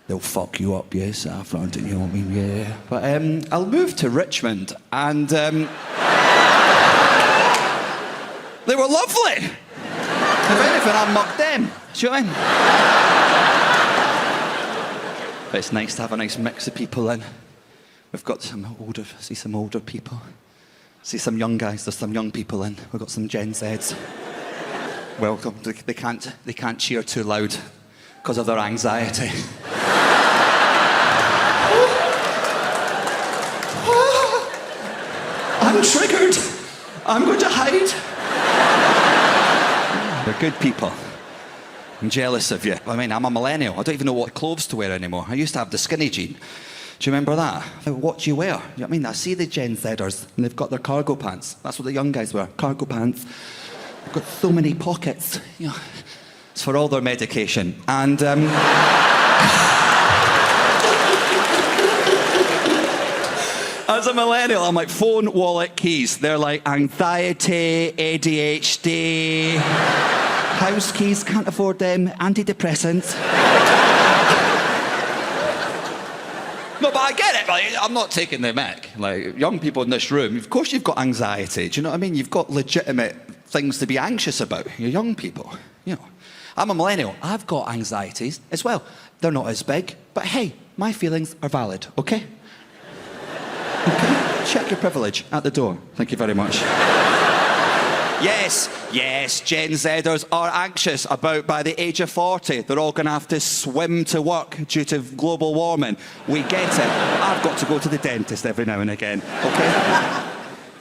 They'll fuck you up, yeah, South London, you know what I mean? Yeah. But I'll move to Richmond, and they were lovely. If anything, I mugged them. Do you know what I mean? But it's nice to have a nice mix of people in. We've got some older people. See some young guys, there's some young people in. We've got some Gen Zs. Welcome. They can't cheer too loud because of their anxiety. I'm triggered. I'm going to hide. They're good people. I'm jealous of you. I mean, I'm a millennial. I don't even know what clothes to wear anymore. I used to have the skinny jean. Do you remember that? What do you wear? You know what I mean? I see the Gen Zers, and they've got their cargo pants. That's what the young guys wear, cargo pants. They've got so many pockets. You know, it's for all their medication. And, As a millennial, I'm like, phone, wallet, keys. They're like anxiety, ADHD, house keys, can't afford them, antidepressants. No, but I get it. Like, I'm not taking the mick. Like, young people in this room, of course you've got anxiety. Do you know what I mean? You've got legitimate things to be anxious about. You're young people, you know. I'm a millennial. I've got anxieties as well. They're not as big, but hey, my feelings are valid, okay? Okay? Check your privilege at the door. Thank you very much. Yes, Gen Zers are anxious about by the age of 40, they're all going to have to swim to work due to global warming. We get it. I've got to go to the dentist every now and again, okay?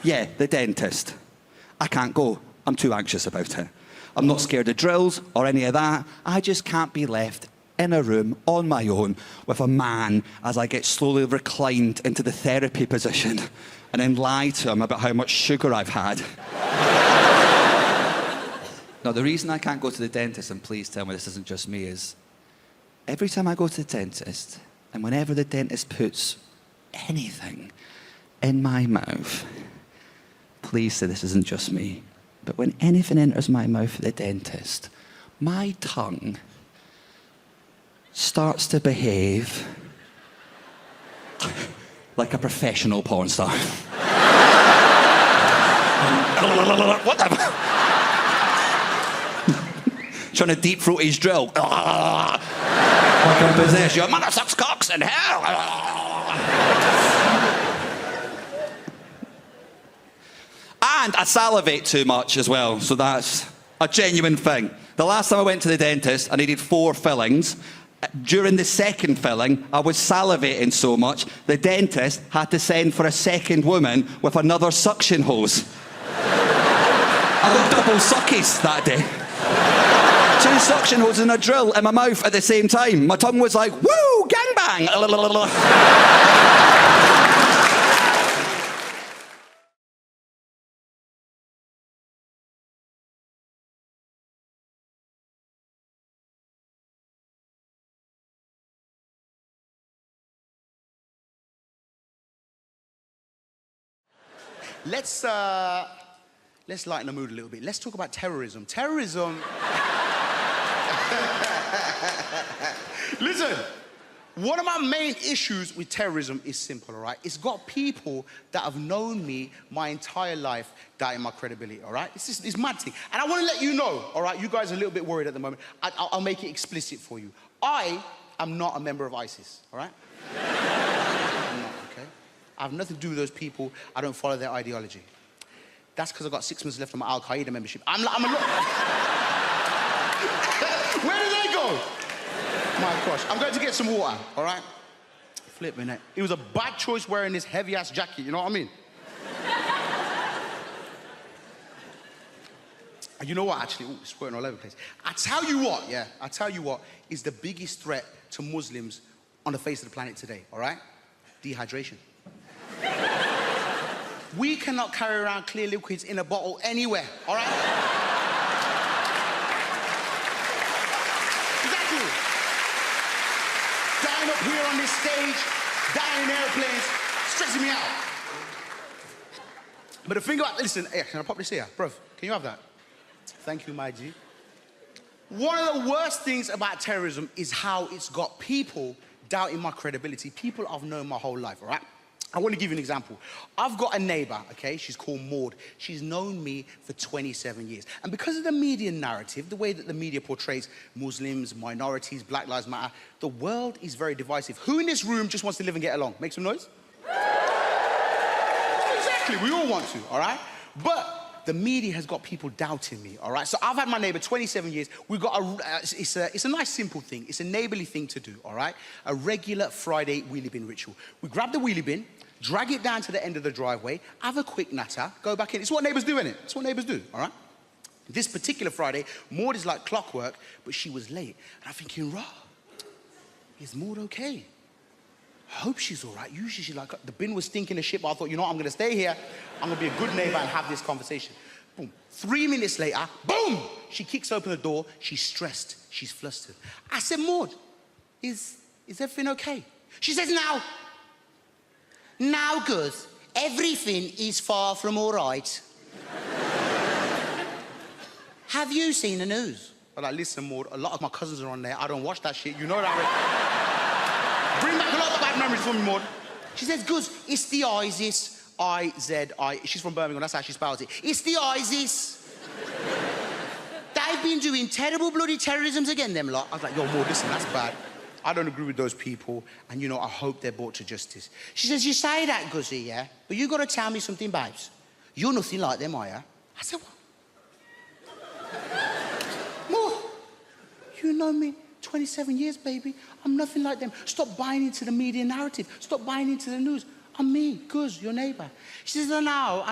Yeah, the dentist. I can't go. I'm too anxious about it. I'm not scared of drills or any of that. I just can't be left in a room on my own with a man as I get slowly reclined into the therapy position and then lie to him about how much sugar I've had. Now, the reason I can't go to the dentist, and please tell me this isn't just me, is every time I go to the dentist, and whenever the dentist puts anything in my mouth, please say this isn't just me, but when anything enters my mouth at the dentist, my tongue starts to behave like a professional porn star. What the... Trying to deep throat his drill. Like I'm possessed. Your mother sucks cocks in hell. And I salivate too much as well, so that's a genuine thing. The last time I went to the dentist, I needed 4 fillings. During the second filling, I was salivating so much, the dentist had to send for a second woman with another suction hose. I got double suckies that day. 2 suction hoses and a drill in my mouth at the same time. My tongue was like, woo, gangbang. Let's lighten the mood a little bit. Let's talk about terrorism. Terrorism... Listen, one of my main issues with terrorism is simple, all right? It's got people that have known me my entire life doubting my credibility, all right? It's mad thing. And I want to let you know, all right? You guys are a little bit worried at the moment. I'll make it explicit for you. I am not a member of ISIS, all right? I'm not, okay? I have nothing to do with those people. I don't follow their ideology. That's because I've got 6 months left on my Al-Qaeda membership. I'm a lot... Where did they go? My gosh. I'm going to get some water, all right? Flipping it. It was a bad choice wearing this heavy-ass jacket, you know what I mean? And you know what, actually? Ooh, it's squirting all over the place. I tell you what is the biggest threat to Muslims on the face of the planet today, all right? Dehydration. We cannot carry around clear liquids in a bottle anywhere, all right? Dying up here on this stage, dying in airplanes, stressing me out. But the thing about, listen, hey, can I pop this here? Bruv, can you have that? Thank you, my G. One of the worst things about terrorism is how it's got people doubting my credibility. People I've known my whole life, all right? I want to give you an example. I've got a neighbor, okay? She's called Maud. She's known me for 27 years. And because of the media narrative, the way that the media portrays Muslims, minorities, Black Lives Matter, the world is very divisive. Who in this room just wants to live and get along? Make some noise. Exactly, we all want to, all right? But the media has got people doubting me, all right? So I've had my neighbor 27 years. We've got it's a nice, simple thing. It's a neighborly thing to do, all right? A regular Friday wheelie bin ritual. We grab the wheelie bin, drag it down to the end of the driveway, have a quick natter, go back in. It's what neighbors do, innit? It's what neighbors do, all right? This particular Friday, Maud is like clockwork, but she was late. And I'm thinking, rah, is Maud okay? I hope she's all right. Usually she's like, the bin was stinking of shit, but I thought, you know what, I'm gonna stay here. I'm gonna be a good neighbor and have this conversation. Boom. 3 minutes later, boom! She kicks open the door, she's stressed, she's flustered. I said, Maud, is everything okay? She says, now good. Everything is far from all right. Have you seen the news? Well, like, listen, Maud, a lot of my cousins are on there. I don't watch that shit. You know that. Bring back a lot of bad memories for me, Maud. She says, Guz, it's the ISIS. I-Z-I. She's from Birmingham, that's how she spells it. It's the ISIS. They've been doing terrible bloody terrorisms again, them lot. I was like, yo, Maud, listen, that's bad. I don't agree with those people, and, you know, I hope they're brought to justice. She says, you say that, Guzzy, yeah? But you got to tell me something, babes. You're nothing like them, are you? I said, what? Maud, you know me 27 years, baby. I'm nothing like them. Stop buying into the media narrative. Stop buying into the news. I'm me, Guz, your neighbour. She says, I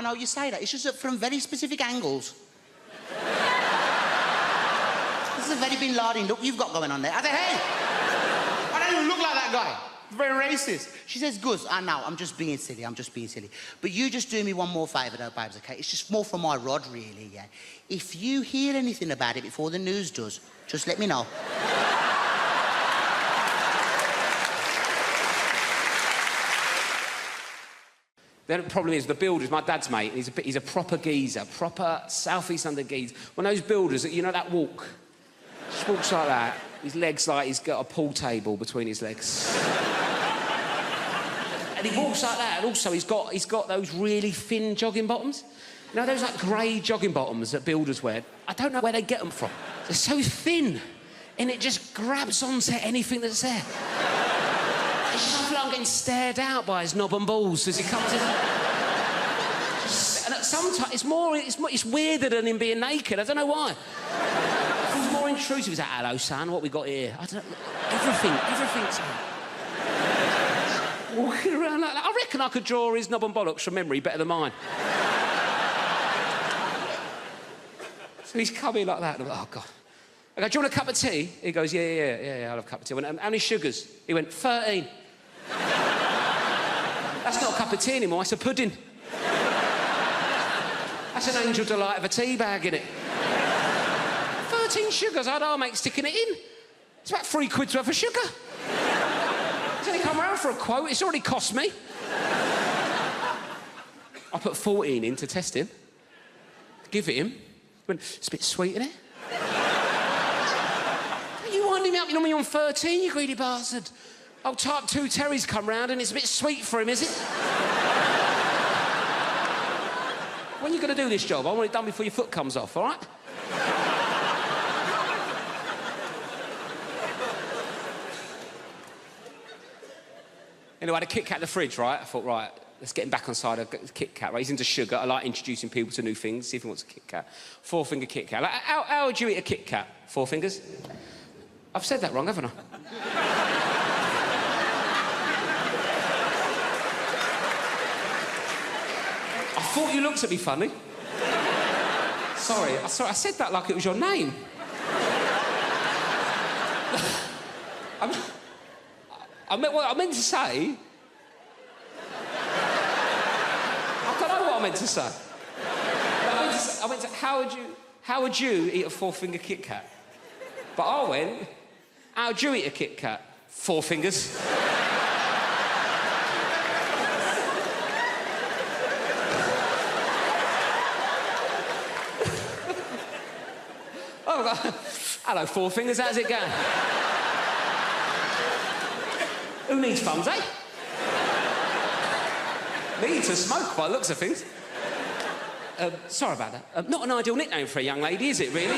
know you say that. It's just that from very specific angles. This is a very Bin Laden look you've got going on there. I said, hey, I don't even look like that guy. Very racist. She says, Guz, I know, I'm just being silly. But you just do me one more favour though, babes, okay? It's just more for my rod, really, yeah? If you hear anything about it before the news does, just let me know. The problem is the builders, my dad's mate, he's a proper geezer, proper South East London geezer. One of those builders, you know that walk? Just walks like that. His legs like he's got a pool table between his legs. And he walks like that, and also he's got those really thin jogging bottoms. You know, those like grey jogging bottoms that builders wear? I don't know where they get them from. They're so thin, and it just grabs onto anything that's there. It's just, I feel like I'm getting stared out by his knob and balls as he comes in. And sometimes it's weirder than him being naked. I don't know why. It feels more intrusive. He's like, hello, son, what we got here? I don't know. Everything's walking around like that. I reckon I could draw his knob and bollocks from memory better than mine. So he's coming like that, and I'm like, oh, God. I go, do you want a cup of tea? He goes, yeah, I'll have a cup of tea. I went, how many sugars? He went, 13. That's not a cup of tea anymore, it's a pudding. That's an Angel Delight of a tea bag, innit? 13 sugars, how'd I make sticking it in? It's about £3 worth of sugar. He's only come round for a quote, it's already cost me. I put 14 in to test him. Give it him. He went, it's a bit sweet, isn't it? You winding me up, you know me on 13, you greedy bastard. Old type 2 Terry's come round and it's a bit sweet for him, is it? When are you going to do this job? I want it done before your foot comes off, all right? Anyway, I had a Kit Kat in the fridge, right? I thought, right, let's get him back on side of Kit Kat, right? He's into sugar. I like introducing people to new things, see if he wants a Kit Kat. 4-finger Kit Kat. Like, how would you eat a Kit Kat? 4 fingers? I've said that wrong, haven't I? I thought you looked at me funny. Sorry, I said that like it was your name. I meant to say... I don't know what I meant to say. I meant to how would you eat a 4-finger Kit Kat? But I went, how'd you eat a Kit Kat? 4 fingers. Oh, hello, 4 fingers, how's it going? Who needs thumbs, eh? Me to smoke by the looks of things. Sorry about that. Not an ideal nickname for a young lady, is it, really?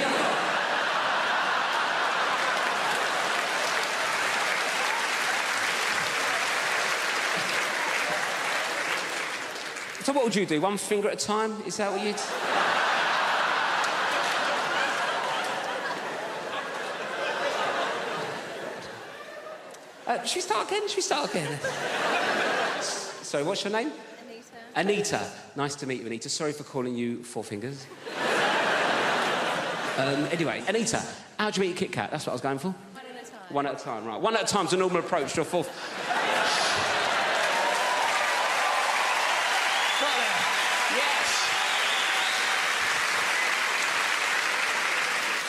So what would you do? 1 finger at a time? Is that what you'd... Should we start again? Sorry, what's your name? Anita. Nice to meet you, Anita. Sorry for calling you 4 fingers. Anyway, Anita, how'd you eat a Kit Kat? That's what I was going for. 1 at a time. 1 at a time, right. 1 at a time's a normal approach to a 4th. Got there. Yes.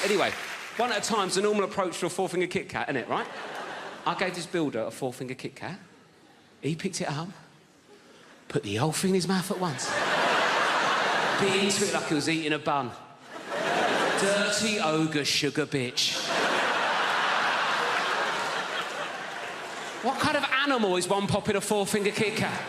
Anyway, 1 at a time's a normal approach to a 4-finger Kit Kat, isn't it, right? I gave this builder a 4-finger Kit Kat. He picked it up, put the whole thing in his mouth at once. Bit into it like he was eating a bun. Dirty ogre sugar bitch. What kind of animal is one popping a four-finger Kit Kat?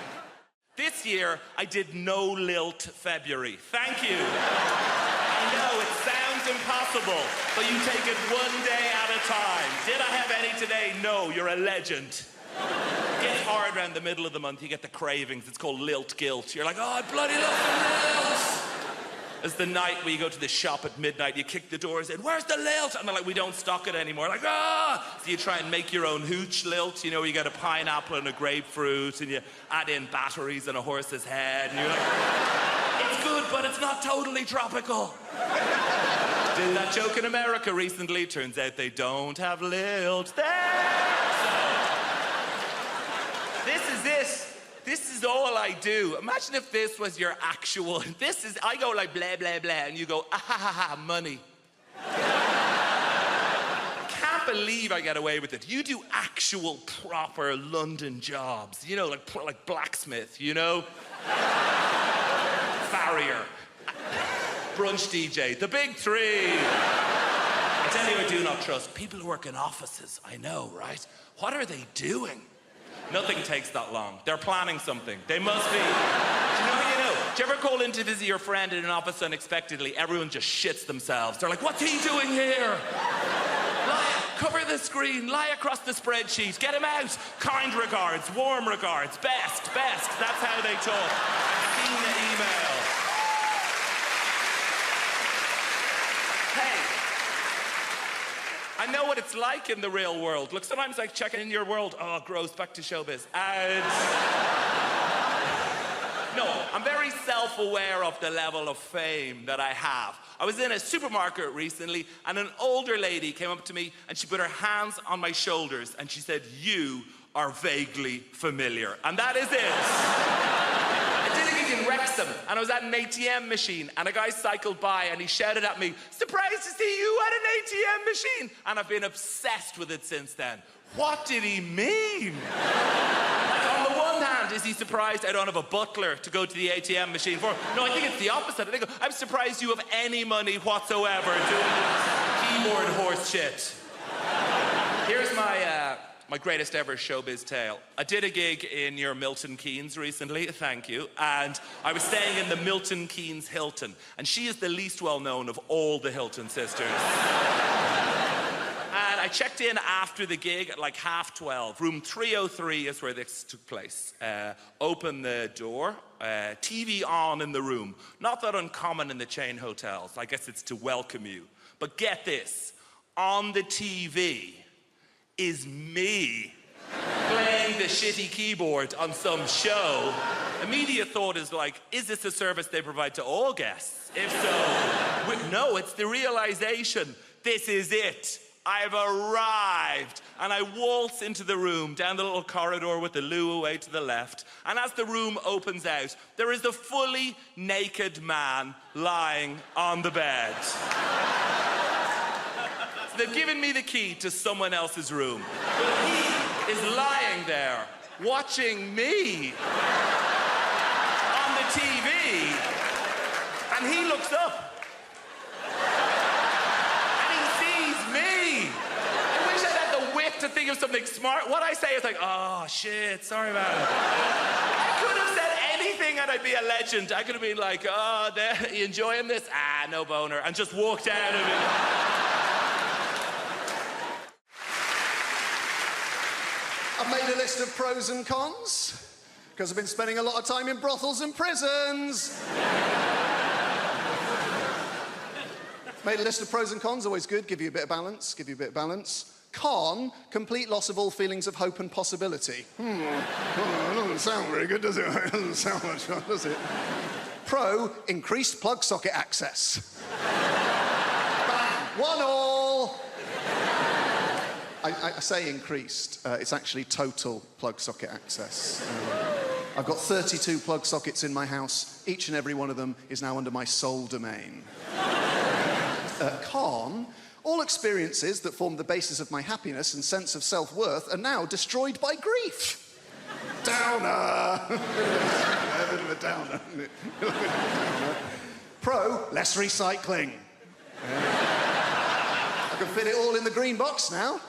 This year, I did no lilt February. Thank you. I know, it sounds impossible, but you take it one day at a time. Did I have any today? No, you're a legend. It gets hard around the middle of the month, you get the cravings. It's called lilt guilt. You're like, oh, I bloody love the lilt. It's the night where you go to the shop at midnight, you kick the doors in, where's the lilt? And they're like, we don't stock it anymore. Like, ah! So you try and make your own hooch lilt, you know, where you get a pineapple and a grapefruit, and you add in batteries and a horse's head, and you're like, it's good, but it's not totally tropical. Did that joke in America recently. Turns out they don't have lilt there. So, this is it. This is all I do. Imagine if this was your actual... I go like blah, blah, blah, and you go, ah, ha, ha, ha, money. I can't believe I get away with it. You do actual, proper London jobs. You know, like blacksmith, you know? Farrier. Brunch DJ. The big three. I tell you, I do not trust people who work in offices. I know, right? What are they doing? Nothing takes that long. They're planning something. They must be. Do you know? Do you ever call in to visit your friend in an office unexpectedly? Everyone just shits themselves. They're like, what's he doing here? Cover the screen, lie across the spreadsheet, get him out. Kind regards, warm regards, best. That's how they talk. I've seen the email. Hey, I know what it's like in the real world. Look, sometimes I check in your world. Oh, gross, back to showbiz. And... No, I'm very self-aware of the level of fame that I have. I was in a supermarket recently, and an older lady came up to me, and she put her hands on my shoulders, and she said, "You are vaguely familiar." And that is it. I did a gig in Wrexham, and I was at an ATM machine, and a guy cycled by, and he shouted at me, "Surprised to see you at an ATM machine!" And I've been obsessed with it since then. What did he mean? On the one hand, is he surprised I don't have a butler to go to the ATM machine for? No, I think it's the opposite. I think I'm surprised you have any money whatsoever doing keyboard horse shit. Here's my greatest ever showbiz tale. I did a gig in your Milton Keynes recently, thank you, and I was staying in the Milton Keynes Hilton, and she is the least well-known of all the Hilton sisters. And I checked in after the gig at like 12:30. Room 303 is where this took place. Open the door, TV on in the room. Not that uncommon in the chain hotels. I guess it's to welcome you. But get this, on the TV is me playing the shitty keyboard on some show. Immediate thought is like, is this a service they provide to all guests? If so, no, it's the realization, this is it. I've arrived, and I waltz into the room, down the little corridor with the loo away to the left, and as the room opens out, there is a fully naked man lying on the bed. So they've given me the key to someone else's room, but he is lying there, watching me on the TV, and he looks up. To think of something smart. What I say is like, oh shit, sorry about it. I could have said anything and I'd be a legend. I could have been like, oh, you enjoying this? Ah, no boner. And just walked out of it. I've made a list of pros and cons, because I've been spending a lot of time in brothels and prisons. Made a list of pros and cons, always good, give you a bit of balance, Con, complete loss of all feelings of hope and possibility. That doesn't sound very good, does it? It doesn't sound much fun, does it? Pro, increased plug socket access. Bang, 1-1. I say increased, it's actually total plug socket access. I've got 32 plug sockets in my house. Each and every one of them is now under my sole domain. Con, all experiences that formed the basis of my happiness and sense of self-worth are now destroyed by grief. Downer. A bit of a downer. Pro, less recycling. I can fit it all in the green box now.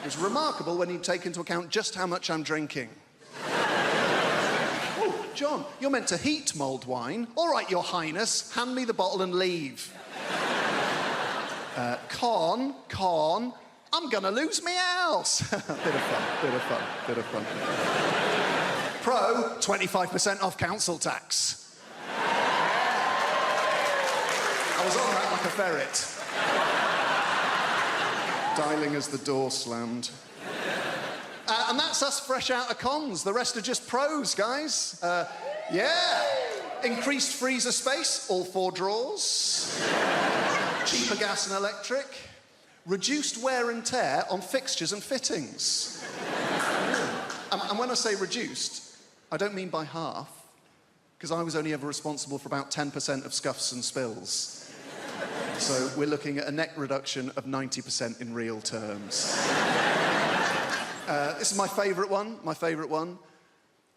It's remarkable when you take into account just how much I'm drinking. Oh, John, you're meant to heat mulled wine. All right, Your Highness, hand me the bottle and leave. Con, I'm gonna lose me house. Bit of fun. Pro, 25% off council tax. I was on that like a ferret. Dialing as the door slammed. And that's us fresh out of cons. The rest are just pros, guys. Yeah. Increased freezer space, all 4 drawers. Cheaper gas and electric. Reduced wear and tear on fixtures and fittings. And when I say reduced, I don't mean by half, because I was only ever responsible for about 10% of scuffs and spills. So we're looking at a net reduction of 90% in real terms. This is my favourite one.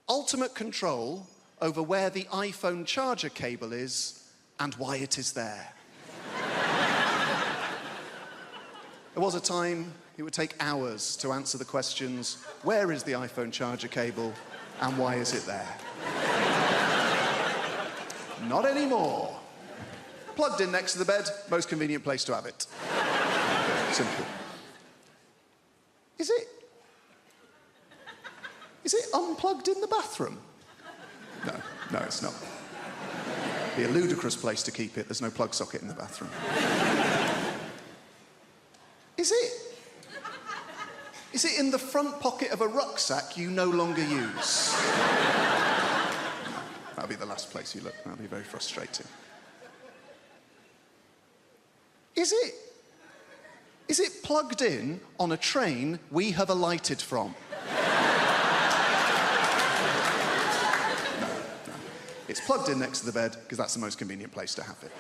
Ultimate control over where the iPhone charger cable is and why it is there. There was a time it would take hours to answer the questions, where is the iPhone charger cable and why is it there? Not anymore. Plugged in next to the bed, most convenient place to have it. Simple. Is it unplugged in the bathroom? No, it's not. It'd be a ludicrous place to keep it. There's no plug socket in the bathroom. Is it in the front pocket of a rucksack you no longer use? That'll be the last place you look. That'll be very frustrating. Is it plugged in on a train we have alighted from? No. It's plugged in next to the bed because that's the most convenient place to have it.